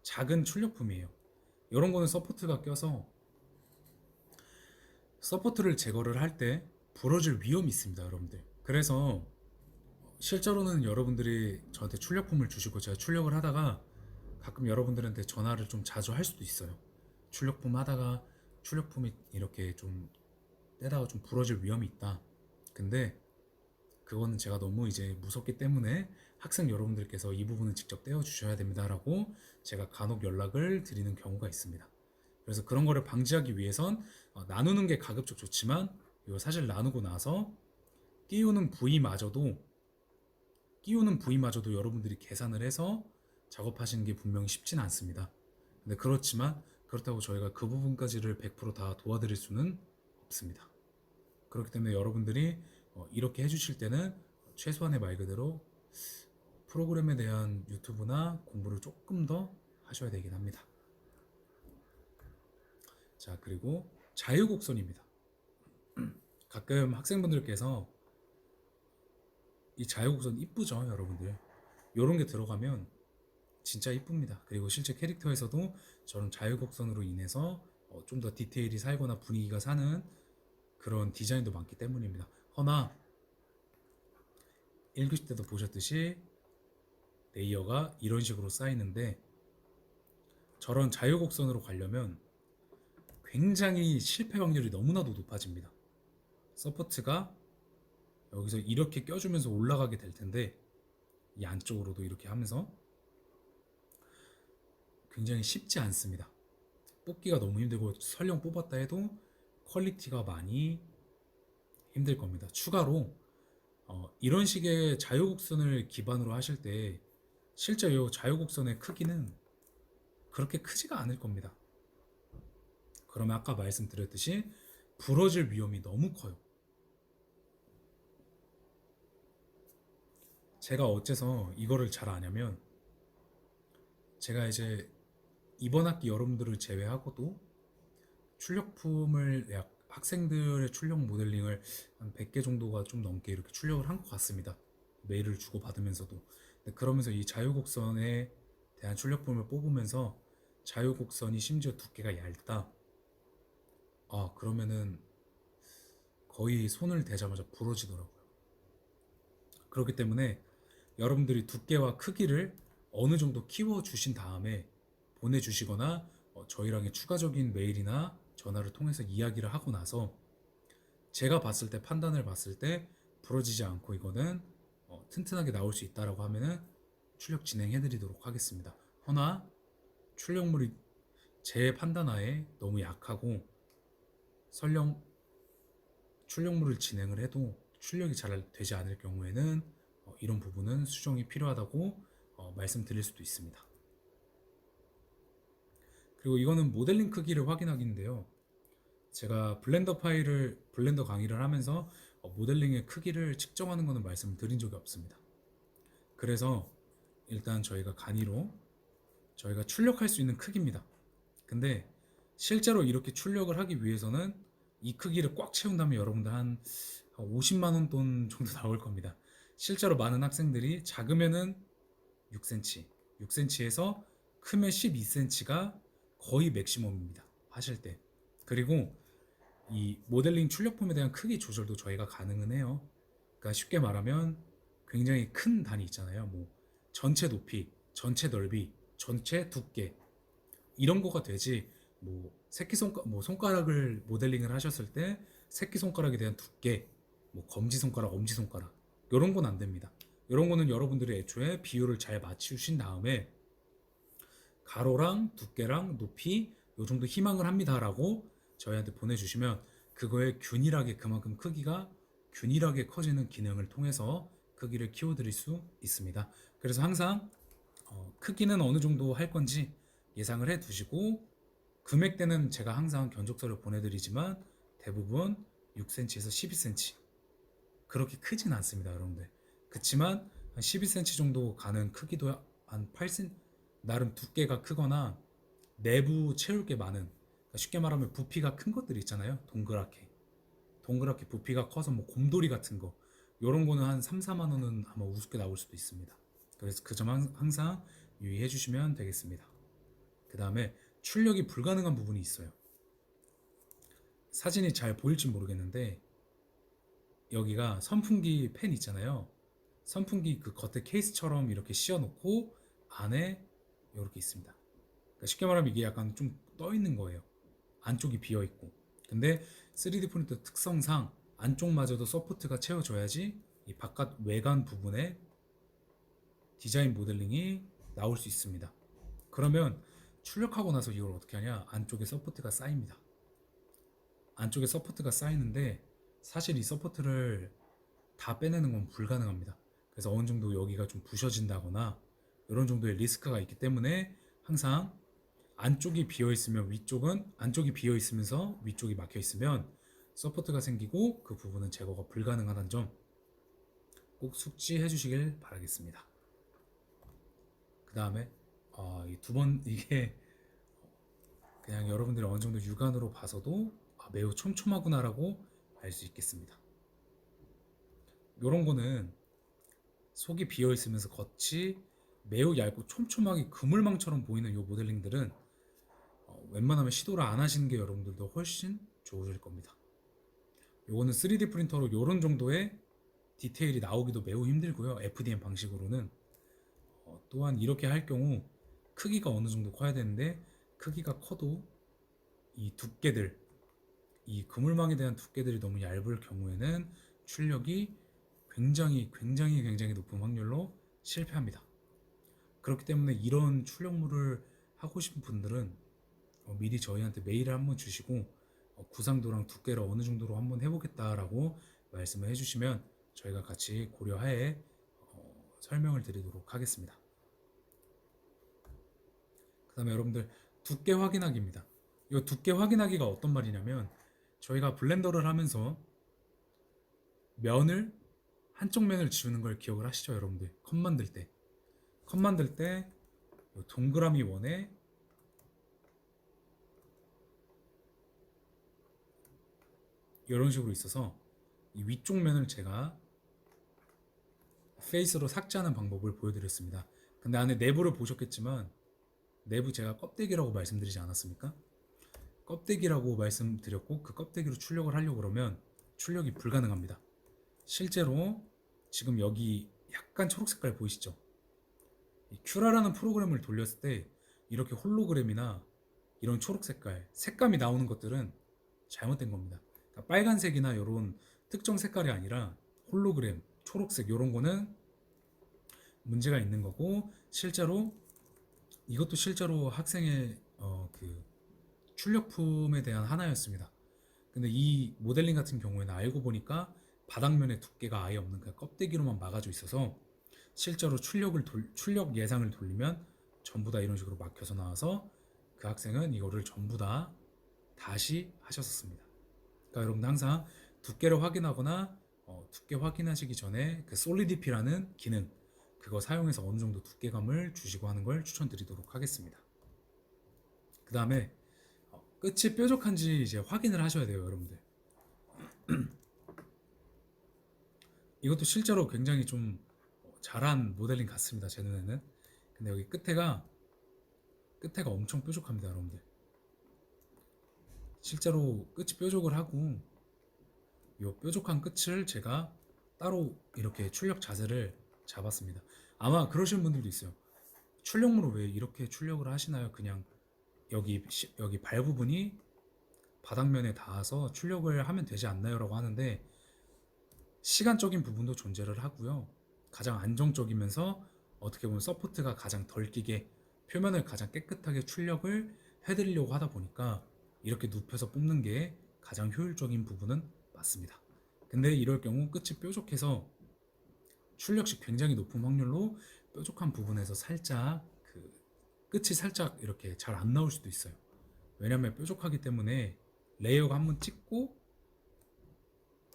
Speaker 1: 작은 출력품이에요. 이런 거는 서포트가 껴서 서포트를 제거를 할 때 부러질 위험이 있습니다, 여러분들. 그래서 실제로는 여러분들이 저한테 출력품을 주시고 제가 출력을 하다가 가끔 여러분들한테 전화를 좀 자주 할 수도 있어요. 출력품 하다가 출력품이 이렇게 좀 떼다가 좀 부러질 위험이 있다. 근데 그거는 제가 너무 이제 무섭기 때문에 학생 여러분들께서 이 부분은 직접 떼어 주셔야 됩니다라고 제가 간혹 연락을 드리는 경우가 있습니다. 그래서 그런 거를 방지하기 위해선 나누는 게 가급적 좋지만 이거 사실 나누고 나서 끼우는 부위마저도 여러분들이 계산을 해서 작업하시는 게 분명히 쉽진 않습니다. 근데 그렇다고 저희가 그 부분까지를 100%다 도와드릴 수는 없습니다. 그렇기 때문에 여러분들이 이렇게 해주실 때는 최소한의 말 그대로 프로그램에 대한 유튜브나 공부를 조금 더 하셔야 되긴 합니다. 자, 그리고 자유곡선입니다. 가끔 학생분들께서 이 자유곡선 이쁘죠, 여러분들? 이런 게 들어가면 진짜 이쁩니다. 그리고 실제 캐릭터에서도 저런 자유곡선으로 인해서 좀 더 디테일이 살거나 분위기가 사는 그런 디자인도 많기 때문입니다. 허나 1교시 때도 보셨듯이 레이어가 이런 식으로 쌓이는데 저런 자유곡선으로 가려면 굉장히 실패 확률이 너무나도 높아집니다. 서포트가 여기서 이렇게 껴주면서 올라가게 될 텐데 이 안쪽으로도 이렇게 하면서 굉장히 쉽지 않습니다. 뽑기가 너무 힘들고 설령 뽑았다 해도 퀄리티가 많이 힘들 겁니다. 추가로 이런 식의 자유곡선을 기반으로 하실 때 실제 이 자유곡선의 크기는 그렇게 크지가 않을 겁니다. 그러면 아까 말씀드렸듯이 부러질 위험이 너무 커요. 제가 어째서 이거를 잘 아냐면 제가 이제 이번 학기 여러분들을 제외하고도 출력품을 학생들의 출력 모델링을 한 100개 정도가 좀 넘게 이렇게 출력을 한 것 같습니다. 메일을 주고 받으면서도. 그러면서 이 자유곡선에 대한 출력품을 뽑으면서 자유곡선이 심지어 두께가 얇다. 그러면은 거의 손을 대자마자 부러지더라고요. 그렇기 때문에 여러분들이 두께와 크기를 어느 정도 키워주신 다음에 보내주시거나 저희랑의 추가적인 메일이나 전화를 통해서 이야기를 하고 나서 제가 봤을 때 판단을 봤을 때 부러지지 않고 이거는 튼튼하게 나올 수 있다라고 하면은 출력 진행해 드리도록 하겠습니다. 허나 출력물이 제 판단하에 너무 약하고 설령 출력물을 진행을 해도 출력이 잘 되지 않을 경우에는 이런 부분은 수정이 필요하다고 말씀드릴 수도 있습니다. 그리고 이거는 모델링 크기를 확인하기인데요. 제가 블렌더 강의를 하면서 모델링의 크기를 측정하는 것은 말씀을 드린 적이 없습니다. 그래서 일단 저희가 간이로 저희가 출력할 수 있는 크기입니다. 근데 실제로 이렇게 출력을 하기 위해서는 이 크기를 꽉 채운다면 여러분들 한 50만 원 돈 정도 나올 겁니다. 실제로 많은 학생들이 작으면은 6cm, 6cm에서 크면 12cm가 거의 맥시멈입니다. 하실 때. 그리고 이 모델링 출력품에 대한 크기 조절도 저희가 가능은 해요. 그러니까 쉽게 말하면 굉장히 큰 단위 있잖아요. 뭐 전체 높이, 전체 넓이, 전체 두께 이런 거가 되지. 뭐 손가락을 모델링을 하셨을 때 새끼 손가락에 대한 두께, 뭐 검지 손가락, 엄지 손가락 이런 건 안 됩니다. 이런 거는 여러분들이 애초에 비율을 잘 맞추신 다음에 가로랑 두께랑 높이 요 정도 희망을 합니다라고 저희한테 보내주시면 그거에 균일하게 그만큼 크기가 균일하게 커지는 기능을 통해서 크기를 키워드릴 수 있습니다. 그래서 항상 크기는 어느 정도 할 건지 예상을 해 두시고 금액대는 제가 항상 견적서를 보내드리지만 대부분 6cm에서 12cm 그렇게 크진 않습니다, 여러분들. 그치만 한 12cm 정도 가는 크기도 한 8cm 나름 두께가 크거나 내부 채울 게 많은 그러니까 쉽게 말하면 부피가 큰 것들이 있잖아요. 동그랗게 부피가 커서 뭐 곰돌이 같은 거 요런 거는 한 3, 4만 원은 아마 우습게 나올 수도 있습니다. 그래서 그 점 항상 유의해 주시면 되겠습니다. 그 다음에 출력이 불가능한 부분이 있어요. 사진이 잘 보일지 모르겠는데 여기가 선풍기 팬 있잖아요. 선풍기 그 겉에 케이스처럼 이렇게 씌워놓고 안에 이렇게 있습니다. 그러니까 쉽게 말하면 이게 약간 좀 떠 있는 거예요. 안쪽이 비어 있고. 근데 3D 프린터 특성상 안쪽마저도 서포트가 채워져야지 이 바깥 외관 부분에 디자인 모델링이 나올 수 있습니다. 그러면 출력하고 나서 이걸 어떻게 하냐? 안쪽에 서포트가 쌓입니다. 안쪽에 서포트가 쌓이는데 사실 이 서포트를 다 빼내는 건 불가능합니다. 그래서 어느 정도 여기가 좀 부셔진다거나 이런 정도의 리스크가 있기 때문에 항상 안쪽이 비어 있으면 위쪽은 안쪽이 비어 있으면서 위쪽이 막혀 있으면 서포트가 생기고 그 부분은 제거가 불가능하다는 점 꼭 숙지해 주시길 바라겠습니다. 그 다음에 이 두 번 이게 그냥 여러분들이 어느 정도 육안으로 봐서도 매우 촘촘하구나라고 알 수 있겠습니다. 이런 거는 속이 비어 있으면서 겉이 매우 얇고 촘촘하게 그물망처럼 보이는 이 모델링들은 웬만하면 시도를 안 하시는 게 여러분들도 훨씬 좋으실 겁니다. 요거는 3D 프린터로 이런 정도의 디테일이 나오기도 매우 힘들고요. FDM 방식으로는 또한 이렇게 할 경우 크기가 어느 정도 커야 되는데 크기가 커도 이 두께들 이 그물망에 대한 두께들이 너무 얇을 경우에는 출력이 굉장히 높은 확률로 실패합니다. 그렇기 때문에 이런 출력물을 하고 싶은 분들은 미리 저희한테 메일을 한번 주시고 구상도랑 두께를 어느 정도로 한번 해보겠다라고 말씀을 해주시면 저희가 같이 고려하에 설명을 드리도록 하겠습니다. 그 다음에 여러분들 두께 확인하기입니다. 이 두께 확인하기가 어떤 말이냐면 저희가 블렌더를 하면서 면을 한쪽 면을 지우는 걸 기억을 하시죠, 여러분들? 컷 만들 때 동그라미 원에 이런 식으로 있어서 이 위쪽 면을 제가 페이스로 삭제하는 방법을 보여드렸습니다. 근데 안에 내부를 보셨겠지만 내부 제가 껍데기라고 말씀드리지 않았습니까? 껍데기라고 말씀드렸고 그 껍데기로 출력을 하려고 그러면 출력이 불가능합니다. 실제로 지금 여기 약간 초록 색깔 보이시죠? 이 큐라라는 프로그램을 돌렸을 때 이렇게 홀로그램이나 이런 초록 색감이 나오는 것들은 잘못된 겁니다. 그러니까 빨간색이나 이런 특정 색깔이 아니라 홀로그램, 초록색 이런 거는 문제가 있는 거고 이것도 실제로 학생의 그 출력품에 대한 하나였습니다. 근데 이 모델링 같은 경우에는 알고 보니까 바닥면의 두께가 아예 없는 그냥 껍데기로만 막아져 있어서 실제로 출력 예상을 돌리면 전부 다 이런 식으로 막혀서 나와서 그 학생은 이거를 전부 다 다시 하셨었습니다. 그러니까 여러분 항상 두께를 확인하거나 두께 확인하시기 전에 그 솔리디피라는 기능 그거 사용해서 어느 정도 두께감을 주시고 하는 걸 추천드리도록 하겠습니다. 그 다음에 끝이 뾰족한지 이제 확인을 하셔야 돼요, 여러분들. 이것도 실제로 굉장히 좀 잘한 모델링 같습니다, 제 눈에는. 근데 여기 끝에가 엄청 뾰족합니다, 여러분들. 실제로 끝이 뾰족을 하고 이 뾰족한 끝을 제가 따로 이렇게 출력 자세를 잡았습니다. 아마 그러시는 분들도 있어요. 출력물을 왜 이렇게 출력을 하시나요? 그냥 여기 발 부분이 바닥면에 닿아서 출력을 하면 되지 않나요? 라고 하는데 시간적인 부분도 존재를 하고요. 가장 안정적이면서 어떻게 보면 서포트가 가장 덜 끼게 표면을 가장 깨끗하게 출력을 해드리려고 하다 보니까 이렇게 눕혀서 뽑는 게 가장 효율적인 부분은 맞습니다. 근데 이럴 경우 끝이 뾰족해서 출력 시 굉장히 높은 확률로 뾰족한 부분에서 살짝 그 끝이 살짝 이렇게 잘 안 나올 수도 있어요. 왜냐면 뾰족하기 때문에 레이어가 한번 찍고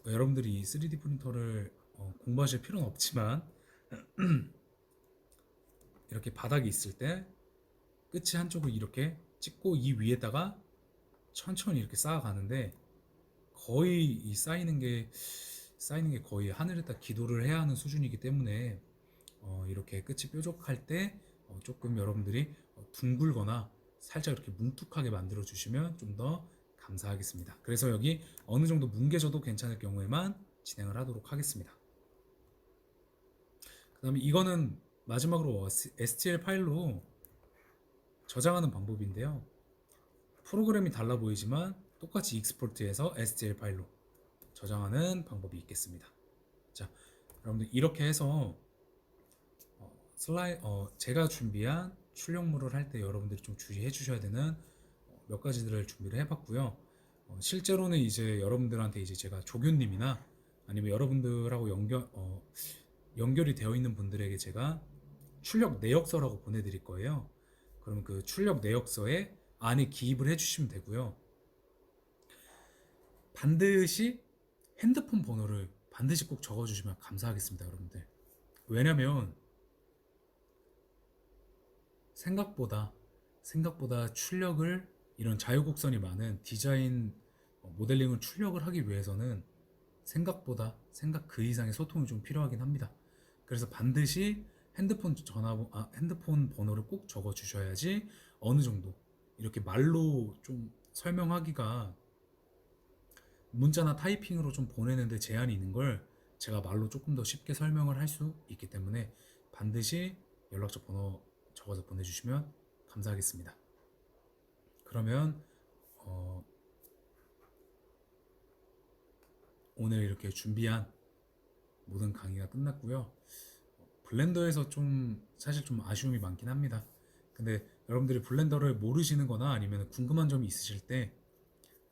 Speaker 1: 여러분들이 3D 프린터를 공부하실 필요는 없지만 이렇게 바닥이 있을 때 끝이 한쪽을 이렇게 찍고 이 위에다가 천천히 이렇게 쌓아가는데 거의 쌓이는 게 거의 하늘에다 기도를 해야 하는 수준이기 때문에 이렇게 끝이 뾰족할 때 조금 여러분들이 둥글거나 살짝 이렇게 뭉툭하게 만들어 주시면 좀 더 감사하겠습니다. 그래서 여기 어느 정도 뭉개져도 괜찮을 경우에만 진행을 하도록 하겠습니다. 그 다음에 이거는 마지막으로 STL 파일로 저장하는 방법인데요. 프로그램이 달라 보이지만 똑같이 익스포트해서 STL 파일로 저장하는 방법이 있겠습니다. 자, 여러분들 이렇게 해서 제가 준비한 출력물을 할 때 여러분들이 좀 주의해 주셔야 되는 몇 가지들을 준비를 해봤고요. 실제로는 이제 여러분들한테 이제 제가 조교님이나 아니면 여러분들하고 연결이 되어 있는 분들에게 제가 출력 내역서라고 보내드릴 거예요. 그럼 그 출력 내역서에 안에 기입을 해주시면 되고요. 반드시 핸드폰 번호를 반드시 꼭 적어주시면 감사하겠습니다, 여러분들. 왜냐면 생각보다 출력을 이런 자유곡선이 많은 디자인 모델링을 출력을 하기 위해서는 생각 그 이상의 소통이 좀 필요하긴 합니다. 그래서 반드시 핸드폰 번호를 꼭 적어 주셔야지 어느 정도 이렇게 말로 좀 설명하기가 문자나 타이핑으로 좀 보내는데 제한이 있는 걸 제가 말로 조금 더 쉽게 설명을 할 수 있기 때문에 반드시 연락처 번호 적어서 보내주시면 감사하겠습니다. 그러면 오늘 이렇게 준비한 모든 강의가 끝났고요. 블렌더에서 사실 좀 아쉬움이 많긴 합니다. 근데 여러분들이 블렌더를 모르시는 거나 아니면 궁금한 점이 있으실 때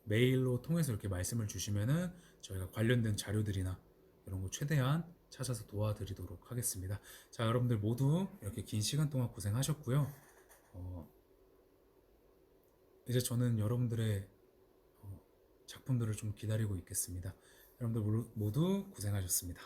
Speaker 1: 메일로 통해서 이렇게 말씀을 주시면은 저희가 관련된 자료들이나 이런 거 최대한 찾아서 도와드리도록 하겠습니다. 자, 여러분들 모두 이렇게 긴 시간 동안 고생하셨고요. 이제 저는 여러분들의 작품들을 좀 기다리고 있겠습니다. 여러분들 모두 고생하셨습니다.